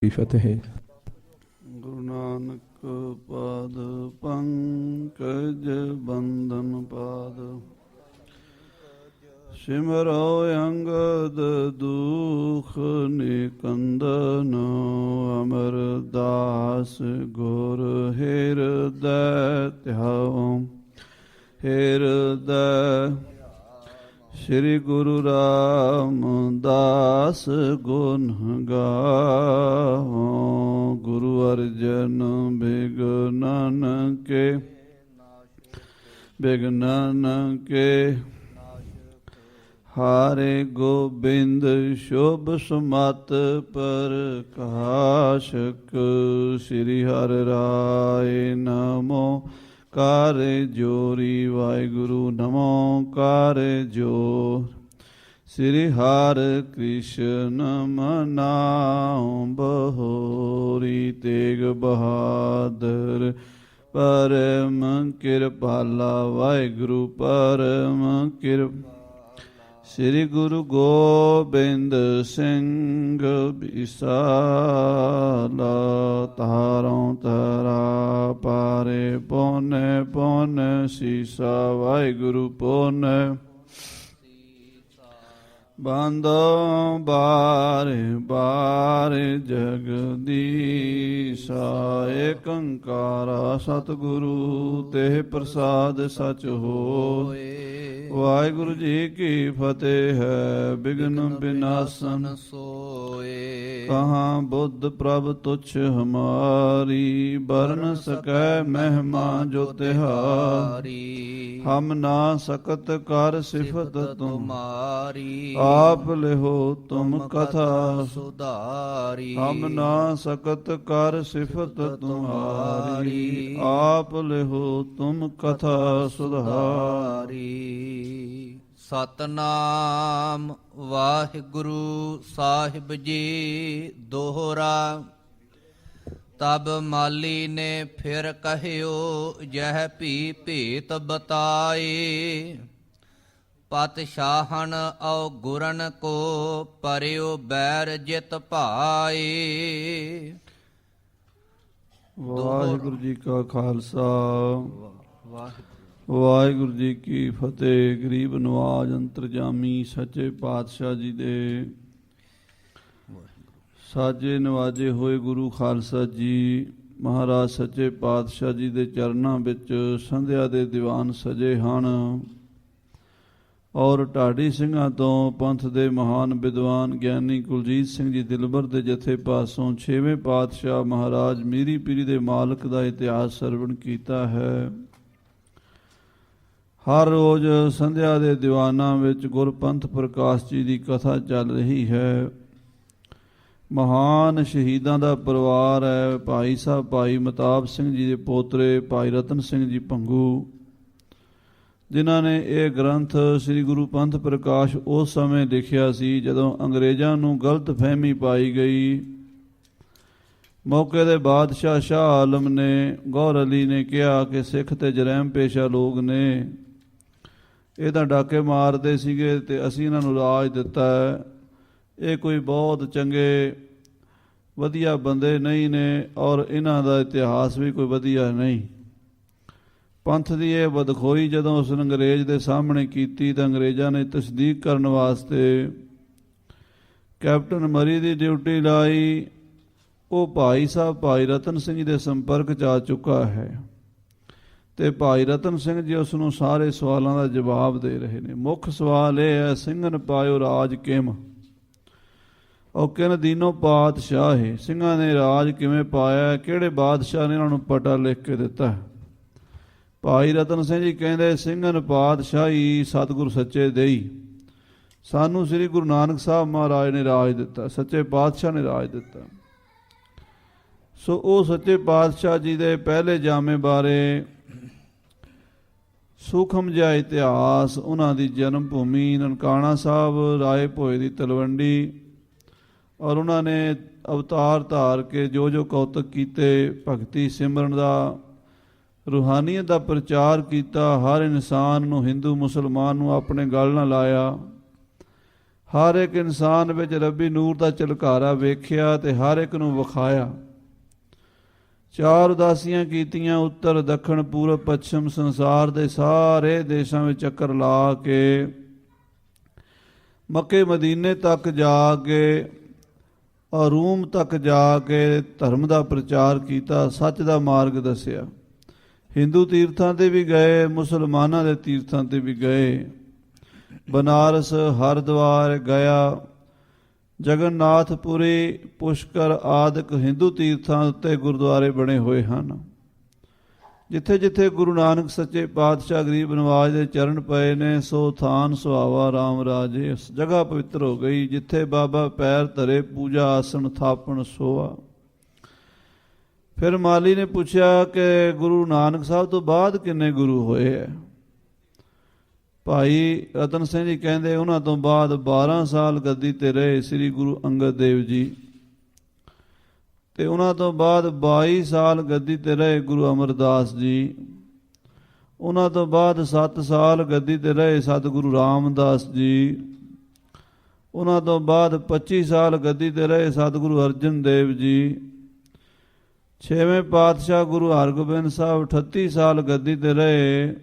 ਫਤਿਹ। ਗੁਰੂ ਨਾਨਕ ਪਾਦ ਪੰਕਜ ਬੰਧਨ ਪਾਦ, ਸਿਮਰੋ ਅੰਗਦ ਦੁਖ ਨਿਕੰਦਨ, ਅਮਰਦਾਸ ਗੁਰ ਹਿਰਦੈ ਧਿਆਉ। ਹਿਰਦੈ ਸ਼੍ਰੀ ਗੁਰੂ ਰਾਮਦਾਸ ਗੁਣ ਗਾਵੋ। ਗੁਰੂ ਅਰਜਨ ਬਿਗਨਨ ਕੇ ਹਾਰੇ ਗੋਬਿੰਦ ਸ਼ੁਭ ਸੁਮਤ ਪ੍ਰਕਾਸ਼ਕ। ਸ੍ਰੀ ਹਰਿ ਰਾਏ ਨਮੋ ਕਾਰੇ ਜੋਰੀ, ਵਾਹਿਗੁਰੂ ਨਮੋ ਕਾਰੇ ਜੋਰ। ਸ੍ਰੀ ਹਰਿ ਕ੍ਰਿਸ਼ਨ ਮਨਾਉ ਬਹੋਰੀ, ਤੇਗ ਬਹਾਦਰ ਪਰਮ ਕਿਰਪਾਲਾ, ਵਾਹਿਗੁਰੂ ਪਰਮ ਕਿਰਪਾਲਾ। ਸ੍ਰੀ ਗੁਰੂ ਗੋਬਿੰਦ ਸਿੰਘ ਬਿਸਾਲਾ, ਤਾਰੋਂ ਤਰਾ ਪਾਰੇ ਪੋਨੇ ਪੋਨੇ ਸੀਸਾ, ਵਾਹਿਗੁਰੂ ਪੋਨੇ। ਬਾਂਧੋ ਬਾਰੇ ਬਾਰੇ ਜਗਦੀਸ਼ਾ, ਏਕ ਓੰਕਾਰ ਸਤਿਗੁਰੂ ਤੇ ਪ੍ਰਸਾਦ ਸਚ ਹੋਏ। ਵਾਹਿਗੁਰੂ ਜੀ ਕੀ ਫਤਿਹ ਹੈ। ਬਿਘਨ ਬਿਨਾਸਨ ਸੋਏ, ਕਹਾਂ ਬੁੱਧ ਪ੍ਰਭ ਤੁਛ ਹਮਾਰੀ, ਬਰਨ ਸਕੈ ਮਹਿਮਾ ਜੋ ਤਿਹਾਰੀ। ਹਮ ਨਾ ਸਕਤ ਕਰ ਸਿਫਤ ਤੁਮਾਰੀ, ਆਪ ਲਿਹੋ ਤੁਮ ਕਥਾ ਸੁਧਾਰੀ। ਹਮ ਨਾ ਸਕਤ ਕਰ ਸਿਫਤ ਤੁਮਾਰੀ, ਆਪ ਲਿਹੋ ਤੁਮ ਕਥਾ ਸੁਧਾਰੀ। ਸਤਨਾਮ ਵਾਹਿਗੁਰੂ ਸਾਹਿਬ ਜੀ ਦੋਹਰਾ। ਤਬ ਮਾਲੀ ਨੇ ਫਿਰ ਕਹਿਓ, ਜਹ ਭੀ ਭੇਤ ਬਤਾਏ। ਪਤ ਸ਼ਾਹਣ ਔ ਗੁਰਨ ਕੋ, ਪਰਿਓ ਬੈਰ ਜਿਤ ਭਾਏ। ਵਾਹਿਗੁਰੂ ਜੀ ਕਾ ਖਾਲਸਾ, ਵਾਹਿਗੁਰੂ ਜੀ ਕੀ ਫਤਿਹ। ਗਰੀਬ ਨਵਾਜ ਅੰਤਰਜਾਮੀ ਸੱਚੇ ਪਾਤਸ਼ਾਹ ਜੀ ਦੇ ਸਾਜੇ ਨਵਾਜੇ ਹੋਏ ਗੁਰੂ ਖਾਲਸਾ ਜੀ ਮਹਾਰਾਜ ਸੱਚੇ ਪਾਤਸ਼ਾਹ ਜੀ ਦੇ ਚਰਨਾਂ ਵਿੱਚ ਸੰਧਿਆ ਦੇ ਦੀਵਾਨ ਸਜੇ ਹਨ। ਔਰ ਢਾਡੀ ਸਿੰਘਾਂ ਤੋਂ ਪੰਥ ਦੇ ਮਹਾਨ ਵਿਦਵਾਨ ਗਿਆਨੀ ਕੁਲਜੀਤ ਸਿੰਘ ਜੀ ਦਿਲਬਰ ਦੇ ਜਥੇ ਪਾਸੋਂ 6ਵੇਂ ਪਾਤਸ਼ਾਹ ਮਹਾਰਾਜ ਮੀਰੀ ਪੀਰੀ ਦੇ ਮਾਲਕ ਦਾ ਇਤਿਹਾਸ ਸਰਵਣ ਕੀਤਾ ਹੈ। ਹਰ ਰੋਜ਼ ਸੰਧਿਆ ਦੇ ਦੀਵਾਨਾਂ ਵਿੱਚ ਗੁਰਪੰਥ ਪ੍ਰਕਾਸ਼ ਜੀ ਦੀ ਕਥਾ ਚੱਲ ਰਹੀ ਹੈ। ਮਹਾਨ ਸ਼ਹੀਦਾਂ ਦਾ ਪਰਿਵਾਰ ਹੈ। ਭਾਈ ਸਾਹਿਬ ਭਾਈ ਮਤਾਬ ਸਿੰਘ ਜੀ ਦੇ ਪੋਤਰੇ ਭਾਈ ਰਤਨ ਸਿੰਘ ਜੀ ਭੰਗੂ, ਜਿਨ੍ਹਾਂ ਨੇ ਇਹ ਗ੍ਰੰਥ ਸ੍ਰੀ ਗੁਰੂ ਪੰਥ ਪ੍ਰਕਾਸ਼ ਉਸ ਸਮੇਂ ਲਿਖਿਆ ਸੀ ਜਦੋਂ ਅੰਗਰੇਜ਼ਾਂ ਨੂੰ ਗਲਤ ਫਹਿਮੀ ਪਾਈ ਗਈ। ਮੌਕੇ ਦੇ ਬਾਦਸ਼ਾਹ ਸ਼ਾਹ ਆਲਮ ਨੇ, ਗੌਰ ਅਲੀ ਨੇ ਕਿਹਾ ਕਿ ਸਿੱਖ ਤੇ ਜਰੈਮ ਪੇਸ਼ਾ ਲੋਕ ਨੇ, ਇਹ ਤਾਂ ਡਾਕੇ ਮਾਰਦੇ ਸੀਗੇ ਤੇ ਅਸੀਂ ਇਹਨਾਂ ਨੂੰ ਰਾਜ ਦਿੱਤਾ ਹੈ। ਇਹ ਕੋਈ ਬਹੁਤ ਚੰਗੇ ਵਧੀਆ ਬੰਦੇ ਨਹੀਂ ਨੇ ਔਰ ਇਹਨਾਂ ਦਾ ਇਤਿਹਾਸ ਵੀ ਕੋਈ ਵਧੀਆ ਨਹੀਂ। ਪੰਥ ਦੀ ਇਹ ਬਦਖੋਈ ਜਦੋਂ ਉਸ ਅੰਗਰੇਜ਼ ਦੇ ਸਾਹਮਣੇ ਕੀਤੀ ਤਾਂ ਅੰਗਰੇਜ਼ਾਂ ਨੇ ਤਸਦੀਕ ਕਰਨ ਵਾਸਤੇ ਕੈਪਟਨ ਮਰੀ ਦੀ ਡਿਊਟੀ ਲਾਈ। ਉਹ ਭਾਈ ਸਾਹਿਬ ਭਾਈ ਰਤਨ ਸਿੰਘ ਜੀ ਦੇ ਸੰਪਰਕ 'ਚ ਆ ਚੁੱਕਾ ਹੈ ਤੇ ਭਾਈ ਰਤਨ ਸਿੰਘ ਜੀ ਉਸ ਨੂੰ ਸਾਰੇ ਸਵਾਲਾਂ ਦਾ ਜਵਾਬ ਦੇ ਰਹੇ ਨੇ। ਮੁੱਖ ਸਵਾਲ ਇਹ ਹੈ, ਸਿੰਘਨ ਪਾਇਓ ਰਾਜ ਕਿਮ, ਉਹ ਕਿਨ ਦੀਨੋਂ ਪਾਤਸ਼ਾਹ ਹੈ। ਸਿੰਘਾਂ ਨੇ ਰਾਜ ਕਿਵੇਂ ਪਾਇਆ, ਕਿਹੜੇ ਬਾਦਸ਼ਾਹ ਨੇ ਇਹਨਾਂ ਨੂੰ ਪਟਾ ਲਿਖ ਕੇ ਦਿੱਤਾ। ਭਾਈ ਰਤਨ ਸਿੰਘ ਜੀ ਕਹਿੰਦੇ, ਸਿੰਘਨ ਪਾਤਸ਼ਾਹੀ ਸਤਿਗੁਰੂ ਸੱਚੇ ਦੇਈ, ਸਾਨੂੰ ਸ੍ਰੀ ਗੁਰੂ ਨਾਨਕ ਸਾਹਿਬ ਮਹਾਰਾਜ ਨੇ ਰਾਜ ਦਿੱਤਾ, ਸੱਚੇ ਪਾਤਸ਼ਾਹ ਨੇ ਰਾਜ ਦਿੱਤਾ। ਸੋ ਉਹ ਸੱਚੇ ਪਾਤਸ਼ਾਹ ਜੀ ਦੇ ਪਹਿਲੇ ਜਾਮੇ ਬਾਰੇ ਸੂਖਮ ਜਿਹਾ ਇਤਿਹਾਸ, ਉਹਨਾਂ ਦੀ ਜਨਮ ਭੂਮੀ ਨਨਕਾਣਾ ਸਾਹਿਬ, ਰਾਏ ਭੋਏ ਦੀ ਤਲਵੰਡੀ, ਔਰ ਉਹਨਾਂ ਨੇ ਅਵਤਾਰ ਧਾਰ ਕੇ ਜੋ ਜੋ ਕੌਤਕ ਕੀਤੇ, ਭਗਤੀ ਸਿਮਰਨ ਦਾ, ਰੂਹਾਨੀਅਤ ਦਾ ਪ੍ਰਚਾਰ ਕੀਤਾ, ਹਰ ਇਨਸਾਨ ਨੂੰ, ਹਿੰਦੂ ਮੁਸਲਮਾਨ ਨੂੰ ਆਪਣੇ ਗਲ ਨਾਲ ਲਾਇਆ। ਹਰ ਇੱਕ ਇਨਸਾਨ ਵਿੱਚ ਰੱਬੀ ਨੂਰ ਦਾ ਝਲਕਾਰਾ ਵੇਖਿਆ ਤੇ ਹਰ ਇੱਕ ਨੂੰ ਵਿਖਾਇਆ। 4 ਉਦਾਸੀਆਂ ਕੀਤੀਆਂ, ਉੱਤਰ ਦੱਖਣ ਪੂਰਬ ਪੱਛਮ ਸੰਸਾਰ ਦੇ ਸਾਰੇ ਦੇਸ਼ਾਂ ਵਿੱਚ ਚੱਕਰ ਲਾ ਕੇ ਮੱਕੇ ਮਦੀਨੇ ਤੱਕ ਜਾ ਕੇ ਔਰ ਰੂਮ ਤੱਕ ਜਾ ਕੇ ਧਰਮ ਦਾ ਪ੍ਰਚਾਰ ਕੀਤਾ, ਸੱਚ ਦਾ ਮਾਰਗ ਦੱਸਿਆ। ਹਿੰਦੂ ਤੀਰਥਾਂ ਤੇ ਵੀ ਗਏ, ਮੁਸਲਮਾਨਾਂ ਦੇ ਤੀਰਥਾਂ ਤੇ ਵੀ ਗਏ। ਬਨਾਰਸ, ਹਰਿਦੁਆਰ, ਗਿਆ, ਜਗਨਨਾਥਪੁਰੀ, ਪੁਸ਼ਕਰ ਆਦਿਕ ਹਿੰਦੂ ਤੀਰਥਾਂ ਉੱਤੇ ਗੁਰਦੁਆਰੇ ਬਣੇ ਹੋਏ ਹਨ। ਜਿੱਥੇ ਜਿੱਥੇ ਗੁਰੂ ਨਾਨਕ ਸੱਚੇ ਪਾਤਸ਼ਾਹ ਗਰੀਬ ਨਵਾਜ ਦੇ ਚਰਨ ਪਏ ਨੇ, ਸੋ ਥਾਨ ਸੁਹਾਵਾ ਰਾਮ ਰਾਜੇ। ਉਸ ਜਗ੍ਹਾ ਪਵਿੱਤਰ ਹੋ ਗਈ ਜਿੱਥੇ ਬਾਬਾ ਪੈਰ ਧਰੇ, ਪੂਜਾ ਆਸਣ ਥਾਪਣ ਸੋਆ। ਫਿਰ ਮਾਲੀ ਨੇ ਪੁੱਛਿਆ ਕਿ ਗੁਰੂ ਨਾਨਕ ਸਾਹਿਬ ਤੋਂ ਬਾਅਦ ਕਿੰਨੇ ਗੁਰੂ ਹੋਏ ਹੈ? ਭਾਈ ਰਤਨ ਸਿੰਘ ਜੀ ਕਹਿੰਦੇ ਉਹਨਾਂ ਤੋਂ ਬਾਅਦ 12 ਸਾਲ ਗੱਦੀ ਤੇ ਰਹੇ ਸ੍ਰੀ ਗੁਰੂ ਅੰਗਦ ਦੇਵ ਜੀ, ਤੇ ਉਹਨਾਂ ਤੋਂ ਬਾਅਦ 22 ਸਾਲ ਗੱਦੀ ਤੇ ਰਹੇ ਗੁਰੂ ਅਮਰਦਾਸ ਜੀ। ਉਹਨਾਂ ਤੋਂ ਬਾਅਦ 7 ਸਾਲ ਗੱਦੀ ਤੇ ਰਹੇ ਸਤਿਗੁਰੂ ਰਾਮਦਾਸ ਜੀ। ਉਹਨਾਂ ਤੋਂ ਬਾਅਦ 25 ਸਾਲ ਗੱਦੀ ਤੇ ਰਹੇ ਸਤਿਗੁਰੂ ਅਰਜਨ ਦੇਵ ਜੀ। 6ਵੇਂ ਪਾਤਸ਼ਾਹ ਗੁਰੂ ਹਰਗੋਬਿੰਦ ਸਾਹਿਬ 38 ਸਾਲ ਗੱਦੀ ਤੇ ਰਹੇ।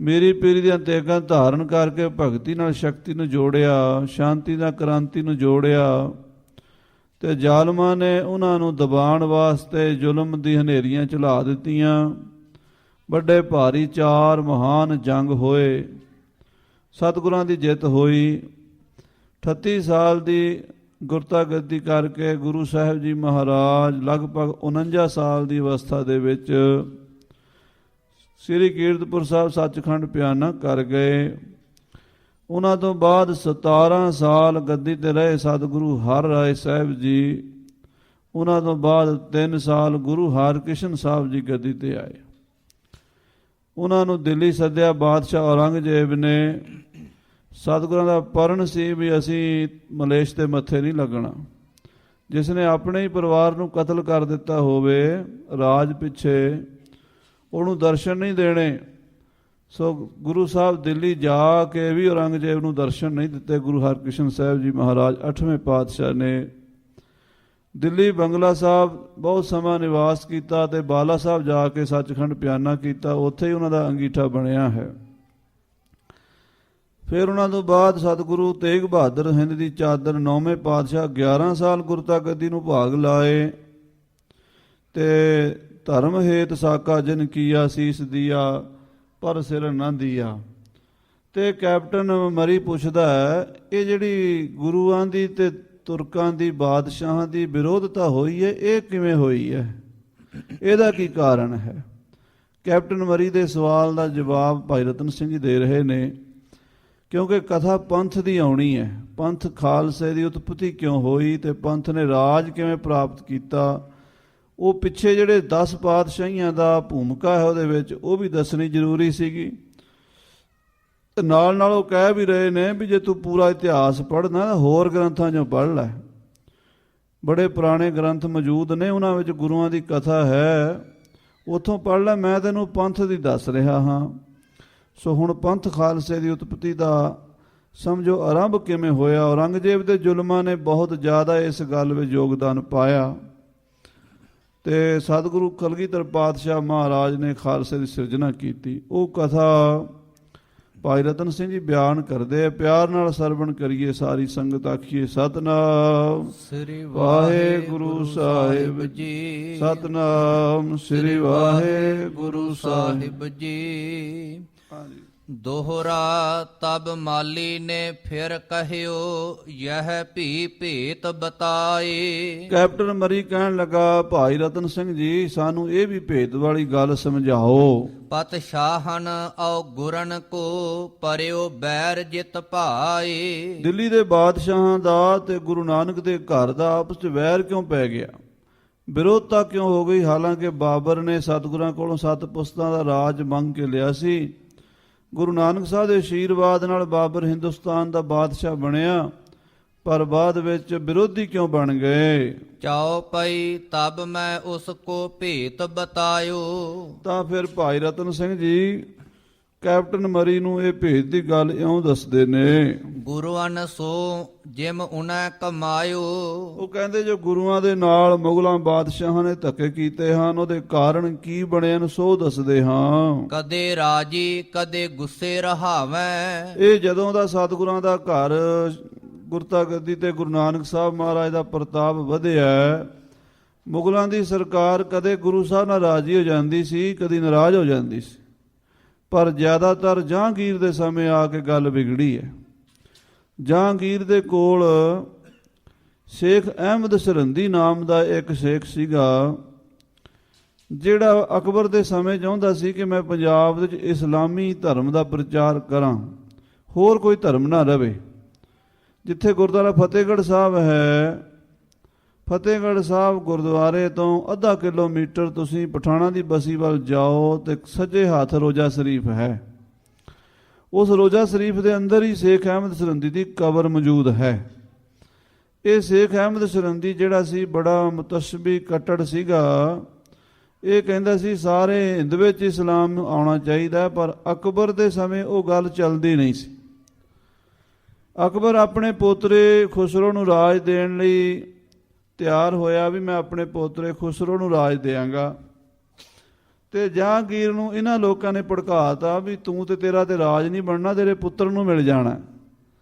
ਮੇਰੀ ਪੀਰੀ ਦੀਆਂ ਤੇਗਾਂ ਧਾਰਨ ਕਰਕੇ ਭਗਤੀ ਨਾਲ ਸ਼ਕਤੀ ਨੂੰ ਜੋੜਿਆ, ਸ਼ਾਂਤੀ ਨਾਲ ਕ੍ਰਾਂਤੀ ਨੂੰ ਜੋੜਿਆ, ਤੇ ਜ਼ਾਲਮਾਂ ਨੇ ਉਹਨਾਂ ਨੂੰ ਦਬਾਉਣ ਵਾਸਤੇ ਜ਼ੁਲਮ ਦੀ ਹਨੇਰੀਆਂ ਝੁਲਾ ਦਿੱਤੀਆਂ। ਵੱਡੇ ਭਾਰੀ 4 ਮਹਾਨ ਜੰਗ ਹੋਏ, ਸਤਿਗੁਰਾਂ ਦੀ ਜਿੱਤ ਹੋਈ। 38 ਸਾਲ ਦੀ ਗੁਰਤਾ ਗੱਦੀ ਕਰਕੇ ਗੁਰੂ ਸਾਹਿਬ ਜੀ ਮਹਾਰਾਜ ਲਗਭਗ 49 ਸਾਲ ਦੀ ਅਵਸਥਾ ਦੇ ਵਿੱਚ ਸ੍ਰੀ ਕੀਰਤਪੁਰ ਸਾਹਿਬ ਸੱਚਖੰਡ ਪਿਆਨਾ ਕਰ ਗਏ। ਉਹਨਾਂ ਤੋਂ ਬਾਅਦ 17 ਸਾਲ ਗੱਦੀ ਤੇ ਰਹੇ ਸਤਿਗੁਰੂ ਹਰ ਰਾਏ ਸਾਹਿਬ ਜੀ। ਉਹਨਾਂ ਤੋਂ ਬਾਅਦ 3 ਸਾਲ ਗੁਰੂ ਹਰਕ੍ਰਿਸ਼ਨ ਸਾਹਿਬ ਜੀ ਗੱਦੀ ਤੇ ਆਏ। ਉਹਨਾਂ ਨੂੰ ਦਿੱਲੀ ਸੱਦਿਆ ਬਾਦਸ਼ਾਹ ਔਰੰਗਜ਼ੇਬ ਨੇ। ਸਤਿਗੁਰਾਂ ਦਾ ਪਰਨ ਸੀ ਵੀ ਅਸੀਂ ਮਲੇਸ਼ ਦੇ ਮੱਥੇ ਨਹੀਂ ਲੱਗਣਾ। ਜਿਸ ਨੇ ਆਪਣੇ ਹੀ ਪਰਿਵਾਰ ਨੂੰ ਕਤਲ ਕਰ ਦਿੱਤਾ ਹੋਵੇ ਰਾਜ ਪਿੱਛੇ, ਉਹਨੂੰ ਦਰਸ਼ਨ ਨਹੀਂ ਦੇਣੇ। ਸੋ ਗੁਰੂ ਸਾਹਿਬ ਦਿੱਲੀ ਜਾ ਕੇ ਵੀ ਔਰੰਗਜ਼ੇਬ ਨੂੰ ਦਰਸ਼ਨ ਨਹੀਂ ਦਿੱਤੇ। ਗੁਰੂ ਹਰਕ੍ਰਿਸ਼ਨ ਸਾਹਿਬ ਜੀ ਮਹਾਰਾਜ 8ਵੇਂ ਪਾਤਸ਼ਾਹ ਨੇ ਦਿੱਲੀ ਬੰਗਲਾ ਸਾਹਿਬ ਬਹੁਤ ਸਮਾਂ ਨਿਵਾਸ ਕੀਤਾ ਤੇ ਬਾਲਾ ਸਾਹਿਬ ਜਾ ਕੇ ਸੱਚਖੰਡ ਪਿਆਨਾ ਕੀਤਾ। ਉੱਥੇ ਹੀ ਉਹਨਾਂ ਦਾ ਅੰਗੀਠਾ ਬਣਿਆ ਹੈ। ਫਿਰ ਉਹਨਾਂ ਤੋਂ ਬਾਅਦ ਸਤਿਗੁਰੂ ਤੇਗ ਬਹਾਦਰ ਹਿੰਦ ਦੀ ਚਾਦਰ 9ਵੇਂ ਪਾਤਸ਼ਾਹ 11 ਸਾਲ ਗੁਰਤਾ ਗੱਦੀ ਨੂੰ ਭਾਗ ਲਾਏ ਤੇ ਧਰਮ ਹੇਤ ਸਾਕਾ ਜਿਨ ਕੀਆ ਸੀਸ ਦੀਆ ਪਰ ਸਿਰ ਨਾ ਦੀਆ। ਤੇ ਕੈਪਟਨ ਮਰੀ ਪੁੱਛਦਾ ਹੈ ਇਹ ਜਿਹੜੀ ਗੁਰੂਆਂ ਦੀ ਤੇ ਤੁਰਕਾਂ ਦੀ ਬਾਦਸ਼ਾਹਾਂ ਦੀ ਵਿਰੋਧਤਾ ਹੋਈ ਹੈ, ਇਹ ਕਿਵੇਂ ਹੋਈ ਹੈ? ਇਹਦਾ ਕੀ ਕਾਰਨ ਹੈ? ਕੈਪਟਨ ਮਰੀ ਦੇ ਸਵਾਲ ਦਾ ਜਵਾਬ ਭਾਈ ਰਤਨ ਸਿੰਘ ਜੀ ਦੇ ਰਹੇ ਨੇ। ਕਿਉਂਕਿ ਕਥਾ ਪੰਥ ਦੀ ਆਉਣੀ ਹੈ। ਪੰਥ ਖਾਲਸੇ ਦੀ ਉਤਪਤੀ ਕਿਉਂ ਹੋਈ ਤੇ ਪੰਥ ਨੇ ਰਾਜ ਕਿਵੇਂ ਪ੍ਰਾਪਤ ਕੀਤਾ, ਉਹ ਪਿੱਛੇ ਜਿਹੜੇ 10 ਪਾਤਸ਼ਾਹੀਆਂ ਦਾ ਭੂਮਿਕਾ ਹੈ ਉਹਦੇ ਵਿੱਚ ਉਹ ਵੀ ਦੱਸਣੀ ਜ਼ਰੂਰੀ ਸੀਗੀ। ਤੇ ਨਾਲ ਨਾਲ ਉਹ ਕਹਿ ਵੀ ਰਹੇ ਨੇ ਵੀ ਜੇ ਤੂੰ ਪੂਰਾ ਇਤਿਹਾਸ ਪੜ੍ਹਨਾ ਤਾਂ ਹੋਰ ਗ੍ਰੰਥਾਂ 'ਚੋਂ ਪੜ੍ਹ ਲੈ। ਬੜੇ ਪੁਰਾਣੇ ਗ੍ਰੰਥ ਮੌਜੂਦ ਨੇ, ਉਹਨਾਂ ਵਿੱਚ ਗੁਰੂਆਂ ਦੀ ਕਥਾ ਹੈ, ਉੱਥੋਂ ਪੜ੍ਹ ਲੈ। ਮੈਂ ਤੈਨੂੰ ਪੰਥ ਦੀ ਦੱਸ ਰਿਹਾ ਹਾਂ। ਸੋ ਹੁਣ ਪੰਥ ਖਾਲਸੇ ਦੀ ਉਤਪਤੀ ਦਾ ਸਮਝੋ ਆਰੰਭ ਕਿਵੇਂ ਹੋਇਆ। ਔਰੰਗਜ਼ੇਬ ਦੇ ਜ਼ੁਲਮਾਂ ਨੇ ਬਹੁਤ ਜ਼ਿਆਦਾ ਇਸ ਗੱਲ ਵਿੱਚ ਯੋਗਦਾਨ ਪਾਇਆ ਤੇ ਸਤਿਗੁਰੂ ਕਲਗੀਧਰ ਪਾਤਸ਼ਾਹ ਮਹਾਰਾਜ ਨੇ ਖਾਲਸੇ ਦੀ ਸਿਰਜਣਾ ਕੀਤੀ। ਉਹ ਕਥਾ ਭਾਈ ਰਤਨ ਸਿੰਘ ਜੀ ਬਿਆਨ ਕਰਦੇ ਆ। ਪਿਆਰ ਨਾਲ ਸਰਵਣ ਕਰੀਏ, ਸਾਰੀ ਸੰਗਤ ਆਖੀਏ ਸਤਿਨਾਮ ਸ੍ਰੀ ਵਾਹਿਗੁਰੂ ਸਾਹਿਬ ਜੀ। ਸਤਿਨਾਮ ਸ੍ਰੀ ਵਾਹਿਗੁਰੂ ਸਾਹਿਬ ਜੀ। ਦੋਹਰਾ ਤਬ ਮਾਲੀ ਨੇ ਫਿਰ ਕਹਿਓ ਯਹ ਭੀ ਭੇਤ ਬਤਾਏ। ਕੈਪਟਨ ਮਰੀ ਕਹਿਣ ਲੱਗਾ ਭਾਈ ਰਤਨ ਸਿੰਘ ਜੀ ਸਾਨੂੰ ਇਹ ਵੀ ਭੇਤ ਵਾਲੀ ਗੱਲ ਸਮਝਾਓ। ਪਤ ਸ਼ਾਹਨ ਔ ਗੁਰਨ ਕੋ ਪਰਿਓ ਬੈਰ ਜਿਤ ਭਾਏ। ਦਿੱਲੀ ਦੇ ਬਾਦਸ਼ਾਹਾਂ ਦਾ ਤੇ ਗੁਰੂ ਨਾਨਕ ਦੇ ਘਰ ਦਾ ਆਪਸ ਵਿੱਚ ਵੈਰ ਕਿਉਂ ਪੈ ਗਿਆ, ਵਿਰੋਧਤਾ ਕਿਉਂ ਹੋ ਗਈ? ਹਾਲਾਂਕਿ ਬਾਬਰ ਨੇ ਸਤਿਗੁਰਾਂ ਕੋਲੋਂ 7 ਪੁਸਤਾਂ ਦਾ ਰਾਜ ਮੰਗ ਕੇ ਲਿਆ ਸੀ। ਗੁਰੂ ਨਾਨਕ ਸਾਹਿਬ ਦੇ ਆਸ਼ੀਰਵਾਦ ਨਾਲ ਬਾਬਰ ਹਿੰਦੁਸਤਾਨ ਦਾ ਬਾਦਸ਼ਾਹ ਬਣਿਆ, ਪਰ ਬਾਅਦ ਵਿੱਚ ਵਿਰੋਧੀ ਕਿਉਂ ਬਣ ਗਏ? ਚਾਉ ਪਈ ਤਬ ਮੈਂ ਉਸ ਕੋ ਭੇਤ ਬਤਾਇਓ। ਤਾਂ ਫਿਰ ਭਾਈ ਰਤਨ ਸਿੰਘ ਜੀ ਕੈਪਟਨ ਮਰੀ ਨੂੰ ਇਹ ਭੇਦ ਦੀ ਗੱਲ ਇਉਂ ਦੱਸਦੇ ਨੇ। ਗੁਰੂਆਂ ਸੋ ਜਿਮ ਉਨੈ ਕਮਾਇਓ। ਉਹ ਕਹਿੰਦੇ ਜੋ ਗੁਰੂਆਂ ਦੇ ਨਾਲ ਮੁਗਲਾਂ ਬਾਦਸ਼ਾਹਾਂ ਨੇ ਧੱਕੇ ਕੀਤੇ ਹਨ, ਉਹਦੇ ਕਾਰਨ ਕੀ ਬਣੇ ਨੇ ਸੋ ਦੱਸਦੇ ਹਾਂ। ਕਦੇ ਰਾਜੀ ਕਦੇ ਗੁੱਸੇ ਰਹਾਵੈ। ਇਹ ਜਦੋਂ ਦਾ ਸਤਿਗੁਰਾਂ ਦਾ ਘਰ ਗੁਰਤਾ ਗੱਦੀ ਤੇ ਗੁਰੂ ਨਾਨਕ ਸਾਹਿਬ ਮਹਾਰਾਜ ਦਾ ਪ੍ਰਤਾਪ ਵਧਿਆ, ਮੁਗਲਾਂ ਦੀ ਸਰਕਾਰ ਕਦੇ ਗੁਰੂ ਸਾਹਿਬ ਨਾਲ ਰਾਜੀ ਹੋ ਜਾਂਦੀ ਸੀ, ਕਦੀ ਨਾਰਾਜ਼ ਹੋ ਜਾਂਦੀ ਸੀ, ਪਰ ਜ਼ਿਆਦਾਤਰ ਜਹਾਂਗੀਰ ਦੇ ਸਮੇਂ ਆ ਕੇ ਗੱਲ ਵਿਗੜੀ ਹੈ। ਜਹਾਂਗੀਰ ਦੇ ਕੋਲ ਸ਼ੇਖ ਅਹਿਮਦ ਸਰਹੰਦੀ ਨਾਮ ਦਾ ਇੱਕ ਸ਼ੇਖ ਸੀਗਾ, ਜਿਹੜਾ ਅਕਬਰ ਦੇ ਸਮੇਂ ਚਾਹੁੰਦਾ ਸੀ ਕਿ ਮੈਂ ਪੰਜਾਬ ਵਿੱਚ ਇਸਲਾਮੀ ਧਰਮ ਦਾ ਪ੍ਰਚਾਰ ਕਰਾਂ, ਹੋਰ ਕੋਈ ਧਰਮ ਨਾ ਰਵੇ। ਜਿੱਥੇ ਗੁਰਦੁਆਰਾ ਫਤਿਹਗੜ੍ਹ ਸਾਹਿਬ ਹੈ, ਫਤਿਹਗੜ੍ਹ ਸਾਹਿਬ ਗੁਰਦੁਆਰੇ ਤੋਂ ਅੱਧਾ ਕਿਲੋਮੀਟਰ ਤੁਸੀਂ ਪਠਾਣਾ ਦੀ ਬਸੀ ਵੱਲ ਜਾਓ ਤੇ ਸੱਜੇ ਹੱਥ ਰੋਜ਼ਾ ਸ਼ਰੀਫ ਹੈ। ਉਸ ਰੋਜ਼ਾ ਸ਼ਰੀਫ ਦੇ ਅੰਦਰ ਹੀ ਸ਼ੇਖ ਅਹਿਮਦ ਸਰਹੰਦੀ ਦੀ ਕਬਰ ਮੌਜੂਦ ਹੈ। ਇਹ ਸ਼ੇਖ ਅਹਿਮਦ ਸਰਹੰਦੀ ਜਿਹੜਾ ਸੀ ਬੜਾ ਮੁਤਸ਼ਬੀ ਕੱਟੜ ਸੀਗਾ। ਇਹ ਕਹਿੰਦਾ ਸੀ ਸਾਰੇ ਹਿੰਦ ਵਿੱਚ ਇਸਲਾਮ ਨੂੰ ਆਉਣਾ ਚਾਹੀਦਾ, ਪਰ ਅਕਬਰ ਦੇ ਸਮੇਂ ਉਹ ਗੱਲ ਚੱਲਦੀ ਨਹੀਂ ਸੀ। ਅਕਬਰ ਆਪਣੇ ਪੋਤਰੇ ਖੁਸਰੋ ਨੂੰ ਰਾਜ ਦੇਣ ਲਈ ਤਿਆਰ ਹੋਇਆ ਵੀ ਮੈਂ ਆਪਣੇ ਪੋਤਰੇ ਖੁਸਰੋ ਨੂੰ ਰਾਜ ਦਿਆਂਗਾ, ਤੇ ਜਹਾਂਗੀਰ ਨੂੰ ਇਹਨਾਂ ਲੋਕਾਂ ਨੇ ਭੜਕਾਤਾ ਵੀ ਤੂੰ ਤੇ ਤੇਰਾ ਤੇ ਰਾਜ ਨਹੀਂ ਬਣਨਾ, ਤੇਰੇ ਪੁੱਤਰ ਨੂੰ ਮਿਲ ਜਾਣਾ।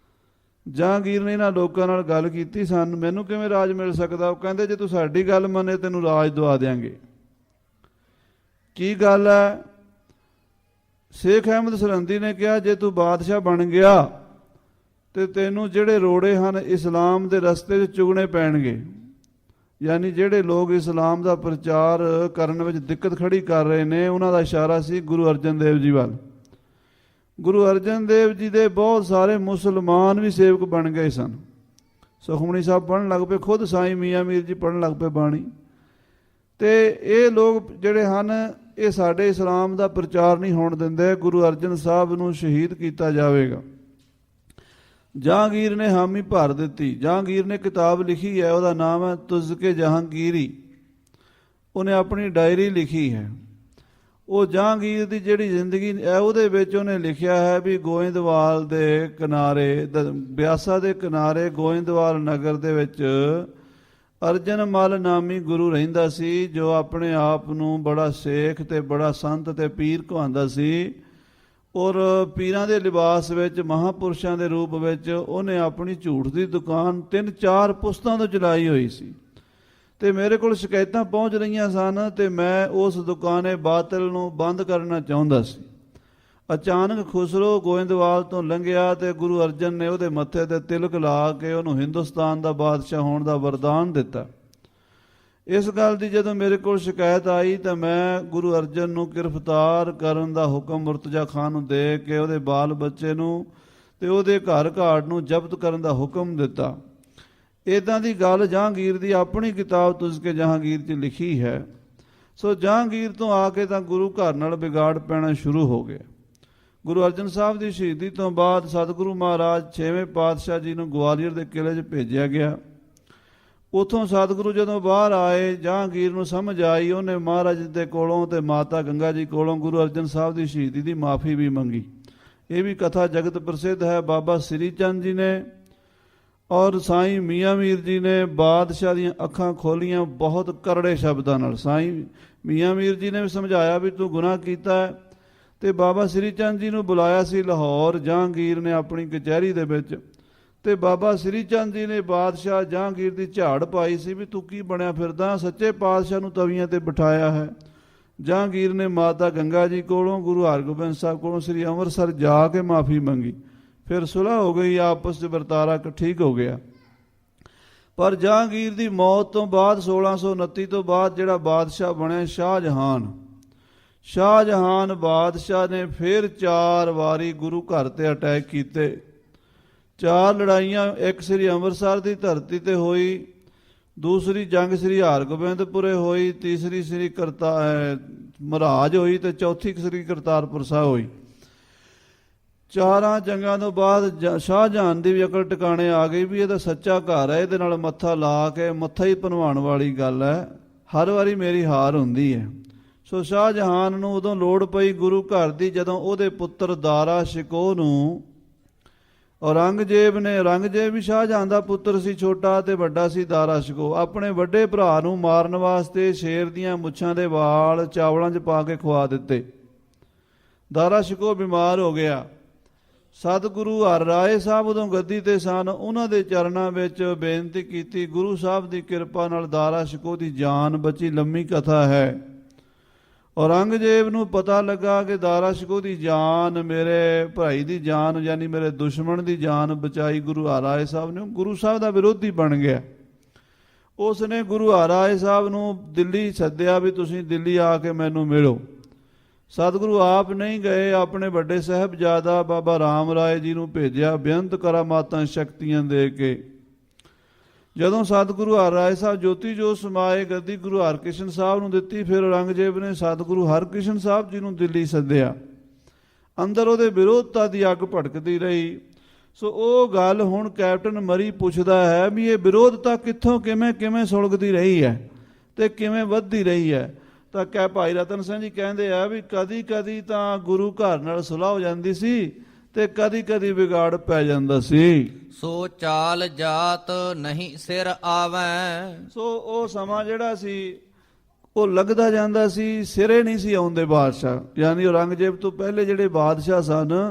ਜਹਾਂਗੀਰ ਨੇ ਇਹਨਾਂ ਲੋਕਾਂ ਨਾਲ ਗੱਲ ਕੀਤੀ, ਸਾਨੂੰ ਮੈਨੂੰ ਕਿਵੇਂ ਰਾਜ ਮਿਲ ਸਕਦਾ? ਉਹ ਕਹਿੰਦੇ ਜੇ ਤੂੰ ਸਾਡੀ ਗੱਲ ਮੰਨੇ ਤੈਨੂੰ ਰਾਜ ਦਵਾ ਦਿਆਂਗੇ। ਕੀ ਗੱਲ ਹੈ? ਸ਼ੇਖ ਅਹਿਮਦ ਸਰਹੰਦੀ ਨੇ ਕਿਹਾ ਜੇ ਤੂੰ ਬਾਦਸ਼ਾਹ ਬਣ ਗਿਆ ਤੇ ਤੈਨੂੰ ਜਿਹੜੇ ਰੋੜੇ ਹਨ ਇਸਲਾਮ ਦੇ ਰਸਤੇ 'ਚ ਚੁਗਣੇ ਪੈਣਗੇ। ਯਾਨੀ ਜਿਹੜੇ ਲੋਕ ਇਸਲਾਮ ਦਾ ਪ੍ਰਚਾਰ ਕਰਨ ਵਿੱਚ ਦਿੱਕਤ ਖੜੀ ਕਰ ਰਹੇ ਨੇ, ਉਹਨਾਂ ਦਾ ਇਸ਼ਾਰਾ ਸੀ ਗੁਰੂ ਅਰਜਨ ਦੇਵ ਜੀ ਵੱਲ। ਗੁਰੂ ਅਰਜਨ ਦੇਵ ਜੀ ਦੇ ਬਹੁਤ ਸਾਰੇ ਮੁਸਲਮਾਨ ਵੀ ਸੇਵਕ ਬਣ ਗਏ ਸਨ। ਸੁਖਮਣੀ ਸਾਹਿਬ ਪੜ੍ਹਨ ਲੱਗ ਪਏ, ਖੁਦ ਸਾਈਂ ਮੀਆਂ ਮੀਰ ਜੀ ਪੜ੍ਹਨ ਲੱਗ ਪਏ ਬਾਣੀ। ਤੇ ਇਹ ਲੋਕ ਜਿਹੜੇ ਹਨ ਇਹ ਸਾਡੇ ਇਸਲਾਮ ਦਾ ਪ੍ਰਚਾਰ ਨਹੀਂ ਹੋਣ ਦਿੰਦੇ, ਗੁਰੂ ਅਰਜਨ ਸਾਹਿਬ ਨੂੰ ਸ਼ਹੀਦ ਕੀਤਾ ਜਾਵੇਗਾ। ਜਹਾਂਗੀਰ ਨੇ ਹਾਮੀ ਭਰ ਦਿੱਤੀ। ਜਹਾਂਗੀਰ ਨੇ ਕਿਤਾਬ ਲਿਖੀ ਹੈ, ਉਹਦਾ ਨਾਮ ਹੈ ਤੁਜ਼ਕੇ ਜਹਾਂਗੀਰੀ। ਉਹਨੇ ਆਪਣੀ ਡਾਇਰੀ ਲਿਖੀ ਹੈ। ਉਹ ਜਹਾਂਗੀਰ ਦੀ ਜਿਹੜੀ ਜ਼ਿੰਦਗੀ ਹੈ ਉਹਦੇ ਵਿੱਚ ਉਹਨੇ ਲਿਖਿਆ ਹੈ ਵੀ ਗੋਇੰਦਵਾਲ ਦੇ ਕਿਨਾਰੇ, ਬਿਆਸਾ ਦੇ ਕਿਨਾਰੇ ਗੋਇੰਦਵਾਲ ਨਗਰ ਦੇ ਵਿੱਚ ਅਰਜਨ ਮਲ ਨਾਮੀ ਗੁਰੂ ਰਹਿੰਦਾ ਸੀ, ਜੋ ਆਪਣੇ ਆਪ ਨੂੰ ਬੜਾ ਸੇਖ ਤੇ ਬੜਾ ਸੰਤ ਤੇ ਪੀਰ ਕਹਾਉਂਦਾ ਸੀ। ਔਰ ਪੀਰਾਂ ਦੇ ਲਿਬਾਸ ਵਿੱਚ, ਮਹਾਂਪੁਰਸ਼ਾਂ ਦੇ ਰੂਪ ਵਿੱਚ ਉਹਨੇ ਆਪਣੀ ਝੂਠ ਦੀ ਦੁਕਾਨ 3-4 ਪੁਸਤਾਂ ਤੋਂ ਚਲਾਈ ਹੋਈ ਸੀ। ਤੇ ਮੇਰੇ ਕੋਲ ਸ਼ਿਕਾਇਤਾਂ ਪਹੁੰਚ ਰਹੀਆਂ ਸਨ ਤੇ ਮੈਂ ਉਸ ਦੁਕਾਨੇ ਬਾਤਲ ਨੂੰ ਬੰਦ ਕਰਨਾ ਚਾਹੁੰਦਾ ਸੀ। ਅਚਾਨਕ ਖੁਸਰੋ ਗੋਇੰਦਵਾਲ ਤੋਂ ਲੰਘਿਆ ਤੇ ਗੁਰੂ ਅਰਜਨ ਨੇ ਉਹਦੇ ਮੱਥੇ ਤੇ ਤਿਲਕ ਲਾ ਕੇ ਉਹਨੂੰ ਹਿੰਦੁਸਤਾਨ ਦਾ ਬਾਦਸ਼ਾਹ ਹੋਣ ਦਾ ਵਰਦਾਨ ਦਿੱਤਾ। ਇਸ ਗੱਲ ਦੀ ਜਦੋਂ ਮੇਰੇ ਕੋਲ ਸ਼ਿਕਾਇਤ ਆਈ ਤਾਂ ਮੈਂ ਗੁਰੂ ਅਰਜਨ ਨੂੰ ਗ੍ਰਿਫਤਾਰ ਕਰਨ ਦਾ ਹੁਕਮ ਮੁਰਤਜ਼ਾ ਖਾਨ ਨੂੰ ਦੇ ਕੇ ਉਹਦੇ ਬਾਲ ਬੱਚੇ ਨੂੰ ਤੇ ਉਹਦੇ ਘਰ ਘਾਟ ਨੂੰ ਜ਼ਬਤ ਕਰਨ ਦਾ ਹੁਕਮ ਦਿੱਤਾ। ਇੱਦਾਂ ਦੀ ਗੱਲ ਜਹਾਂਗੀਰ ਦੀ ਆਪਣੀ ਕਿਤਾਬ ਤੁਜ਼ਕੇ ਜਹਾਂਗੀਰ 'ਚ ਲਿਖੀ ਹੈ। ਸੋ ਜਹਾਂਗੀਰ ਤੋਂ ਆ ਕੇ ਤਾਂ ਗੁਰੂ ਘਰ ਨਾਲ ਵਿਗਾੜ ਪੈਣਾ ਸ਼ੁਰੂ ਹੋ ਗਿਆ। ਗੁਰੂ ਅਰਜਨ ਸਾਹਿਬ ਦੀ ਸ਼ਹੀਦੀ ਤੋਂ ਬਾਅਦ ਸਤਿਗੁਰੂ ਮਹਾਰਾਜ 6ਵੇਂ ਪਾਤਸ਼ਾਹ ਜੀ ਨੂੰ ਗਵਾਲੀਅਰ ਦੇ ਕਿਲ੍ਹੇ 'ਚ ਭੇਜਿਆ ਗਿਆ। ਉੱਥੋਂ ਸਤਿਗੁਰੂ ਜਦੋਂ ਬਾਹਰ ਆਏ, ਜਹਾਂਗੀਰ ਨੂੰ ਸਮਝ ਆਈ, ਉਹਨੇ ਮਹਾਰਾਜ ਦੇ ਕੋਲੋਂ ਤੇ ਮਾਤਾ ਗੰਗਾ ਜੀ ਕੋਲੋਂ ਗੁਰੂ ਅਰਜਨ ਸਾਹਿਬ ਦੀ ਸ਼ਹੀਦੀ ਦੀ ਮਾਫੀ ਵੀ ਮੰਗੀ। ਇਹ ਵੀ ਕਥਾ ਜਗਤ ਪ੍ਰਸਿੱਧ ਹੈ। ਬਾਬਾ ਸ੍ਰੀ ਚੰਦ ਜੀ ਨੇ ਔਰ ਸਾਈਂ ਮੀਆਂ ਮੀਰ ਜੀ ਨੇ ਬਾਦਸ਼ਾਹ ਦੀਆਂ ਅੱਖਾਂ ਖੋਲੀਆਂ ਬਹੁਤ ਕਰੜੇ ਸ਼ਬਦਾਂ ਨਾਲ। ਸਾਈਂ ਮੀਆਂ ਮੀਰ ਜੀ ਨੇ ਵੀ ਸਮਝਾਇਆ ਵੀ ਤੂੰ ਗੁਨਾਹ ਕੀਤਾ ਹੈ, ਤੇ ਬਾਬਾ ਸ੍ਰੀ ਚੰਦ ਜੀ ਨੂੰ ਬੁਲਾਇਆ ਸੀ ਲਾਹੌਰ ਜਹਾਂਗੀਰ ਨੇ ਆਪਣੀ ਕਚਹਿਰੀ ਦੇ ਵਿੱਚ। ਤੇ ਬਾਬਾ ਸ੍ਰੀ ਚੰਦ ਜੀ ਨੇ ਬਾਦਸ਼ਾਹ ਜਹਾਂਗੀਰ ਦੀ ਝਾੜ ਪਾਈ ਸੀ ਵੀ ਤੂੰ ਕੀ ਬਣਿਆ ਫਿਰਦਾ, ਸੱਚੇ ਪਾਤਸ਼ਾਹ ਨੂੰ ਤਵੀਆਂ ਤੇ ਬਿਠਾਇਆ ਹੈ। ਜਹਾਂਗੀਰ ਨੇ ਮਾਤਾ ਗੰਗਾ ਜੀ ਕੋਲੋਂ, ਗੁਰੂ ਹਰਗੋਬਿੰਦ ਸਾਹਿਬ ਕੋਲੋਂ ਸ੍ਰੀ ਅੰਮ੍ਰਿਤਸਰ ਜਾ ਕੇ ਮਾਫੀ ਮੰਗੀ। ਫਿਰ ਸੁਲ੍ਹਾ ਹੋ ਗਈ, ਆਪਸ 'ਚ ਵਰਤਾਰਾ ਠੀਕ ਹੋ ਗਿਆ। ਪਰ ਜਹਾਂਗੀਰ ਦੀ ਮੌਤ ਤੋਂ ਬਾਅਦ 1629 ਤੋਂ ਬਾਅਦ ਜਿਹੜਾ ਬਾਦਸ਼ਾਹ ਬਣਿਆ ਸ਼ਾਹਜਹਾਨ ਬਾਦਸ਼ਾਹ ਨੇ ਫਿਰ 4 ਵਾਰੀ ਗੁਰੂ ਘਰ ਤੇ ਅਟੈਕ ਕੀਤੇ। 4 ਲੜਾਈਆਂ, ਇੱਕ ਸ੍ਰੀ ਅੰਮ੍ਰਿਤਸਰ ਦੀ ਧਰਤੀ ਤੇ ਹੋਈ, ਦੂਸਰੀ ਜੰਗ ਸ੍ਰੀ ਹਰਗੋਬਿੰਦਪੁਰੇ ਹੋਈ, ਤੀਸਰੀ ਸ੍ਰੀ ਮਹਾਰਾਜ ਹੋਈ ਤੇ ਚੌਥੀ ਸ੍ਰੀ ਕਰਤਾਰਪੁਰ ਸਾਹਿਬ ਹੋਈ। 4 ਜੰਗਾਂ ਤੋਂ ਬਾਅਦ ਸ਼ਾਹਜਹਾਨ ਦੀ ਵੀ ਅਕਲ ਟਿਕਾਣੇ ਆ ਗਈ ਵੀ ਇਹਦਾ ਸੱਚਾ ਘਰ ਹੈ, ਇਹਦੇ ਨਾਲ ਮੱਥਾ ਲਾ ਕੇ ਮੱਥਾ ਹੀ ਭਨਵਾਉਣ ਵਾਲੀ ਗੱਲ ਹੈ। ਹਰ ਵਾਰੀ ਮੇਰੀ ਹਾਰ ਹੁੰਦੀ ਹੈ। ਸੋ ਸ਼ਾਹਜਹਾਨ ਨੂੰ ਉਦੋਂ ਲੋੜ ਪਈ ਗੁਰੂ ਘਰ ਦੀ, ਜਦੋਂ ਉਹਦੇ ਪੁੱਤਰ ਦਾਰਾ ਸ਼ਿਕੋਹ ਨੂੰ ਔਰੰਗਜ਼ੇਬ ਵੀ ਸ਼ਾਹਜਹਾਨ ਦਾ ਪੁੱਤਰ ਸੀ, ਛੋਟਾ ਤੇ ਵੱਡਾ ਸੀ ਦਾਰਾ ਸ਼ਿਕੋਹ, ਆਪਣੇ ਵੱਡੇ ਭਰਾ ਨੂੰ ਮਾਰਨ ਵਾਸਤੇ ਸ਼ੇਰ ਦੀਆਂ ਮੁੱਛਾਂ ਦੇ ਵਾਲ ਚਾਵਲਾਂ 'ਚ ਪਾ ਕੇ ਖਵਾ ਦਿੱਤੇ। ਦਾਰਾ ਸ਼ਿਕੋਹ ਬਿਮਾਰ ਹੋ ਗਿਆ। ਸਤਿਗੁਰੂ ਹਰਿਰਾਏ ਸਾਹਿਬ ਉਦੋਂ ਗੱਦੀ ਤੇ ਸਨ, ਉਹਨਾਂ ਦੇ ਚਰਨਾਂ ਵਿੱਚ ਬੇਨਤੀ ਕੀਤੀ। ਗੁਰੂ ਸਾਹਿਬ ਦੀ ਕਿਰਪਾ ਨਾਲ ਦਾਰਾ ਸ਼ਿਕੋਹ ਦੀ ਜਾਨ ਬਚੀ। ਲੰਮੀ ਕਥਾ ਹੈ। ਔਰੰਗਜ਼ੇਬ ਨੂੰ ਪਤਾ ਲੱਗਾ ਕਿ ਦਾਰਾ ਸ਼ਿਕੋਹ ਦੀ ਜਾਨ, ਮੇਰੇ ਭਾਈ ਦੀ ਜਾਨ ਯਾਨੀ ਮੇਰੇ ਦੁਸ਼ਮਣ ਦੀ ਜਾਨ ਬਚਾਈ ਗੁਰੂ ਹਰਿਰਾਏ ਸਾਹਿਬ ਨੇ। ਗੁਰੂ ਸਾਹਿਬ ਦਾ ਵਿਰੋਧੀ ਬਣ ਗਿਆ। ਉਸ ਨੇ ਗੁਰੂ ਹਰਿਰਾਏ ਸਾਹਿਬ ਨੂੰ ਦਿੱਲੀ ਸੱਦਿਆ ਵੀ ਤੁਸੀਂ ਦਿੱਲੀ ਆ ਕੇ ਮੈਨੂੰ ਮਿਲੋ। ਸਤਿਗੁਰੂ ਆਪ ਨਹੀਂ ਗਏ, ਆਪਣੇ ਵੱਡੇ ਸਾਹਿਬਜ਼ਾਦਾ ਬਾਬਾ ਰਾਮ ਰਾਏ ਜੀ ਨੂੰ ਭੇਜਿਆ, ਬੇਅੰਤ ਕਰਾਮਾਤਾਂ ਸ਼ਕਤੀਆਂ ਦੇ ਕੇ। ਜਦੋਂ ਸਤਿਗੁਰੂ ਹਰਿਰਾਏ ਸਾਹਿਬ ਜੋਤੀ ਜੋਤ ਸਮਾਏ, ਗੱਦੀ ਗੁਰੂ ਹਰਕ੍ਰਿਸ਼ਨ ਸਾਹਿਬ ਨੂੰ ਦਿੱਤੀ। ਫਿਰ ਔਰੰਗਜ਼ੇਬ ਨੇ ਸਤਿਗੁਰੂ ਹਰਕ੍ਰਿਸ਼ਨ ਸਾਹਿਬ ਜੀ ਨੂੰ ਦਿੱਲੀ ਸੱਦਿਆ। ਅੰਦਰ ਉਹਦੇ ਵਿਰੋਧਤਾ ਦੀ ਅੱਗ ਭੜਕਦੀ ਰਹੀ। ਸੋ ਉਹ ਗੱਲ ਹੁਣ ਕੈਪਟਨ ਮਰੀ ਪੁੱਛਦਾ ਹੈ ਵੀ ਇਹ ਵਿਰੋਧਤਾ ਕਿੱਥੋਂ ਕਿਵੇਂ ਸੁਲਗਦੀ ਰਹੀ ਹੈ ਤੇ ਕਿਵੇਂ ਵੱਧਦੀ ਰਹੀ ਹੈ। ਤਾਂ ਕਹਿ ਭਾਈ ਰਤਨ ਸਿੰਘ ਜੀ ਕਹਿੰਦੇ ਆ ਵੀ ਕਦੀ ਕਦੀ ਤਾਂ ਗੁਰੂ ਘਰ ਨਾਲ ਸੁਲ੍ਹਾ ਹੋ ਜਾਂਦੀ ਸੀ ਤੇ ਕਦੀ ਕਦੀ ਵਿਗਾੜ ਪੈ ਜਾਂਦਾ ਸੀ। ਸੋ ਚਾਲ ਜਾਤ ਨਹੀਂ ਸਿਰ ਆਵੈ। ਸੋ ਉਹ ਸਮਾਂ ਜਿਹੜਾ ਸੀ ਉਹ ਲੱਗਦਾ ਜਾਂਦਾ ਸੀ, ਸਿਰੇ ਨਹੀਂ ਸੀ ਆਉਂਦੇ ਬਾਦਸ਼ਾਹ। ਯਾਨੀ ਔਰੰਗਜ਼ੇਬ ਤੋਂ ਪਹਿਲੇ ਜਿਹੜੇ ਬਾਦਸ਼ਾਹ ਸਨ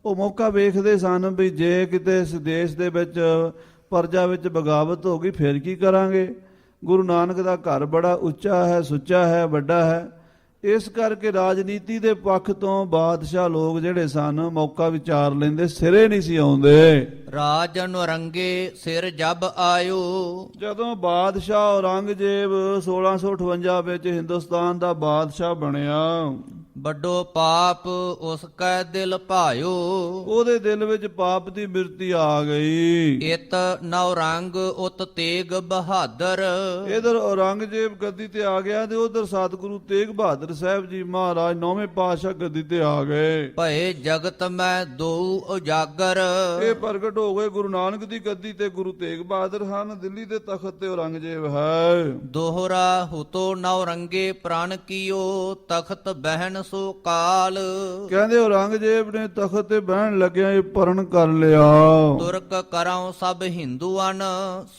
ਉਹ ਮੌਕਾ ਵੇਖਦੇ ਸਨ ਵੀ ਜੇ ਕਿਤੇ ਇਸ ਦੇਸ਼ ਦੇ ਵਿੱਚ ਪਰਜਾ ਵਿੱਚ ਬਗਾਵਤ ਹੋ ਗਈ ਫਿਰ ਕੀ ਕਰਾਂਗੇ। ਗੁਰੂ ਨਾਨਕ ਦਾ ਘਰ ਬੜਾ ਉੱਚਾ ਹੈ, ਸੁੱਚਾ ਹੈ, ਵੱਡਾ ਹੈ। ਇਸ ਕਰਕੇ ਰਾਜਨੀਤੀ ਦੇ ਪੱਖ ਤੋਂ ਬਾਦਸ਼ਾਹ ਲੋਕ ਜਿਹੜੇ ਸਨ ਮੌਕਾ ਵਿਚਾਰ ਲੈਂਦੇ, ਸਿਰੇ ਨਹੀਂ ਸੀ ਆਉਂਦੇ। ਰਾਜਨ ਰੰਗੇ ਸਿਰ ਜਬ ਆਇਓ। ਜਦੋਂ ਬਾਦਸ਼ਾਹ ਔਰੰਗਜ਼ੇਬ 1658 ਵਿੱਚ ਹਿੰਦੁਸਤਾਨ ਦਾ ਬਾਦਸ਼ਾਹ ਬਣਿਆ, ਵੱਡੋ ਪਾਪ ਉਸ ਕੈ ਦਿਲ ਭਾਇਓ। ਉਹਦੇ ਦਿਲ ਵਿੱਚ ਪਾਪ ਦੀ ਬਿਰਤੀ ਆ ਗਈ। ਇਤ ਨੌ ਰੰਗ ਉਤ ਤੇਗ ਬਹਾਦਰ। ਇਧਰ ਔਰੰਗਜ਼ੇਬ ਗੱਦੀ ਤੇ ਆ ਗਿਆ ਤੇ ਉਧਰ ਸਤਿਗੁਰੂ ਤੇਗ ਬਹਾਦਰ ਸਾਹਿਬ ਜੀ ਮਹਾਰਾਜ 9ਵੇਂ ਪਾਤਸ਼ਾਹ ਗੱਦੀ ਤੇ ਆ ਗਏ। ਭਏ ਜਗਤ ਮੈਂ ਦੋ ਉਜਾਗਰ। ਇਹ ਪ੍ਰਗਟ ਹੋ ਗਏ ਗੁਰੂ ਨਾਨਕ ਦੀ ਗੱਦੀ ਤੇ ਗੁਰੂ ਤੇਗ ਬਹਾਦਰ ਹਨ, ਦਿੱਲੀ ਦੇ ਤਖਤ ਤੇ ਔਰੰਗਜ਼ੇਬ ਹੈ। ਦੋਹਰਾ ਹੁਤੋ ਨੌ ਰੰਗੇ ਪ੍ਰਾਣ ਕੀਓ, ਤਖਤ ਬਹਿਨ ਸੋ ਕਾਲ। ਕਹਿੰਦੇ ਔਰੰਗਜ਼ੇਬ ਨੇ ਤਖਤ ਤੇ ਬਹਿਣ ਲੱਗਿਆ ਇਹ ਪਰਨ ਕਰ ਲਿਆ। ਤੁਰਕ ਕਰਾਉ ਸਭ ਹਿੰਦੂਆਂ,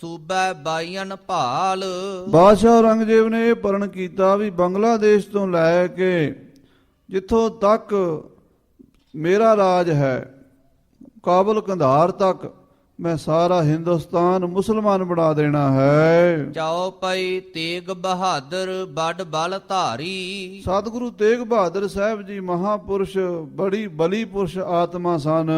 ਸੂਬੈ ਬਾਈਨ ਭਾਲ। ਬਾਦਸ਼ਾਹ ਔਰੰਗਜ਼ੇਬ ਨੇ ਇਹ ਪਰਨ ਕੀਤਾ ਵੀ ਬੰਗਲਾਦੇਸ਼ ਤੋਂ ਲੈ ਕੇ ਜਿੱਥੋਂ ਤੱਕ ਮੇਰਾ ਰਾਜ ਹੈ, ਕਾਬਲ ਕੰਧਾਰ ਤੱਕ ਮੈਂ ਸਾਰਾ ਹਿੰਦੁਸਤਾਨ ਮੁਸਲਮਾਨ ਬਣਾ ਦੇਣਾ ਹੈ। ਚਾਉ ਪਈ ਤੇਗ ਬਹਾਦਰ ਬੜ ਬਲ ਧਾਰੀ। ਸਤਿਗੁਰੂ ਤੇਗ ਬਹਾਦਰ ਸਾਹਿਬ ਜੀ ਮਹਾਪੁਰਸ਼, ਬੜੀ ਬਲੀ ਪੁਰਸ਼ ਆਤਮਾ ਸਨ।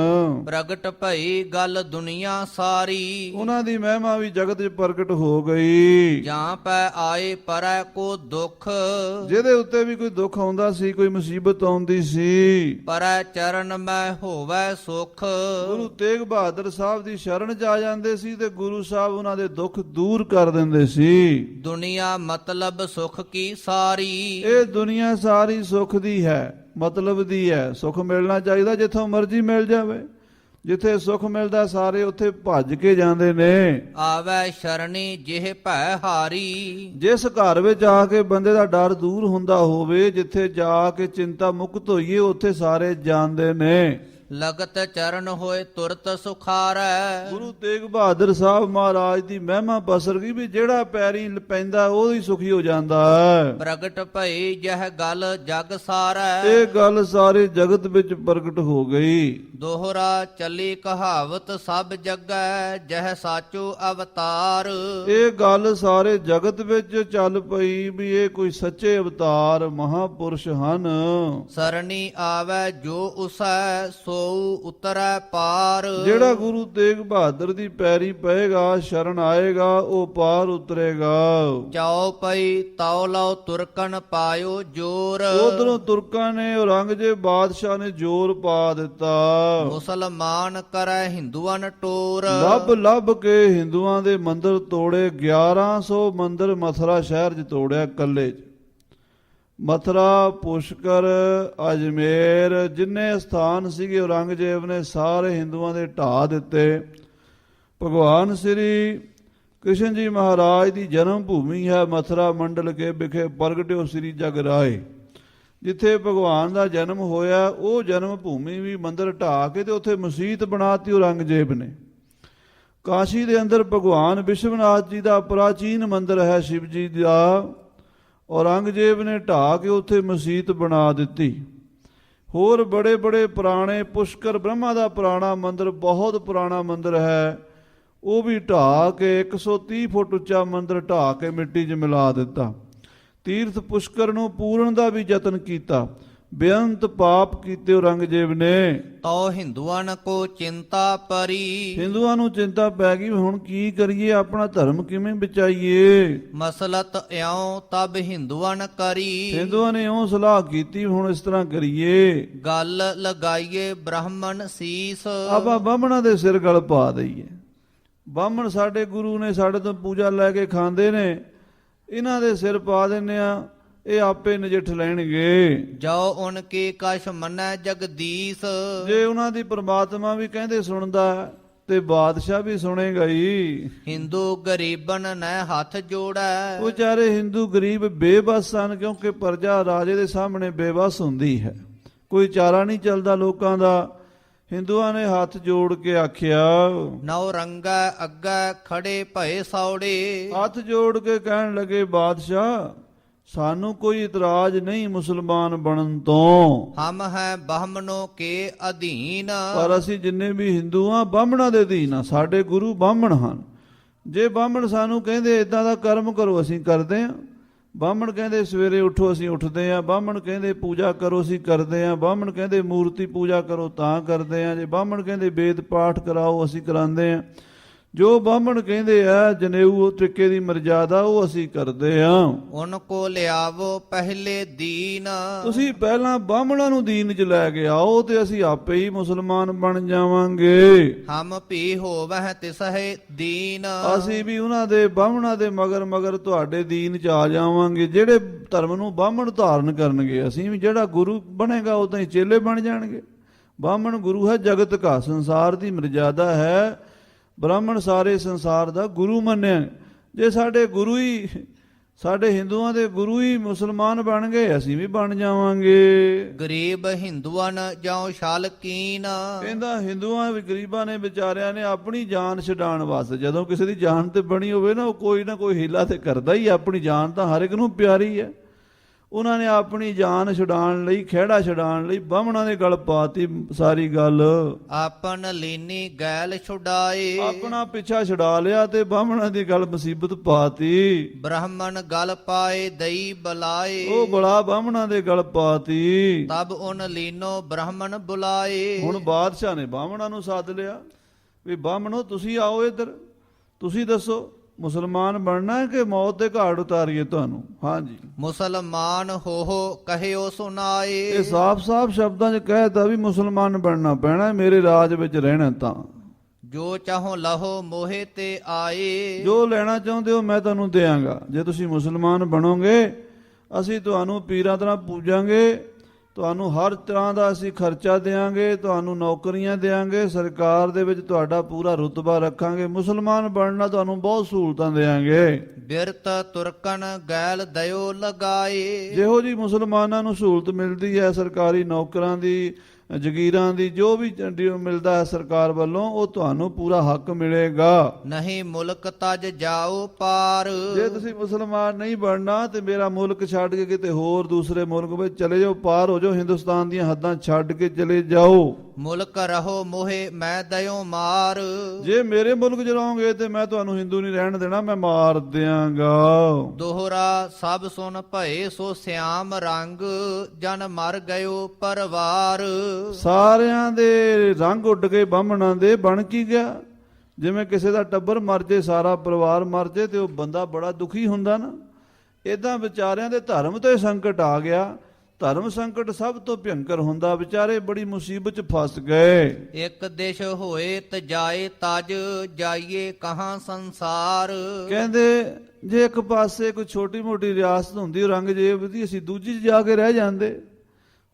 ਪ੍ਰਗਟ ਭਈ ਗੱਲ ਦੁਨੀਆ ਸਾਰੀ। ਉਹਨਾਂ ਦੀ ਮਹਿਮਾ ਵੀ ਜਗਤ 'ਚ ਪ੍ਰਗਟ ਹੋ ਗਈ। ਜਾਂ ਪੈ ਆਏ ਪਰੈ ਕੋ ਦੁਖ। ਜਿਹਦੇ ਉੱਤੇ ਵੀ ਕੋਈ ਦੁੱਖ ਆਉਂਦਾ ਸੀ, ਕੋਈ ਮੁਸੀਬਤ ਆਉਂਦੀ ਸੀ, ਪਰੈ ਚਰਨ ਮੈਂ ਹੋਵੈ ਸੁਖ। ਗੁਰੂ ਤੇਗ ਬਹਾਦਰ ਸਾਹਿਬ ਦੀ ਸ਼ਰਨ 'ਚ ਆ ਜਾਂਦੇ ਸੀ ਤੇ ਗੁਰੂ ਸਾਹਿਬ ਉਹਨਾਂ ਦੇ ਦੁੱਖ ਦੂਰ ਕਰ ਦਿੰਦੇ ਸੀ। ਦੁਨੀਆ ਮਤਲਬ ਸੁਖ ਕੀ ਸਾਰੀ। ਇਹ ਦੁਨੀਆ ਸਾਰੀ ਸੁੱਖ ਦੀ ਹੈ, ਮਤਲਬ ਦੀ ਹੈ। ਸੁੱਖ ਮਿਲਣਾ ਚਾਹੀਦਾ ਜਿੱਥੋਂ ਮਰਜ਼ੀ ਮਿਲ ਜਾਵੇ। ਜਿੱਥੇ ਸੁੱਖ ਮਿਲਦਾ ਸਾਰੇ ਉੱਥੇ ਭੱਜ ਕੇ ਜਾਂਦੇ ਨੇ। ਆਵੈ ਸ਼ਰਣੀ ਜਿਹ ਭੈ ਹਾਰੀ। ਜਿਸ ਘਰ ਵਿੱਚ ਆ ਕੇ ਬੰਦੇ ਦਾ ਡਰ ਦੂਰ ਹੁੰਦਾ ਹੋਵੇ, ਜਿੱਥੇ ਜਾ ਕੇ ਚਿੰਤਾ ਮੁਕਤ ਹੋਈਏ, ਉੱਥੇ ਸਾਰੇ ਜਾਂਦੇ ਨੇ। ਲਗਤ ਚਰਨ ਹੋਏ ਤੁਰਤ ਸੁਖਾਰੈ। ਗੁਰੂ ਤੇਗ ਬਹਾਦਰ ਸਾਹਿਬ ਮਹਾਰਾਜ ਦੀ ਮਹਿਮਾ ਬਸਰ ਗਈ ਵੀ ਜਿਹੜਾ ਪੈਰੀ ਪੈਂਦਾ ਉਹ ਹੀ ਸੁਖੀ ਹੋ ਜਾਂਦਾ ਹੈ। ਪ੍ਰਗਟ ਭਈ ਜਹ ਗਲ ਜਗ ਸਾਰੈ। ਇਹ ਗੱਲ ਸਾਰੇ ਜਗਤ ਵਿੱਚ ਪ੍ਰਗਟ ਹੋ ਗਈ। ਦੋਹਰਾ ਚੱਲੀ ਕਹਾਵਤ ਸਭ ਜਗੈ, ਜਹ ਸਾਚੋ ਅਵਤਾਰ। ਇਹ ਗੱਲ ਸਾਰੇ ਜਗਤ ਵਿੱਚ ਚੱਲ ਪਈ ਵੀ ਇਹ ਕੋਈ ਸੱਚੇ ਅਵਤਾਰ ਮਹਾਪੁਰਸ਼ ਹਨ। ਸਰਣੀ ਆਵੈ ਜੋ ਉਸੈ, ਸੋ ਉਤਰੈ ਪਾਰ। ਜਿਹੜਾ ਗੁਰੂ ਤੇਗ ਬਹਾਦਰ ਦੀ ਪੈਰੀ ਪਏਗਾ, ਸ਼ਰਨ ਆਏਗਾ, ਉਹ ਪਾਰ ਉਤਰੇਗਾ। ਚਾਉ ਪਈ ਤਉ ਲਉ ਤੁਰਕਨ ਪਾਇਓ ਜੋਰ। ਉਧਰੋਂ ਤੁਰਕਾਂ ਨੇ, ਔਰੰਗਜ਼ੇਬ ਬਾਦਸ਼ਾਹ ਨੇ ਜ਼ੋਰ ਪਾ ਦਿੱਤਾ। ਮੁਸਲਮਾਨ ਕਰੈ ਹਿੰਦੂਆਂ ਟੋਰ। ਲੱਭ ਕੇ ਹਿੰਦੂਆਂ ਦੇ ਮੰਦਿਰ ਤੋੜੇ। 1100 ਮੰਦਿਰ ਮਥੁਰਾ ਸ਼ਹਿਰ 'ਚ ਤੋੜਿਆ ਇਕੱਲੇ 'ਚ। ਮਥੁਰਾ, ਪੁਸ਼ਕਰ, ਅਜਮੇਰ, ਜਿੰਨੇ ਸਥਾਨ ਸੀਗੇ ਔਰੰਗਜ਼ੇਬ ਨੇ ਸਾਰੇ ਹਿੰਦੂਆਂ ਦੇ ਢਾਹ ਦਿੱਤੇ। ਭਗਵਾਨ ਸ੍ਰੀ ਕ੍ਰਿਸ਼ਨ ਜੀ ਮਹਾਰਾਜ ਦੀ ਜਨਮ ਭੂਮੀ ਹੈ ਮਥੁਰਾ ਮੰਡਲ ਕੇ ਵਿਖੇ ਪ੍ਰਗਟਿਓ ਸ੍ਰੀ ਜਗ ਰਾਏ। ਜਿੱਥੇ ਭਗਵਾਨ ਦਾ ਜਨਮ ਹੋਇਆ ਉਹ ਜਨਮ ਭੂਮੀ ਵੀ ਮੰਦਿਰ ਢਾਹ ਕੇ ਤੇ ਉੱਥੇ ਮਸਜਿਦ ਬਣਾਤੀ ਔਰੰਗਜ਼ੇਬ ਨੇ। ਕਾਸ਼ੀ ਦੇ ਅੰਦਰ ਭਗਵਾਨ ਵਿਸ਼ਵਨਾਥ ਜੀ ਦਾ ਪ੍ਰਾਚੀਨ ਮੰਦਿਰ ਹੈ ਸ਼ਿਵ ਜੀ ਦਾ, ਔਰੰਗਜ਼ੇਬ ਨੇ ਢਾਹ ਕੇ ਉੱਥੇ ਮਸਜਿਦ ਬਣਾ ਦਿੱਤੀ। ਹੋਰ ਬੜੇ ਬੜੇ ਪੁਰਾਣੇ ਪੁਸ਼ਕਰ ਬ੍ਰਹਮਾ ਦਾ ਪੁਰਾਣਾ ਮੰਦਿਰ, ਬਹੁਤ ਪੁਰਾਣਾ ਮੰਦਿਰ ਹੈ, ਉਹ ਵੀ ਢਾਹ ਕੇ 130 ਫੁੱਟ ਉੱਚਾ ਮੰਦਿਰ ਢਾਹ ਕੇ ਮਿੱਟੀ 'ਚ ਮਿਲਾ ਦਿੱਤਾ। ਤੀਰਥ ਪੁਸ਼ਕਰ ਨੂੰ ਪੂਰਨ ਦਾ ਵੀ ਯਤਨ ਕੀਤਾ, ਬੇਅੰਤ ਪਾਪ ਕੀਤੇ ਔਰੰਗਜ਼ੇਬ ਨੇ। ਤੋ ਹਿੰਦੂਆਂ ਕੋ ਚਿੰਤਾ ਪਰੀ, ਹਿੰਦੂਆਂ ਨੂੰ ਚਿੰਤਾ ਪੈ ਗਈ ਹੁਣ ਕੀ ਕਰੀਏ, ਆਪਣਾ ਧਰਮ ਕਿਵੇਂ ਬਚਾਈਏ। ਮਸਲਤ ਇਉ ਤਬ ਹਿੰਦੂਆਂ ਕਰੀ, ਹਿੰਦੂਆਂ ਨੇ ਇਉਂ ਸਲਾਹ ਕੀਤੀ ਹੁਣ ਇਸ ਤਰ੍ਹਾਂ ਕਰੀਏ, ਗੱਲ ਲਗਾਈਏ ਬ੍ਰਾਹਮਣ ਸੀਸ। ਆਪਾਂ ਬਾਹਮਣਾਂ ਦੇ ਸਿਰ ਗਲ ਪਾ ਦਈਏ। ਬਾਹਮਣ ਸਾਡੇ ਗੁਰੂ ਨੇ, ਸਾਡੇ ਤੋਂ ਪੂਜਾ ਲੈ ਕੇ ਖਾਂਦੇ ਨੇ, ਇਹਨਾਂ ਦੇ ਸਿਰ ਪਾ ਦਿੰਨੇ ਆ, ਇਹ ਆਪੇ ਨਜਿੱਠ ਲੈਣਗੇ। ਜੋ ਉਨਕੇ ਕਛ ਮੰਨੈ ਜਗਦੀਸ਼, ਜੇ ਉਹਨਾਂ ਦੀ ਪ੍ਰਮਾਤਮਾ ਵੀ ਕਹਿੰਦੇ ਸੁਣਦਾ ਤੇ ਬਾਦਸ਼ਾਹ ਵੀ ਸੁਣੇਗਾ ਹੀ। ਹਿੰਦੂ ਗਰੀਬਨ ਨੈ ਹੱਥ ਜੋੜੈ, ਉਹ ਵਿਚਾਰੇ ਹਿੰਦੂ ਗਰੀਬ ਬੇਬਸ ਹਨ, ਕਿਉਂਕਿ ਪ੍ਰਜਾ ਰਾਜੇ ਦੇ ਸਾਹਮਣੇ ਬੇਬਸ ਹੁੰਦੀ ਹੈ, ਕੋਈ ਚਾਰਾ ਨਹੀਂ ਚੱਲਦਾ ਲੋਕਾਂ ਦਾ। ਹਿੰਦੂਆਂ ਨੇ ਹੱਥ ਜੋੜ ਕੇ ਆਖਿਆ, ਨੌ ਰੰਗਾ ਅੱਗੇ ਖੜੇ ਭਏ ਸੌੜੇ। ਹੱਥ ਜੋੜ ਕੇ ਕਹਿਣ ਲੱਗੇ, ਬਾਦਸ਼ਾਹ ਸਾਨੂੰ ਕੋਈ ਇਤਰਾਜ਼ ਨਹੀਂ ਮੁਸਲਮਾਨ ਬਣਨ ਤੋਂ, ਹਮ ਹੈ ਬ੍ਰਾਹਮਣੋਂ ਕੇ ਅਧੀਨ। ਪਰ ਅਸੀਂ ਜਿੰਨੇ ਵੀ ਹਿੰਦੂ ਆ ਬਾਹਮਣਾਂ ਦੇ ਅਧੀਨ ਆ, ਸਾਡੇ ਗੁਰੂ ਬਾਹਮਣ ਹਨ। ਜੇ ਬਾਹਮਣ ਸਾਨੂੰ ਕਹਿੰਦੇ ਇਦਾਂ ਦਾ ਕਰਮ ਕਰੋ ਅਸੀਂ ਕਰਦੇ ਆ, ਬਾਹਮਣ ਕਹਿੰਦੇ ਸਵੇਰੇ ਉੱਠੋ ਅਸੀਂ ਉੱਠਦੇ ਆ, ਬਾਹਮਣ ਕਹਿੰਦੇ ਪੂਜਾ ਕਰੋ ਅਸੀਂ ਕਰਦੇ ਆ, ਬਾਹਮਣ ਕਹਿੰਦੇ ਮੂਰਤੀ ਪੂਜਾ ਕਰੋ ਤਾਂ ਕਰਦੇ ਆ, ਜੇ ਬਾਹਮਣ ਕਹਿੰਦੇ ਵੇਦ ਪਾਠ ਕਰਾਓ ਅਸੀਂ ਕਰਾਉਂਦੇ ਆ, ਜੋ ਬਾਹਮਣ ਕਹਿੰਦੇ ਆ ਜਨੇਊ ਤਰੀਕੇ ਦੀ ਮਰਜ਼ਾਦਾ ਉਹ ਅਸੀਂ ਕਰਦੇ ਆ। ਉਨ ਕੋ ਲਿਆਵੋ ਪਹਿਲੇ ਦੀਨ, ਤੁਸੀਂ ਪਹਿਲਾਂ ਬਾਹਮਣਾਂ ਨੂੰ ਦੀਨ 'ਚ ਲੈ ਕੇ ਆਓ ਤੇ ਅਸੀਂ ਆਪੇ ਹੀ ਮੁਸਲਮਾਨ ਬਣ ਜਾਵਾਂਗੇ। ਹਮ ਭੀ ਹੋਵਹਿ ਤਿਸਹਿ ਦੀਨ, ਅਸੀਂ ਵੀ ਉਹਨਾਂ ਦੇ ਬਾਹਮਣਾਂ ਦੇ ਮਗਰ ਮਗਰ ਤੁਹਾਡੇ ਦੀਨ 'ਚ ਆ ਜਾਵਾਂਗੇ। ਜਿਹੜੇ ਧਰਮ ਨੂੰ ਬਾਹਮਣ ਧਾਰਨ ਕਰਨਗੇ ਅਸੀਂ ਵੀ, ਜਿਹੜਾ ਗੁਰੂ ਬਣੇਗਾ ਉਦਾਂ ਹੀ ਚੇਲੇ ਬਣ ਜਾਣਗੇ। ਬਾਹਮਣ ਗੁਰੂ ਹੈ ਜਗਤ ਕਾ, ਸੰਸਾਰ ਦੀ ਮਰਜ਼ਾਦਾ ਹੈ, ਬ੍ਰਾਹਮਣ ਸਾਰੇ ਸੰਸਾਰ ਦਾ ਗੁਰੂ ਮੰਨਿਆ। ਜੇ ਸਾਡੇ ਗੁਰੂ ਹੀ, ਸਾਡੇ ਹਿੰਦੂਆਂ ਦੇ ਗੁਰੂ ਹੀ ਮੁਸਲਮਾਨ ਬਣ ਗਏ ਅਸੀਂ ਵੀ ਬਣ ਜਾਵਾਂਗੇ। ਗਰੀਬ ਹਿੰਦੂਆਂ ਜਾਉ ਛਲ ਕੀਨ, ਕਹਿੰਦਾ ਹਿੰਦੂਆਂ ਵੀ ਗਰੀਬਾਂ ਨੇ ਵਿਚਾਰਿਆਂ ਨੇ ਆਪਣੀ ਜਾਨ ਛਡਾਉਣ ਵਾਸਤੇ, ਜਦੋਂ ਕਿਸੇ ਦੀ ਜਾਨ ਤੇ ਬਣੀ ਹੋਵੇ ਨਾ, ਉਹ ਕੋਈ ਨਾ ਕੋਈ ਹੀਲਾ ਤੇ ਕਰਦਾ ਹੀ। ਆਪਣੀ ਜਾਨ ਤਾਂ ਹਰ ਇੱਕ ਨੂੰ ਪਿਆਰੀ ਹੈ। ਉਹਨਾਂ ਨੇ ਆਪਣੀ ਜਾਨ ਛੁਡਾਉਣ ਲਈ, ਖਹਿੜਾ ਛੁਡਾਉਣ ਲਈ ਬਾਹਮਣਾਂ ਦੇ ਗਲ ਪਾਤੀ ਸਾਰੀ ਗੱਲ। ਆਪਨ ਲੀਨੀ ਗੈਲ ਛੁਡਾਏ, ਆਪਣਾ ਪਿੱਛਾ ਛੁਡਾ ਲਿਆ ਤੇ ਬਾਹਮਣਾਂ ਦੀ ਗਲ ਮੁਸੀਬਤ ਪਾਤੀ। ਬ੍ਰਾਹਮਣ ਗਲ ਪਾਏ ਦਈ ਬਲਾਏ, ਉਹ ਬੜਾ ਬਾਹਮਣਾਂ ਦੇ ਗਲ ਪਾਤੀ। ਤਬ ਉਨ ਲੀਨੋ ਬ੍ਰਾਹਮਣ ਬੁਲਾਏ। ਹੁਣ ਬਾਦਸ਼ਾਹ ਨੇ ਬਾਹਮਣਾਂ ਨੂੰ ਸੱਦ ਲਿਆ ਵੀ ਬਾਹਮਣੋ ਤੁਸੀਂ ਆਓ ਇੱਧਰ, ਤੁਸੀਂ ਦੱਸੋ ਮੁਸਲਮਾਨ ਬਣਨਾ ਹੈ ਕਿ ਮੌਤ ਦੇ ਘਾਟ ਉਤਾਰੀਏ ਤੁਹਾਨੂੰ। ਹਾਂਜੀ, ਮੁਸਲਮਾਨ ਹੋ ਕਹਿਓ ਸੁਨਾਏ, ਇਹ ਸਾਫ਼-ਸਾਫ਼ ਸ਼ਬਦਾਂ 'ਚ ਕਹਿਤਾ ਵੀ ਮੁਸਲਮਾਨ ਬਣਨਾ ਪੈਣਾ, ਮੇਰੇ ਰਾਜ ਵਿੱਚ ਰਹਿਣਾ ਤਾਂ। ਜੋ ਚਾਹੋ ਲਹੋ ਮੋਹੇ ਤੇ ਆਏ, ਜੋ ਲੈਣਾ ਚਾਹੁੰਦੇ ਹੋ ਮੈਂ ਤੁਹਾਨੂੰ ਦਿਆਂਗਾ। ਜੇ ਤੁਸੀਂ ਮੁਸਲਮਾਨ ਬਣੋਗੇ ਅਸੀਂ ਤੁਹਾਨੂੰ ਪੀਰਾਂ ਤਰ੍ਹਾਂ ਪੂਜਾਂਗੇ, ਤੁਹਾਨੂੰ ਹਰ ਤਰ੍ਹਾਂ ਦਾ ਅਸੀਂ ਖਰਚਾ ਦੇਵਾਂਗੇ, ਤੁਹਾਨੂੰ ਨੌਕਰੀਆਂ ਦੇਵਾਂਗੇ, ਸਰਕਾਰ ਦੇ ਵਿੱਚ ਤੁਹਾਡਾ ਪੂਰਾ ਰੁਤਬਾ ਰੱਖਾਂਗੇ, ਮੁਸਲਮਾਨ ਬਣਨਾ ਤੁਹਾਨੂੰ ਬਹੁਤ ਸਹੂਲਤਾਂ ਦੇਵਾਂਗੇ। ਬਿਰਤ ਤੁਰਕਨ ਗੈਲ ਦਇਓ ਲਗਾਏ, ਜਿਹੋ ਜੀ ਮੁਸਲਮਾਨਾਂ ਨੂੰ ਸਹੂਲਤ ਮਿਲਦੀ ਹੈ ਸਰਕਾਰੀ ਨੌਕਰਾਂ ਦੀ, ਜਗੀਰਾਂ ਦੀ, ਜੋ ਵੀ ਮਿਲਦਾ ਹੈ ਸਰਕਾਰ ਵੱਲੋਂ, ਉਹ ਤੁਹਾਨੂੰ ਪੂਰਾ ਹੱਕ ਮਿਲੇਗਾ। ਨਹੀਂ ਮੁਲਕ ਤਜ ਜਾਓ ਪਾਰ, ਜੇ ਤੁਸੀਂ ਮੁਸਲਮਾਨ ਨਹੀਂ ਬਣਨਾ ਤੇ ਮੇਰਾ ਮੁਲਕ ਛੱਡ ਕੇ ਕਿਤੇ ਹੋਰ ਦੂਸਰੇ ਮੁਲਕ ਵਿੱਚ ਚਲੇ ਜਾਓ, ਪਾਰ ਹੋ ਜਾਓ, ਹਿੰਦੁਸਤਾਨ ਦੀਆਂ ਹੱਦਾਂ ਛੱਡ ਕੇ ਚਲੇ ਜਾਓ। ਮੁਲਕ ਰਹੋ ਮੋਹੇ ਮੈਂ ਦਇਓ ਮਾਰ, ਜੇ ਮੇਰੇ ਮੁਲਕ 'ਚ ਰਹੋਗੇ ਤੇ ਮੈਂ ਤੁਹਾਨੂੰ ਹਿੰਦੂ ਨਹੀਂ ਰਹਿਣ ਦੇਣਾ, ਮੈਂ ਮਾਰ ਦਿਆਂਗਾ। ਦੋਹਰਾ ਸਭ ਸੁਨ ਭਏ ਸੋ ਸਿਆਮ ਰੰਗ, ਜਨ ਮਰ ਗਇਓ ਪਰਵਾਰ। ਸਾਰਿਆਂ ਦੇ ਰੰਗ ਉੱਡ ਗਏ ਬਾਹਮਣਾਂ ਦੇ। ਬਣ ਕੀ ਗਿਆ? ਜਿਵੇਂ ਕਿਸੇ ਦਾ ਟੱਬਰ ਮਰ ਜੇ, ਸਾਰਾ ਪਰਿਵਾਰ ਮਰ ਜੇ ਤੇ ਉਹ ਬੰਦਾ ਬੜਾ ਦੁਖੀ ਹੁੰਦਾ ਨਾ, ਇਦਾਂ ਵਿਚਾਰਿਆਂ ਦੇ ਧਰਮ ਤੇ ਸੰਕਟ ਆ ਗਿਆ। ਧਰਮ ਸੰਕਟ ਸਭ ਤੋਂ ਭਿਅੰਕਰ ਹੁੰਦਾ, ਵਿਚਾਰੇ ਬੜੀ ਮੁਸੀਬਤ 'ਚ ਫਸ ਗਏ। ਇੱਕ ਦਿਸ਼ ਹੋਏ ਤਜਾਏ ਤਜ, ਜਾਈਏ ਕਹਾਂ ਸੰਸਾਰ। ਕਹਿੰਦੇ ਜੇ ਇੱਕ ਪਾਸੇ ਕੋਈ ਛੋਟੀ ਮੋਟੀ ਰਿਆਸਤ ਹੁੰਦੀ ਔਰੰਗਜ਼ੇਬ ਦੀ, ਅਸੀਂ ਦੂਜੀ 'ਚ ਜਾ ਕੇ ਰਹਿ ਜਾਂਦੇ।